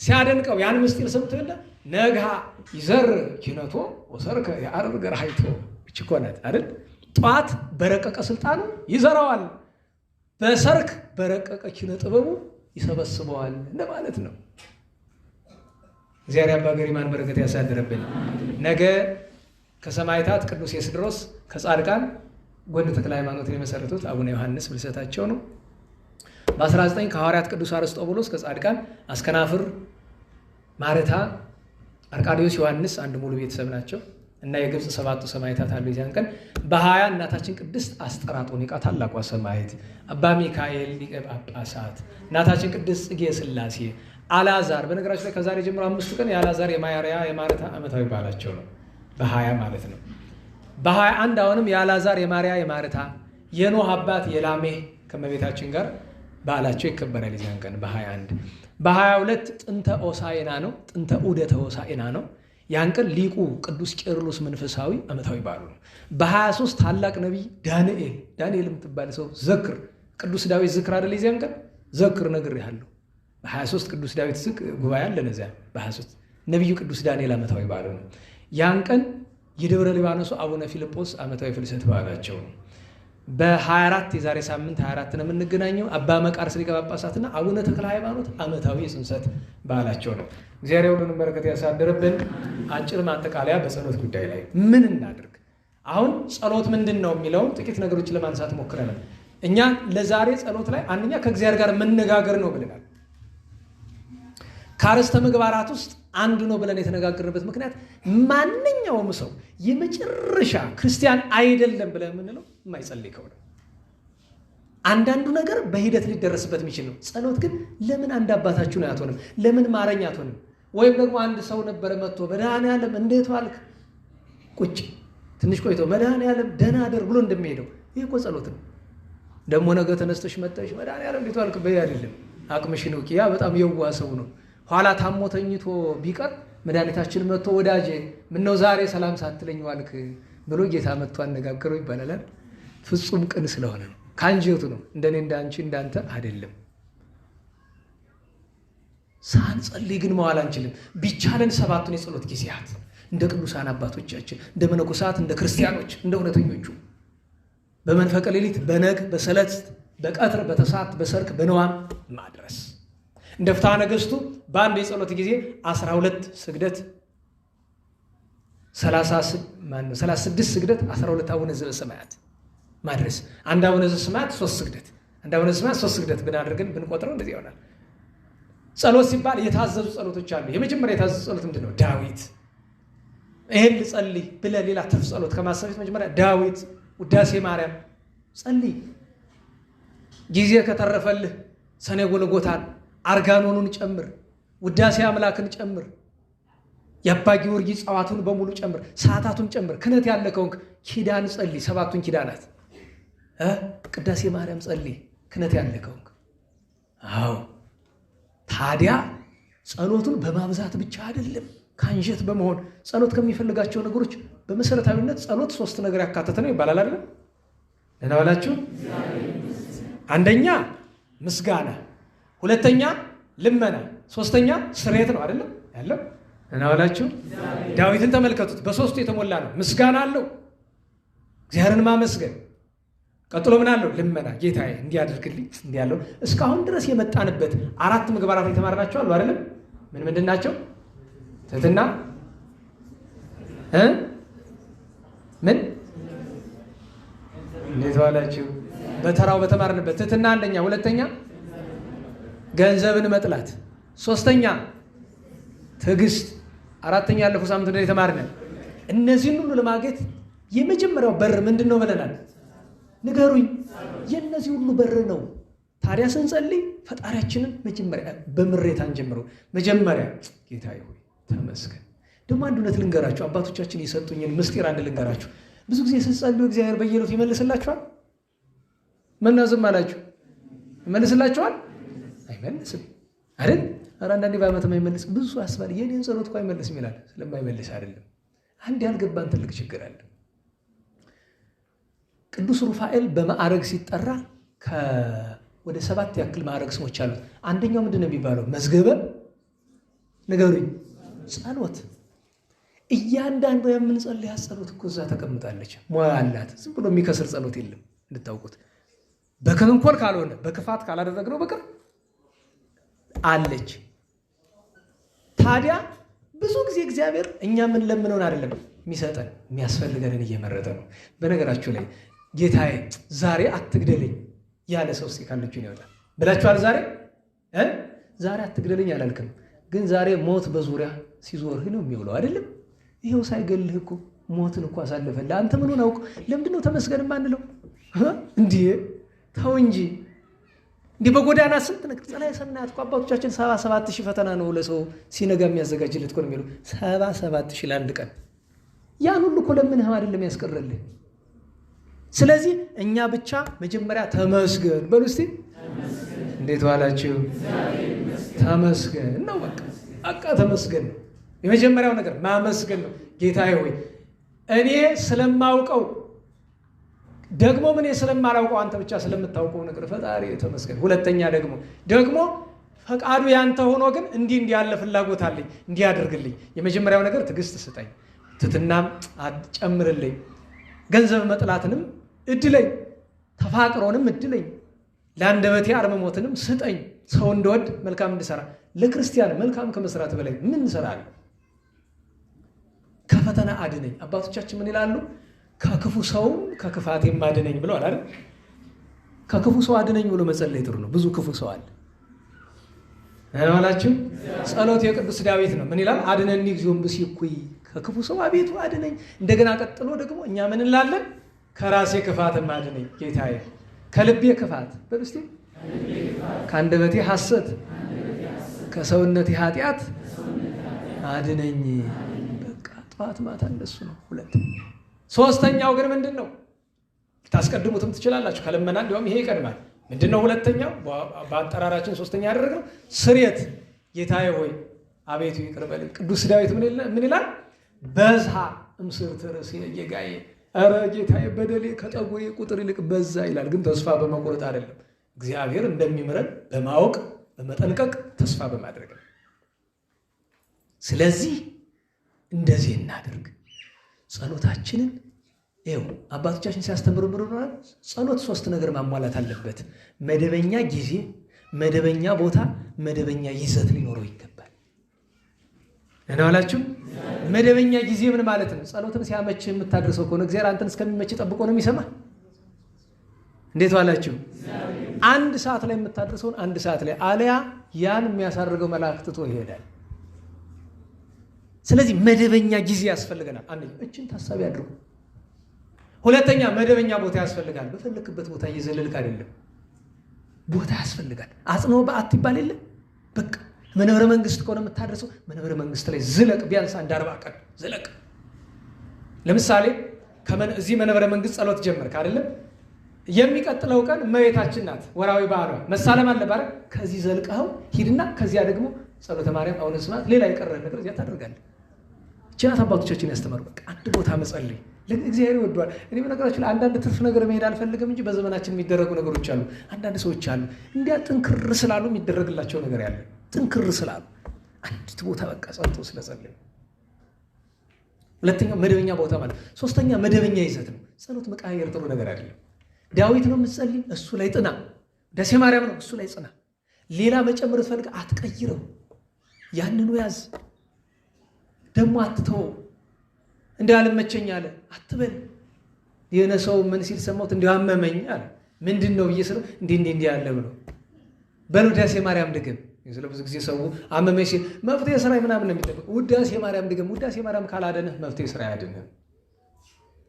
ሲያደንቀው ያን ምስጢር ሰምቶ የለ ነግሃ ይዘር ኪነቶ ወሰርከ የአርብ ገርሃይቶ እችኮነት አይደል? ጧት በረቀቀ ስልጣኑ ይዘራዋል፣ በሰርክ በረቀቀ ኪነ ጥበቡ ይሰበስበዋል እንደማለት ነው። እግዚአብሔር አባ ገሪማን በረከት ያሳድርብን። ነገ ከሰማዕታት ቅዱስ ኤስድሮስ ከጻድቃን ጎንደ ተክለ ሃይማኖትን የመሰረቱት አቡነ ዮሐንስ ፍልሰታቸው ነው። በ19 ከሐዋርያት ቅዱስ አርስጦቡሎስ ከጻድቃን አስከናፍር፣ ማረታ፣ አርቃዲዮስ፣ ዮሐንስ አንድ ሙሉ ቤተሰብ ናቸው እና የግብፅ 7ቱ ሰማዕታት አሉ። የዚያን ቀን በ20 እናታችን ቅድስት አስጠራጦኒቃ ታላቋ ሰማዕት፣ አባ ሚካኤል ሊቀ ጳጳሳት፣ እናታችን ቅድስት ጽጌ ሥላሴ፣ አልዓዛር። በነገራችን ላይ ከዛሬ ጀምሮ 5 ቀን የአልዓዛር የማርያ የማረታ ዓመታዊ በዓላቸው ነው። በ20 ማለት ነው። በ21 አሁንም የአልዓዛር የማርያ የማረታ የኖህ አባት የላሜህ ከመቤታችን ጋር በዓላቸው ይከበራል። የዚያን ቀን በ21 በ22 ጥንተ ሆሳዕና ነው። ጥንተ ዑደተ ሆሳዕና ነው። ያን ቀን ሊቁ ቅዱስ ቄርሎስ መንፈሳዊ ዓመታዊ በዓሉ ነው። በ23 ታላቅ ነቢይ ዳንኤል የምትባል ሰው ዘክር ቅዱስ ዳዊት ዝክር አይደል? የዚያን ቀን ዘክር ነግሬሃለሁ። በ23 ቅዱስ ዳዊት ጉባኤ አለ። ነዚያ በ23 ነቢዩ ቅዱስ ዳንኤል ዓመታዊ በዓሉ ነው። ያን ቀን የደብረ ሊባኖሱ አቡነ ፊልጶስ ዓመታዊ ፍልሰት በዓላቸው ነው። በ24 የዛሬ ሳምንት 24 ነው የምንገናኘው። አባ መቃርስ ሊቀ ጳጳሳትና አቡነ ተክለ ሃይማኖት ዓመታዊ የጽንሰት በዓላቸው ነው። እግዚአብሔር ሁሉንም በረከት ያሳድርብን። አጭር ማጠቃለያ በጸሎት ጉዳይ ላይ ምን እናድርግ? አሁን ጸሎት ምንድን ነው የሚለውን ጥቂት ነገሮችን ለማንሳት ሞክረናል። እኛ ለዛሬ ጸሎት ላይ አንደኛ ከእግዚአብሔር ጋር መነጋገር ነው ብለናል። ከአርዕስተ ምግባራት ውስጥ አንዱ ነው ብለን የተነጋገርበት ምክንያት ማንኛውም ሰው የመጨረሻ ክርስቲያን አይደለም ብለን የምንለው የማይጸልይ ከሆነ አንዳንዱ ነገር በሂደት ሊደረስበት የሚችል ነው። ጸሎት ግን ለምን አንድ አባታችሁን አትሆንም? ለምን ማረኝ አትሆንም? ወይም ደግሞ አንድ ሰው ነበረ መጥቶ መድኃኔዓለም እንዴት ዋልክ ቁጭ ትንሽ ቆይቶ መድኃኔዓለም ደህና አደር ብሎ እንደሚሄደው ይህ እኮ ጸሎት ነው። ደግሞ ነገ ተነስተሽ መጣሽ መድኃኔዓለም እንዴት ዋልክ በይ አይደለም። አቅምሽን እውቂ። ያ በጣም የዋህ ሰው ነው። ኋላ ታሞ ተኝቶ ቢቀር መድኃኒታችን መጥቶ ወዳጄ ምነው ዛሬ ሰላም ሳትለኝ ዋልክ ብሎ ጌታ መጥቶ አነጋገረው ይባላል። ፍጹም ቅን ስለሆነ ነው። ከአንጀቱ ነው። እንደኔ እንዳንቺ እንዳንተ አይደለም። ሳንጸልይ ግን መዋል አንችልም። ቢቻለን 7ቱን የጸሎት ጊዜያት እንደ ቅዱሳን አባቶቻችን፣ እንደ መነኮሳት፣ እንደ ክርስቲያኖች፣ እንደ እውነተኞቹ በመንፈቀ ሌሊት፣ በነግ፣ በሰለት፣ በቀትር፣ በተሳት፣ በሰርክ፣ በነዋም ማድረስ እንደ ፍትሐ ነገሥቱ በአንድ የጸሎት ጊዜ 12 ስግደት 36 ስግደት 12 አቡነ ዘበሰማያት ማድረስ። አንድ አቡነ ዘበሰማያት 3 ስግደት፣ አንድ አቡነ ዘበሰማያት 3 ስግደት ብናደርገን ብንቆጥረው እንደዚህ ይሆናል። ጸሎት ሲባል የታዘዙ ጸሎቶች አሉ። የመጀመሪያ የታዘዙ ጸሎት ምንድን ነው? ዳዊት ይሄን ልጸልይ ብለህ ሌላ ትርፍ ጸሎት ከማሰብ መጀመሪያ ዳዊት ውዳሴ ማርያም ጸልይ። ጊዜ ከተረፈልህ ሰኔ ጎልጎታን አርጋኖኑን ጨምር፣ ውዳሴ አምላክን ጨምር፣ የአባ ጊዮርጊስ ጸዋቱን በሙሉ ጨምር፣ ሰዓታቱን ጨምር። ክህነት ያለ ከሆንክ ኪዳን ጸልይ፣ 7ቱን ኪዳናት። ቅዳሴ ማርያም ጸልይ ክህነት ያለ ከሆንክ። አዎ ታዲያ ጸሎቱን በማብዛት ብቻ አይደለም፣ ከአንጀት በመሆን ጸሎት ከሚፈልጋቸው ነገሮች በመሰረታዊነት ጸሎት 3 ነገር ያካተተ ነው ይባላል አይደለም? ደህና ዋላችሁ። አንደኛ ምስጋና፣ ሁለተኛ ልመና፣ ሶስተኛ ስርየት ነው አይደለም ያለው? ደህና ዋላችሁ። ዳዊትን ተመልከቱት፣ በ3ቱ የተሞላ ነው። ምስጋና አለው፣ እግዚአብሔርን ማመስገን፣ ቀጥሎ ምን አለው? ልመና። ጌታዬ እንዲያደርግልኝ እንዲያለው እስካሁን ድረስ የመጣንበት 4 ምግባራት የተማርናቸው አሉ አይደለም? ምን ምንድን ናቸው? ትህትና ምን እንዴት ዋላችሁ? በተራው በተማርንበት ትህትና አንደኛ፣ ሁለተኛ ገንዘብን መጥላት፣ ሶስተኛ ትዕግስት፣ አራተኛ ያለፈው ሳምንት እንደ የተማርነን። እነዚህን ሁሉ ለማግኘት የመጀመሪያው በር ምንድን ነው ብለናል? ንገሩኝ። የእነዚህ ሁሉ በር ነው። ታዲያ ስንጸልይ ፈጣሪያችንን መጀመሪያ በምሬት አንጀምረው። መጀመሪያ ጌታዬ ሆይ ተመስገን። ደግሞ አንድ እውነት ልንገራችሁ፣ አባቶቻችን የሰጡኝን ምስጢር አንድ ልንገራችሁ። ብዙ ጊዜ ስትጸልዩ እግዚአብሔር በየዕለቱ ይመልስላችኋል? ምነው ዝም አላችሁ? ይመልስላችኋል? አይመልስም አይደል? ኧረ አንዳንዴ በዓመት የማይመልስ ብዙ ሰው ያስባል። የኔን ጸሎት እኮ አይመልስም ይላል። ስለማይመልስ አይደለም። አንድ ያልገባን ትልቅ ችግር አለ። ቅዱስ ሩፋኤል በማዕረግ ሲጠራ ወደ 7 ያክል ማዕረግ ስሞች አሉት። አንደኛው ምንድን ነው የሚባለው? መዝገበ ንገሩኝ ጸሎት። እያንዳንዱ የምንጸልያት ጸሎት እኮ እዛ ተቀምጣለች። ሙያ አላት። ዝም ብሎ የሚከስር ጸሎት የለም እንድታውቁት። በተንኮል ካልሆነ በክፋት ካላደረግነው በቀር አለች። ታዲያ ብዙ ጊዜ እግዚአብሔር እኛ ምን ለምነውን አይደለም የሚሰጠን፣ የሚያስፈልገንን እየመረጠ ነው። በነገራችሁ ላይ ጌታዬ ዛሬ አትግደለኝ ያለ ሰው እስኪ ካለችው ይወጣል ብላችኋል? ዛሬ አትግደለኝ አላልክም፣ ግን ዛሬ ሞት በዙሪያ ሲዞርህ ነው የሚውለው አይደለም? ይሄው ሳይገልህ እኮ ሞትን እኮ አሳልፈልህ። አንተ ምኑን አውቅ? ለምንድን ነው ተመስገን የማንለው? እንዲህ ተው እንጂ። እንዲህ በጎዳና ስንት ነገር ጸላይ ሰናያት እኮ አባቶቻችን 77,000 ፈተና ነው ለሰው ሲነጋ የሚያዘጋጅለት እኮ ነው የሚለው። 77,000 ለአንድ ቀን። ያን ሁሉ እኮ ለምንህም አይደለም ያስቀረልህ። ስለዚህ እኛ ብቻ መጀመሪያ ተመስገን በሉ እስቲ። እንዴት ዋላችሁ? ተመስገን ነው በቃ ተመስገን ነው። የመጀመሪያው ነገር ማመስገን ነው። ጌታዬ ሆይ እኔ ስለማውቀው ደግሞ ምን ስለማላውቀው አንተ ብቻ ስለምታውቀው ነገር ፈጣሪ ተመስገን። ሁለተኛ ደግሞ ፈቃዱ ያንተ ሆኖ ግን እንዲህ ያለ ፍላጎት አለኝ እንዲያደርግልኝ። የመጀመሪያው ነገር ትዕግስት ስጠኝ፣ ትሕትናም ጨምርልኝ፣ ገንዘብ መጥላትንም እድለኝ፣ ተፋቅሮንም እድለኝ፣ ለአንደበቴ አርምሞትንም ስጠኝ፣ ሰው እንደወድ መልካም እንድሰራ። ለክርስቲያን መልካም ከመስራት በላይ ምን እንሰራለን? ከፈተና አድነኝ። አባቶቻችን ምን ይላሉ? ከክፉ ሰውም ከክፋቴም አድነኝ ብለዋል አይደል? ከክፉ ሰው አድነኝ ብሎ መጸለይ ጥሩ ነው። ብዙ ክፉ ሰው አለ ዋላችሁ። ጸሎት የቅዱስ ዳዊት ነው። ምን ይላል? አድነኒ እግዚኦ እምብእሲኩይ፣ ከክፉ ሰው አቤቱ አድነኝ። እንደገና ቀጥሎ ደግሞ እኛ ምን እንላለን? ከራሴ ክፋትም አድነኝ ጌታዬ፣ ከልቤ ክፋት በሉ እስቲ፣ ከአንደበቴ ሐሰት፣ ከሰውነቴ ኃጢአት አድነኝ። በቃ ጠዋት ማታ እንደሱ ነው። ሁለት ሶስተኛው ግን ምንድን ነው? ልታስቀድሙትም ትችላላችሁ። ከልመና እንዲሁም ይሄ ይቀድማል። ምንድን ነው ሁለተኛው? በአጠራራችን ሶስተኛ ያደረግነው ስርየት። ጌታዬ ሆይ አቤቱ ይቅር በለኝ። ቅዱስ ዳዊት ምን ይላል? በዝሃ እምስርት ርእሴ ጌጋዬ፣ ኧረ ጌታዬ በደሌ ከጠጉሬ ቁጥር ይልቅ በዛ ይላል። ግን ተስፋ በመቁረጥ አይደለም፣ እግዚአብሔር እንደሚምረን በማወቅ በመጠንቀቅ ተስፋ በማድረግ ነው። ስለዚህ እንደዚህ እናድርግ። ጸሎታችንን ይኸው አባቶቻችን ሲያስተምሩ ብሎናል። ጸሎት 3 ነገር ማሟላት አለበት። መደበኛ ጊዜ፣ መደበኛ ቦታ፣ መደበኛ ይዘት ሊኖረው ይገባል። እናላችሁ መደበኛ ጊዜ ምን ማለት ነው? ጸሎትን ሲያመች የምታደርሰው ከሆነ እግዚአብሔር አንተን እስከሚመች ጠብቆ ነው የሚሰማ። እንዴት ዋላችሁ? 1 ሰዓት ላይ የምታደርሰውን 1 ሰዓት ላይ አለያ ያን የሚያሳርገው መልአክ ትቶ ይሄዳል። ስለዚህ መደበኛ ጊዜ ያስፈልገናል። አንደኛ እችን ታሳቢ አድርጉ። ሁለተኛ መደበኛ ቦታ ያስፈልጋል። በፈለክበት ቦታ እየዘለልክ አይደለም፣ ቦታ ያስፈልጋል። አጽንኦ በዓት ይባል የለ በቃ መንበረ መንግስት ከሆነ የምታደርሰው መንበረ መንግስት ላይ ዝለቅ። ቢያንስ 40 ቀን ዝለቅ። ለምሳሌ እዚህ መንበረ መንግስት ጸሎት ጀመርክ አይደለም? የሚቀጥለው ቀን እመቤታችን ናት፣ ወራዊ በዓሏ መሳለም አለባት። ከዚህ ዘልቀኸው ሂድና ከዚያ ደግሞ ጸሎተ ማርያም አሁን ስማት ሌላ የቀረህ ነገር እዚያ ታደርጋለህ። ችናት አባቶቻችን ያስተማሩ። በቃ አንድ ቦታ መጸለይ እግዚአብሔር ይወደዋል። እኔ በነገራችሁ ላይ አንዳንድ ትርፍ ነገር መሄድ አልፈልግም እንጂ በዘመናችን የሚደረጉ ነገሮች አሉ። አንዳንድ ሰዎች አሉ እንዲያ ጥንክር ስላሉ የሚደረግላቸው ነገር ያለ ጥንክር ስላሉ አንዲት ቦታ በቃ ጸንቶ ስለጸለዩ። ሁለተኛው መደበኛ ቦታ ማለት። ሶስተኛ መደበኛ ይዘት ነው። ጸሎት መቃየር ጥሩ ነገር አይደለም። ዳዊት ነው የምትጸልይ፣ እሱ ላይ ጥና። ውዳሴ ማርያም ነው፣ እሱ ላይ ጽና። ሌላ መጨመር ትፈልግ አትቀይረው፣ ያንኑ ያዝ። ደግሞ አትተው። እንዲህ አልመቸኝ አለ አትበል። የሆነ ሰው ምን ሲል ሰማሁት፣ እንዲህ አመመኝ አለ። ምንድን ነው ብዬ ስለው እንዲህ ያለ ብሎ በል ውዳሴ ማርያም ድገም። ስለ ብዙ ጊዜ ሰው አመመኝ ሲል መፍትሄ ስራ ምናምን ነው የሚጠብቅ። ውዳሴ ማርያም ድገም። ውዳሴ ማርያም ካላደነህ መፍትሄ ስራ አያድንህም።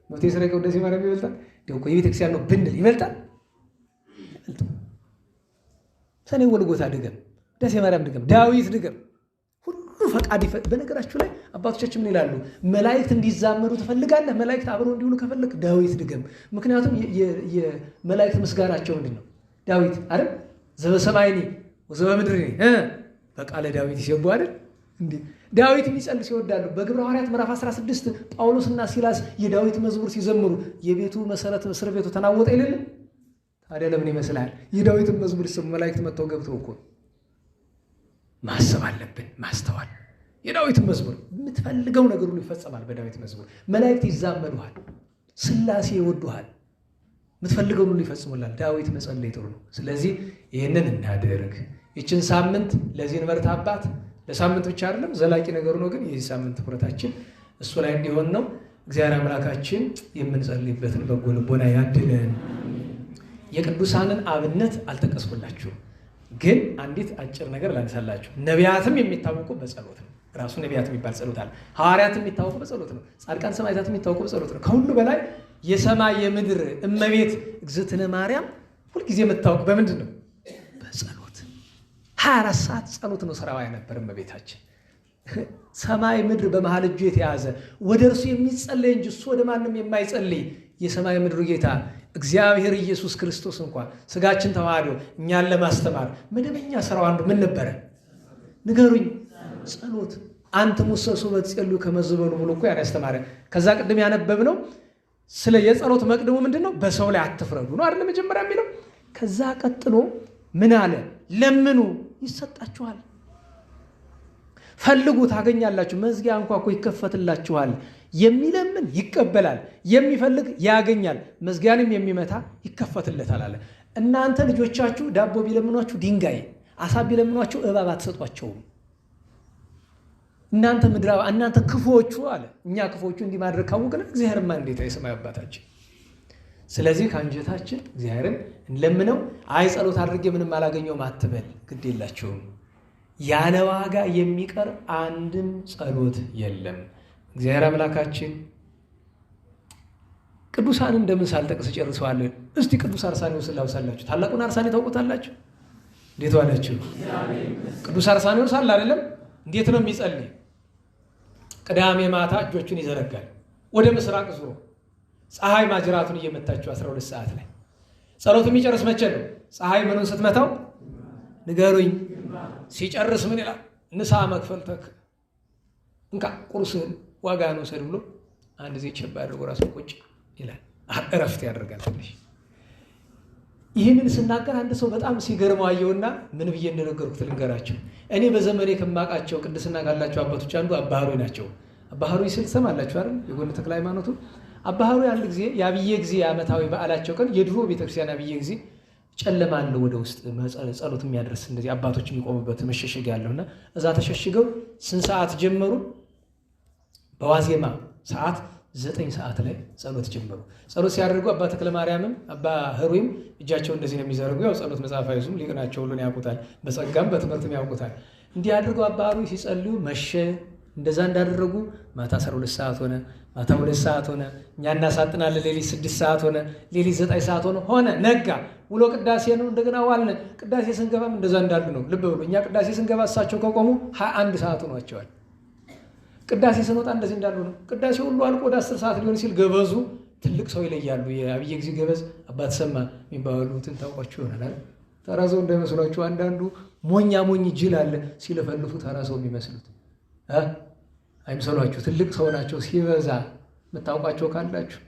መፍትሄ ስራ ከውዳሴ ማርያም ይበልጣል? ደግሞ የቤተክርስቲያን ነው ብንል ይበልጣል? ሰኔ ወልጎታ ድገም፣ ውዳሴ ማርያም ድገም፣ ዳዊት ድገም። ሁሉ ፈቃድ በነገራችሁ ላይ አባቶቻችን ምን ይላሉ? መላእክት እንዲዛመሩ ትፈልጋለህ? መላእክት አብረው እንዲውሉ ከፈለክ ዳዊት ድገም። ምክንያቱም የመላእክት ምስጋናቸው ምንድን ነው? ዳዊት አይደል? ዘበሰማይኒ ወዘበምድርኒ በቃለ ዳዊት ይሰቡ አይደል? እንዴ ዳዊት የሚጸልይ ይወዳሉ። በግብረ ሐዋርያት ምዕራፍ 16 ጳውሎስና ሲላስ የዳዊት መዝሙር ሲዘምሩ የቤቱ መሰረት እስር ቤቱ ተናወጠ አይደለም? ታዲያ ለምን ይመስላል? የዳዊትን መዝሙር ሲሰሙ መላእክት መጥተው ገብተው እኮ ማሰብ አለብን፣ ማስተዋል። የዳዊትን መዝሙር የምትፈልገው ነገር ሁሉ ይፈጸማል በዳዊት መዝሙር። መላእክት ይዛመዱሃል፣ ሥላሴ ይወዱሃል፣ የምትፈልገው ሁሉ ይፈጽሙላል። ዳዊት መጸለይ ጥሩ ነው። ስለዚህ ይህንን እናድርግ። ይችን ሳምንት ለዚህ እንበርታባት። ለሳምንት ብቻ አይደለም ዘላቂ ነገሩ ነው። ግን የዚህ ሳምንት ትኩረታችን እሱ ላይ እንዲሆን ነው። እግዚአብሔር አምላካችን የምንጸልይበትን በጎ ልቦና ያድለን። የቅዱሳንን አብነት አልጠቀስኩላችሁም፣ ግን አንዲት አጭር ነገር ላነሳላችሁ። ነቢያትም የሚታወቁ በጸሎት ነው። ራሱ ነቢያት የሚባል ጸሎት አለ። ሐዋርያት የሚታወቁ በጸሎት ነው። ጻድቃን ሰማዕታት የሚታወቁ በጸሎት ነው። ከሁሉ በላይ የሰማይ የምድር እመቤት እግዝእትነ ማርያም ሁልጊዜ የምታወቅ በምንድን ነው? በጸሎት 24 ሰዓት ጸሎት ነው ስራዋ የነበር እመቤታችን። ሰማይ ምድር በመሃል እጁ የተያዘ ወደ እርሱ የሚጸለይ እንጂ እሱ ወደ ማንም የማይጸልይ የሰማይ ምድሩ ጌታ እግዚአብሔር ኢየሱስ ክርስቶስ እንኳን ስጋችን ተዋህዶ እኛን ለማስተማር መደበኛ ስራው አንዱ ምን ነበረ? ንገሩኝ። ጸሎት። አንተ ሙሰሱ በትጸልዩ ከመዘበሉ ብሎ እኮ ያን ያስተማረ። ከዛ ቅድም ያነበብነው ስለ የጸሎት መቅደሙ ምንድነው? በሰው ላይ አትፍረዱ ነው አይደል? መጀመሪያ የሚለው። ከዛ ቀጥሎ ምን አለ? ለምኑ ይሰጣችኋል፣ ፈልጉ ታገኛላችሁ፣ መዝጊያ አንኳኩ ይከፈትላችኋል። የሚለምን ይቀበላል፣ የሚፈልግ ያገኛል፣ መዝጊያንም የሚመታ ይከፈትለታል አለ። እናንተ ልጆቻችሁ ዳቦ ቢለምኗችሁ ድንጋይ፣ አሳ ቢለምኗችሁ እባብ አትሰጧቸውም። እናንተ ምድራዊ እናንተ ክፉዎቹ አለ። እኛ ክፉዎቹ እንዲህ ማድረግ ካወቅን እግዚአብሔርማ እንዴት የሰማይ አባታችን። ስለዚህ ከአንጀታችን እግዚአብሔርን እንለምነው። አይ ጸሎት አድርጌ ምንም አላገኘውም አትበል፣ ግድ የላቸውም። ያለ ዋጋ የሚቀር አንድም ጸሎት የለም። እግዚአብሔር አምላካችን ቅዱሳን እንደምን ሳልጠቅስ ጨርሰዋለን። እስቲ ቅዱስ አርሳኒዎስን ላውሳላችሁ። ታላቁን አርሳኒ ታውቁታላችሁ? እንዴት ዋላችሁ? ቅዱስ አርሳኒዎስ አለ አይደለም? እንዴት ነው የሚጸልይ? ቅዳሜ ማታ እጆቹን ይዘረጋል ወደ ምስራቅ ዙሮ፣ ፀሐይ ማጅራቱን እየመታችሁ 12 ሰዓት ላይ ጸሎቱ የሚጨርስ መቼ ነው? ፀሐይ ምኑን ስትመታው ንገሩኝ። ሲጨርስ ምን ይላል? ንሳ መክፈልተክ፣ እንካ ቁርስህን ዋጋ ነው ሰድ ብሎ አንድ ጊዜ ቸባ አድርጎ ራሱን ቁጭ ይላል። እረፍት ያደርጋል ትንሽ። ይህንን ስናገር አንድ ሰው በጣም ሲገርመው አየውና ምን ብዬ እንደነገርኩት ልንገራቸው። እኔ በዘመኔ ከማውቃቸው ቅድስና ካላቸው አባቶች አንዱ አባ ኅሩይ ናቸው። አባ ኅሩይ ስል ትሰማላችሁ አይደል? የጎንደር ተክለ ሃይማኖቱ አባ ኅሩይ አንድ ጊዜ የአብዬ ጊዜ ዓመታዊ በዓላቸው ቀን የድሮ ቤተክርስቲያን አብዬ ጊዜ ጨለማ አለ ወደ ውስጥ ጸሎት የሚያደርስ እንደዚህ አባቶች የሚቆሙበት መሸሸጊያ ያለውና እዛ ተሸሽገው ስንት ሰዓት ጀመሩ? በዋዜማ ሰዓት 9 ሰዓት ላይ ጸሎት ጀመሩ። ጸሎት ሲያደርጉ አባ ተክለ ማርያምም አባ ኅሩይም እጃቸው እንደዚህ ነው የሚዘረጉ። ያው ጸሎት መጽሐፍ አይዙም፣ ሊቅ ናቸው፣ ሁሉን ያውቁታል፣ በጸጋም በትምህርትም ያውቁታል። እንዲህ አድርገው አባ ኅሩይ ሲጸልዩ መሸ። እንደዛ እንዳደረጉ ማታ 12 ሰዓት ሆነ፣ ማታ 2 ሰዓት ሆነ። እኛ እናሳጥናለን፣ ሌሊት 6 ሰዓት ሆነ፣ ሌሊት 9 ሰዓት ሆነ፣ ነጋ። ውሎ ቅዳሴ ነው፣ እንደገና ዋልን። ቅዳሴ ስንገባም እንደዛ እንዳሉ ነው። ልብ በሉ፣ እኛ ቅዳሴ ስንገባ እሳቸው ከቆሙ 21 ሰዓት ሆኗቸዋል። ቅዳሴ ስንወጣ እንደዚህ እንዳሉ ነው። ቅዳሴ ሁሉ አልቆ ወደ 10 ሰዓት ሊሆን ሲል ገበዙ ትልቅ ሰው ይለያሉ። የአብዬ ጊዜ ገበዝ አባ ተሰማ የሚባሉትን ታውቋቸው ይሆናል። ተራ ሰው እንዳይመስሏችሁ። አንዳንዱ ሞኛ ሞኝ ጅል አለ ሲለፈልፉ ተራ ሰው የሚመስሉት አይምሰሏችሁ። ትልቅ ሰው ናቸው። ሲበዛ የምታውቋቸው ካላችሁ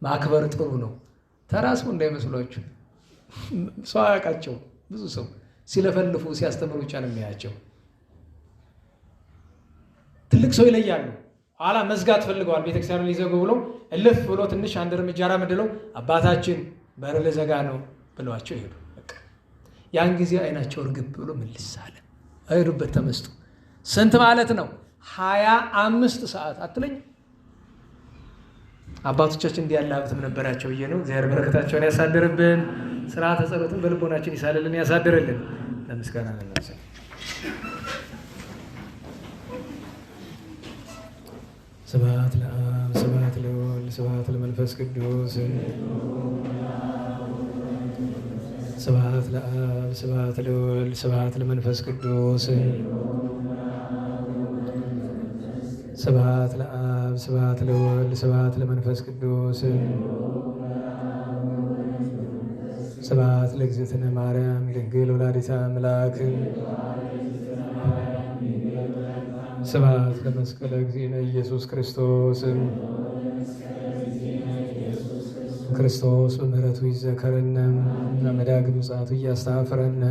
ማክበር ጥሩ ነው። ተራ ሰው እንዳይመስሏችሁ። ሰው አያውቃቸው። ብዙ ሰው ሲለፈልፉ ሲያስተምሩ ብቻ ነው የሚያያቸው። ትልቅ ሰው ይለያሉ። ኋላ መዝጋት ፈልገዋል። ቤተክርስቲያኑን ሊዘጉ ብለው እልፍ ብሎ ትንሽ አንድ እርምጃ ራመድለው አባታችን በር ልዘጋ ነው ብለዋቸው ሄዱ። ያን ጊዜ አይናቸው እርግብ ብሎ ምልስ አለ። አይሄዱበት ተመስጡ። ስንት ማለት ነው? 25 ሰዓት አትለኝ። አባቶቻችን እንዲህ ያለ ሀብትም ነበራቸው ብዬ ነው። እግዚአብሔር በረከታቸውን ያሳድርብን። ስርዓተ ጸሎትን በልቦናችን ይሳልልን፣ ያሳድርልን። ለምስጋና ነናሰ ስብሐት ለአብ ስብሐት ለወልድ ስብሐት ለመንፈስ ቅዱስ ስብሐት ለአብ ስብሐት ለወልድ ስብሐት ለመንፈስ ቅዱስ ስብሐት ለአብ ስብሐት ለወልድ ስብሐት ለመንፈስ ቅዱስ ስብሐት ለእግዝእትነ ማርያም ድንግል ወላዲተ አምላክ ስብሐት ለመስቀለ እግዚእነ ኢየሱስ ክርስቶስ ክርስቶስ በምሕረቱ ይዘከረነ በመዳግም ምጽአቱ እያስተኀፍረነ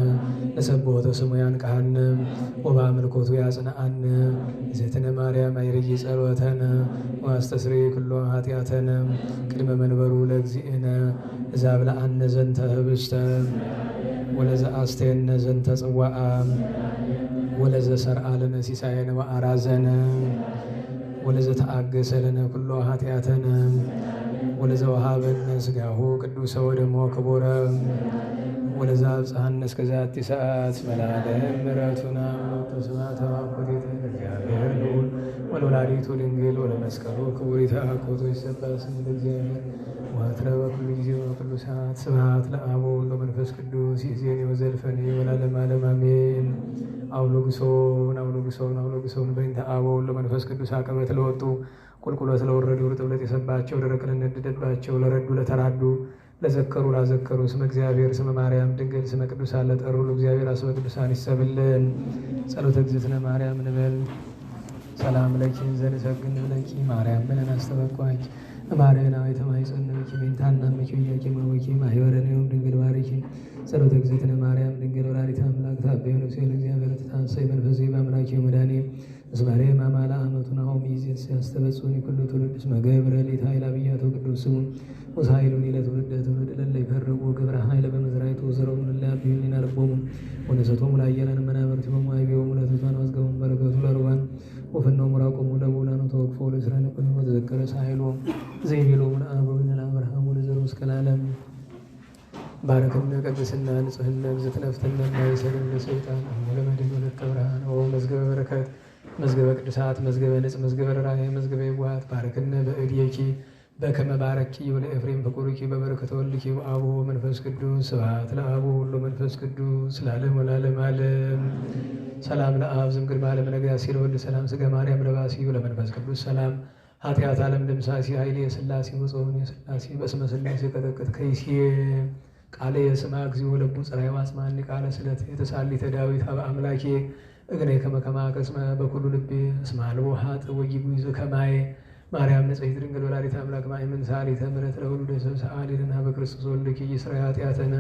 ለሰብሖተ ስሙ ያንቃሐነ ወበአምልኮቱ ያጽንዓነ እግዝእትነ ማርያም አይርይ ጸሎተነ ወአስተስርይ ኩሎ ኃጢአተነ ቅድመ መንበሩ ለእግዚእነ እዛብልዐነ ዘንተ ኅብስተ ወለዘአስተየነ ዘንተ ጽዋዓ ወለዘሰርዓ ለነ ሲሳየነ ወአራዘነ ወለዘተአገሰ ለነ ኩሎ ኃጢአተነ ወለዘወሃበነ ሥጋሁ ቅዱሰ ወደሞ ክቡረ ወለዘአብጽሐነ እስከ ዛቲ ሰዓት መላለም ምሕረቱና ወተስማተ ወአኮቴተ ለእግዚአብሔር ልዑል ወለወላዲቱ ድንግል ወለመስቀሉ ክቡር ይትአኮቶ ይሰብሐ ስሙ ለእግዚአብሔር ወአትረ በኩሉ ጊዜ ወበኩሉ ሰዓት ስብሐት ለአብ ወወልድ ወመንፈስ ቅዱስ ይእዜኒ ወዘልፈኒ ወለዓለመ ዓለም አሜን። አውሎግሶን አውሎግሶን አውሎግሶን በእንተ አብ ወወልድ ወመንፈስ ቅዱስ አቀበት ለወጡ ቁልቁለት ለወረዱ ርጥብለት የሰባቸው ደረቅ ለነደደባቸው ለረዱ ለተራዱ ለዘከሩ ላዘከሩ ስመ እግዚአብሔር ስመ ማርያም ድንግል ስመ ቅዱሳን ለጠሩ ለእግዚአብሔር አስበ ቅዱሳን ይሰብልን። ጸሎተ እግዝእትነ ማርያም ንበል። ሰላም ለኪ ዘንሰግድ ለኪ ማርያም ብለን አስተበቋች ማርያናዊ ተማይጸነች ቤንታና መኪያቂ ማወቂ ማህበረኔውም ድንግል ባሪኪ ጸሎተ እግዝእትነ ማርያም ድንግል ወላዲተ አምላክ ታበዩ ነፍሴ ለእግዚአብሔር ተታሰይ መንፈሴ በአምላኬ መድኃኔ እስማሬ ማማላ አመቱን አሁን ይዜት ሲያስተበጹኒ ኩሉ ትውልድ እስመ ገብረ ሌት ኃይል አብያቶ ቅዱስ ስሙ ወሳይሉኒ ለትውልደ ትውልድ ለለ ይፈርቁ ግብረ ኃይለ በመዝራይቱ ዘረሙ ለላብዩኒ ናልቦሙ ወነሰቶሙ ላየለን መናበርት በማይቤው ሙለቱታን ወዝገሙ በረከቱ ለሩባን ወፈነው ምራቆሙ ለቦላኑ ተወቅፎ ለእስራኤል ቆዩ ወተዘከረ ሳይሎ ዘይቤሎ ለአበዊነ ለአብርሃም ወለዘሩ እስከ ለዓለም ባረከነ ቅድስና ንጽሕና እግዝእትነ ፍትነ ማይሰልን ለሰይጣን ወለመድን ወለተ ብርሃን ወመዝገበ በረከት መዝገበ ቅዱሳት መዝገበ ንጽሕ መዝገበ ራእይ መዝገበ ይዋሃት ባረክነ በእድየኪ በከመ ባረኪ ወለኤፍሬም ፍቁርኪ በበረከተ ወልድኪ ወአቡ መንፈስ ቅዱስ ስብሐት ለአቡ ወወልድ ወመንፈስ ቅዱስ ለዓለሙ ወለዓለመ ዓለም። ሰላም ለአብ ዝምግል ማለም ነጋሲ ለወልድ ሰላም ስጋ ማርያም ለባሲ ለመንፈስ ቅዱስ ሰላም ኃጢአት ዓለም ደምሳሲ ኃይሌ የሥላሴ ወጾን የሥላሴ በስመ ሥላሴ ቀጠቅጥ ከይሲ ቃለ የስማ እግዚኦ ለቡ ጽራይ ዋጽማኒ ቃለ ስለት የተሳሊተ ዳዊት አበ አምላኬ እግኔ ከመከማ ከስመ በኩሉ ልቤ እስመ አልቦ ሀጥ ወይጉ ከማይ ማርያም ንጽሕት ድንግል ወላዲተ አምላክ ማእመን ሰአሊተ ምሕረት ለሁሉ ሰብ ሰአሊ ለነ በክርስቶስ ወልድኪ ይስረይ ኃጢአተነ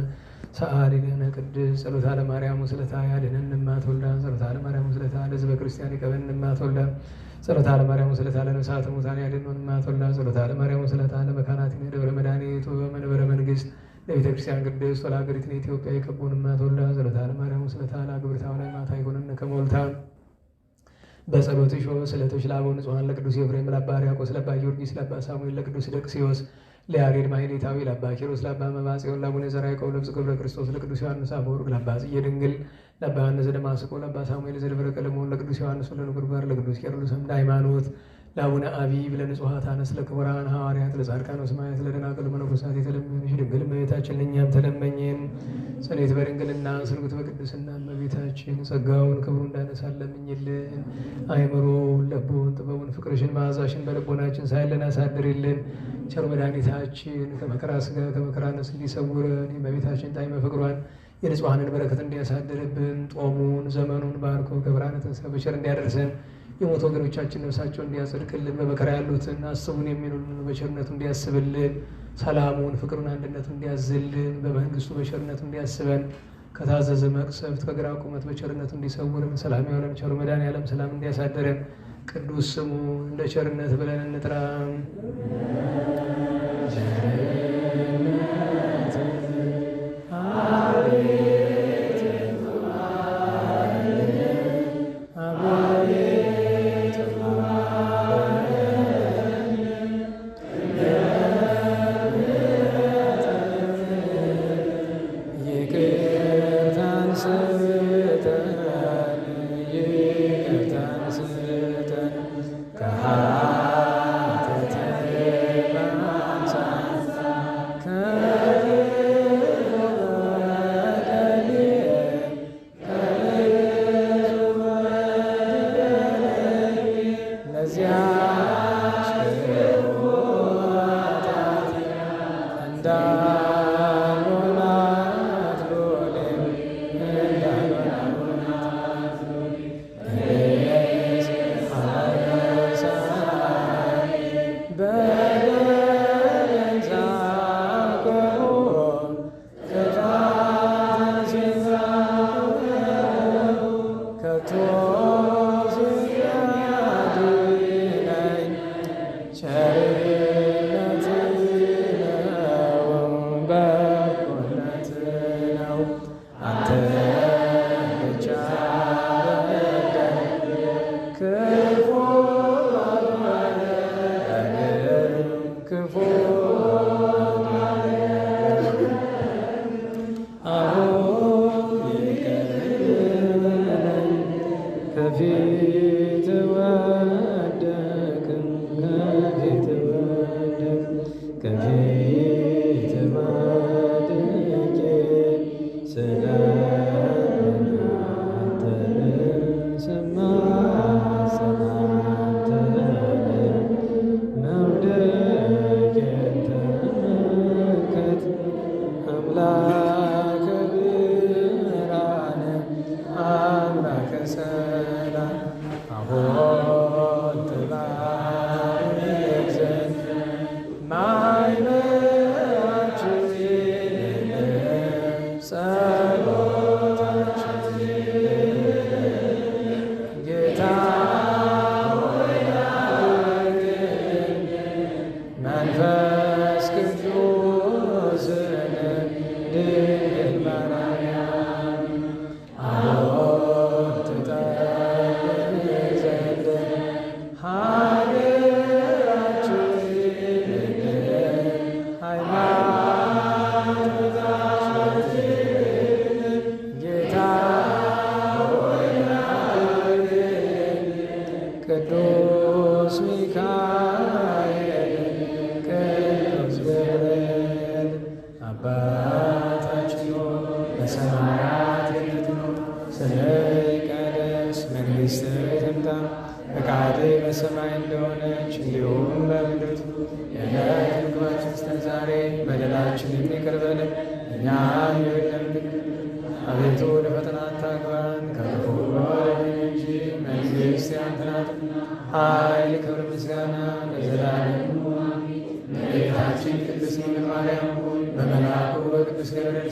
ሰአሊ ለነ ቅድስት ጸሎታ ለማርያም ወስለታ ያድኅነነ እማት ወልዳ ጸሎታ ለማርያም ወስለታ ለሕዝበ ክርስቲያን ይቀበልን እማት ወልዳ ጸሎታ ለማርያም ወስለታ ለነፍሳተ ሙታን ያድኅነን እማት ወልዳ ጸሎታ ለማርያም ወስለታ ለመካናቲነ ደብረ መድኃኒት ወመንበረ መንግሥት ለቤተ ክርስቲያን ቅድስት ወለሀገሪቱን ኢትዮጵያ ይቀቡን እማት ወልዳ ጸሎታ ለማርያም ወስለታ ለአግብርታ ላይ ማታ ይኮነነ ከሞልታ በጸሎትሽ ወበስዕለትሽ ለአበው ንጹሐን ለቅዱስ ኤፍሬም ለአባ ሕርያቆስ ለአባ ጊዮርጊስ ለአባ ሳሙኤል ለቅዱስ ደቅስዮስ ለያሬድ ማሕሌታዊ ለአባ ኪሮስ ለአባ መባጽዮን ለአቡነ ዘርዓ ያዕቆብ ለብጽግር ለክርስቶስ ለቅዱስ ዮሐንስ አፈወርቅ ለአባ ጽጌ ድንግል ለአባ ዮሐንስ ዘደማስቆ ለአባ ሳሙኤል ዘደብረ ቀለሞን ለቅዱስ ዮሐንስ ወለንጉርጓር ለቅዱስ ቄርሎስ አምደ ሃይማኖት ለአቡነ አቢብ ለንጹሐት አንስት ለክቡራን ሐዋርያት ለጻድቃን ወሰማዕታት ለደናግል መነኮሳት የተለመንሽ ድንግል እመቤታችን ለእኛም ተለመኝን። ጸሎት በድንግልና ስርጉት በቅድስና እመቤታችን ጸጋውን ክብሩን እንዳነሳን ለምኝልን። አእምሮውን ልቡን ጥበቡን ፍቅርሽን መዓዛሽን በልቦናችን ሳይለን አሳድሪልን። ቸር መድኃኒታችን ከመከራ ሥጋ ከመከራ ነፍስ እንዲሰውረን የእመቤታችን ጣዕመ ፍቅሯን የንጹሐንን በረከት እንዲያሳድርብን ጦሙን ዘመኑን ባርኮ ከብርሃነ ትንሣኤው በቸር እንዲያደርሰን የሞቱ ወገኖቻችን ነፍሳቸውን እንዲያጸድቅልን በመከራ ያሉትን አስቡን የሚሉልን በቸርነቱ እንዲያስብልን ሰላሙን ፍቅሩን አንድነቱን እንዲያዝልን በመንግስቱ በቸርነቱ እንዲያስበን ከታዘዘ መቅሰፍት ከግራ ቁመት በቸርነቱ እንዲሰውርን ሰላም ያውለን ቸሩ መድኃኔዓለም ሰላም እንዲያሳድረን ቅዱስ ስሙ እንደ ቸርነት ብለን እንጥራ። የሚያድነኝ ቸርነት ነው፣ በጎነት ነው። አንተ ብቻ በደል ክፉ አልሆነም፣ ክፉ ከፊት ወደቅን፣ ከፊት ወደቅን፣ ከፊት ወድቄ ስለምናንተን ስማጸን አንተን መውደቄን ተመልከት አምላከ ብርሃን አምላከ ሰላም አሁን ትባርክ ዘንድ ማዕበላችንን ጸሎታችንን ጌታ ሆይ መንፈስ ቅዱስን ድንግል ማርያም አሁን ትጠብቅ ዘንድ ሀገራችንን ሃይማኖታችንን ጌታ ሆይ ቅዱስ ሚካኤል ቅዱስ ገብርኤል አባታችን ሆይ በሰማያት የምትኖር ስምህ ይቀደስ፣ መንግሥትህ ትምጣ፣ ፈቃድህ በሰማይ እንደሆነች እንዲሁም በምድር ትሁን። የዕለት ምግባችንን ስጠን ዛሬ፣ በደላችንን ይቅር በለን እኛም የበደሉንን፣ አቤቱ ወደ ፈተና አታግባን ከክፉ ሁሉ አድነን እንጂ መንግሥት ያንተ ናትና፣ ኃይል፣ ክብር፣ ምስጋና ለዘላለሙ አሜን። እመቤታችን ቅድስት ድንግል ማርያም ሆይ በመልአኩ በቅዱስ ገብርኤል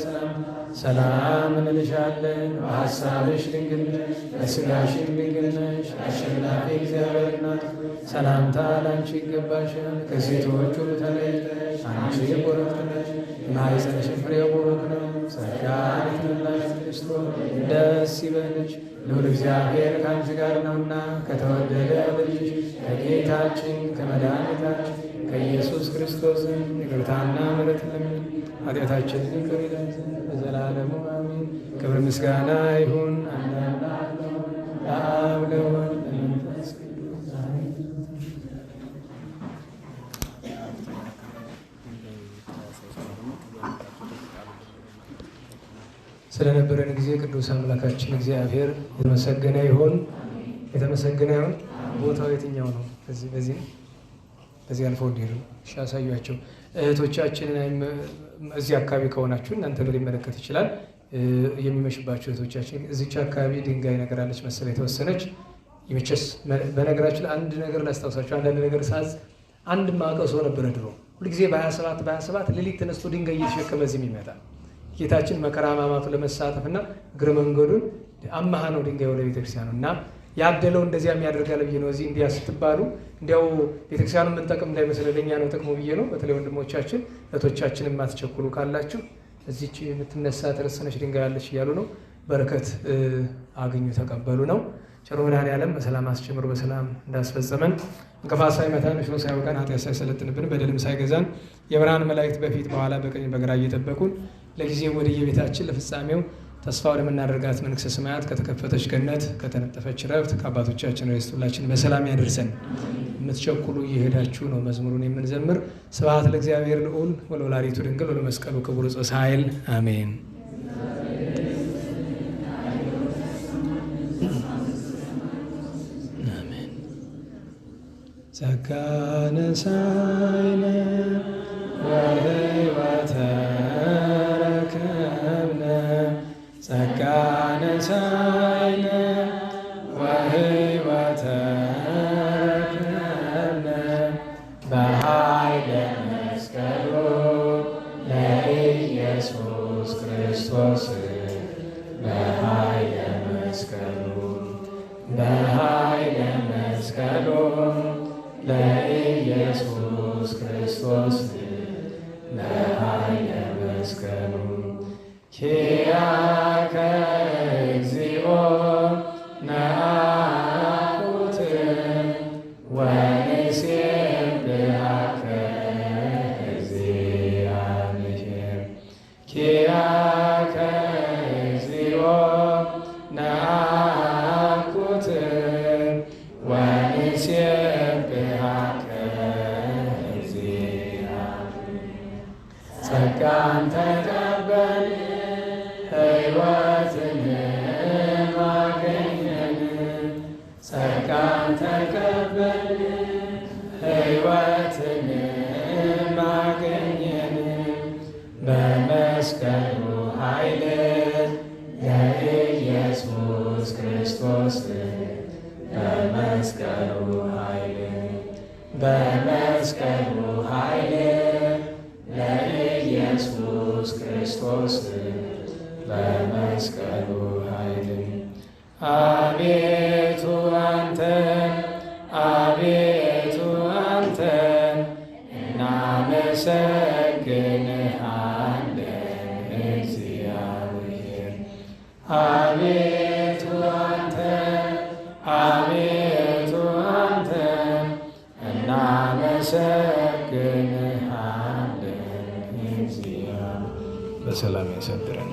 ሰላም እንልሻለን። በሐሳብሽ ድንግል ነሽ፣ በሥጋሽም ድንግል ነሽ። አሸናፊ እግዚአብሔር እናት ሰላምታ ላንቺ ይገባሻል። ከሴቶች ሁሉ ተለይተሽ አንቺ ቡርክት ነሽ፣ የማኅፀንሽ ፍሬ ቡሩክ ነው። ጸጋን የተመላሽ ቅድስት ሆይ ደስ ይበልሽ፣ ልዑል እግዚአብሔር ከአንቺ ጋር ነውና ከተወደደ ልጅሽ ከጌታችን ከመድኃኒታችን ከኢየሱስ ክርስቶስ ይቅርታና ምሕረት ለምን ኃጢአታችንን ይቅር ይለን ዘንድ ለዘላለሙ አሜን። ክብር ምስጋና ይሁን አንድ አምላክ ለአብ ለወልድ ለመንፈስ ቅዱስ አሜን። ስለነበረን ጊዜ ቅዱስ አምላካችን እግዚአብሔር የተመሰገነ ይሁን፣ የተመሰገነ ይሁን። ቦታው የትኛው ነው? በዚህ አልፈው እንዲሄዱ ያሳዩቸው እህቶቻችንን እዚህ አካባቢ ከሆናችሁ እናንተ ሊመለከት ይችላል። የሚመሽባቸው እህቶቻችን እዚች አካባቢ ድንጋይ ነገር አለች መሰለኝ የተወሰነች ይመቸስ። በነገራችን አንድ ነገር ላስታውሳችሁ፣ አንዳንድ ነገር ሳዝ አንድ ማቀው ሰው ነበረ ድሮ ሁልጊዜ በ27 ሌሊት ተነስቶ ድንጋይ እየተሸከመ እዚህ የሚመጣ ጌታችን መከራ ሕማማቱ ለመሳተፍ እና እግረ መንገዱን አማሃ ነው ድንጋይ ወደ ቤተክርስቲያኑ እና ያደለው እንደዚያ የሚያደርጋል ብዬ ነው። እዚህ እንዲያ ስትባሉ እንዲያው ቤተክርስቲያኑ የምንጠቅም እንዳይመስል ለእኛ ነው ጥቅሙ ብዬ ነው። በተለይ ወንድሞቻችን እህቶቻችን የማትቸኩሉ ካላችሁ እዚች የምትነሳ ተረሰነች ድንጋይ ያለች እያሉ ነው። በረከት አግኙ ተቀበሉ ነው። ቸሩ መድኃኔዓለም በሰላም አስጀምሮ በሰላም እንዳስፈጸመን እንቅፋት ሳይመታን እሾህ ሳይወጋን ኃጢአት ሳይሰለጥንብን በደልም ሳይገዛን የብርሃን መላእክት በፊት በኋላ በቀኝ በግራ እየጠበቁን ለጊዜው ወደየቤታችን ለፍጻሜው ተስፋ ወደምናደርጋት መንግሥተ ሰማያት ከተከፈተች ገነት ከተነጠፈች ረፍት ከአባቶቻችን ርስት ሁላችን በሰላም ያደርሰን። የምትቸኩሉ እየሄዳችሁ ነው መዝሙሩን የምንዘምር። ስብሐት ለእግዚአብሔር ልዑል ወለወላዲቱ ድንግል ወለመስቀሉ ክቡር ዕፀ ኃይል አሜን። ጸጋ ነሣኢነ ወሕይወተ ረከብነ ጸጋ ነሣኢነ ወሕይወተ ረከብነ በኃይለ መስቀሉ ለኢየሱስ ክርስቶስ በኃይለ መስቀሉ በኃይለ መስቀሉ ለኢየሱስ ክርስቶስ በኃይለ መስቀሉ ኪያከ እግዚኦ ነአኩት ወንሴብሐከ እግዚአብሔር ኪያከ እግዚኦ ነአኩት ወንሴብሐከ እግዚአብሔር ጸጋን ተቀበል ሕይወትንም አገኘን ጸጋን ተቀበል ሕይወትንም አገኘን በመስቀሉ ኃይል የኢየሱስ ክርስቶስ በመስቀሉ ኃይል በመስቀሉ ኃይል ለኢየሱስ ክርስቶስ በመስቀሉ ኃይል አቤቱ አንተን አቤቱ አንተን እናመሰግንሃለን እግዚአብሔር አቤቱ አንተን አቤቱ አንተን እናመሰግንሃለን እግዚአብሔር በሰላም ያሳድረን።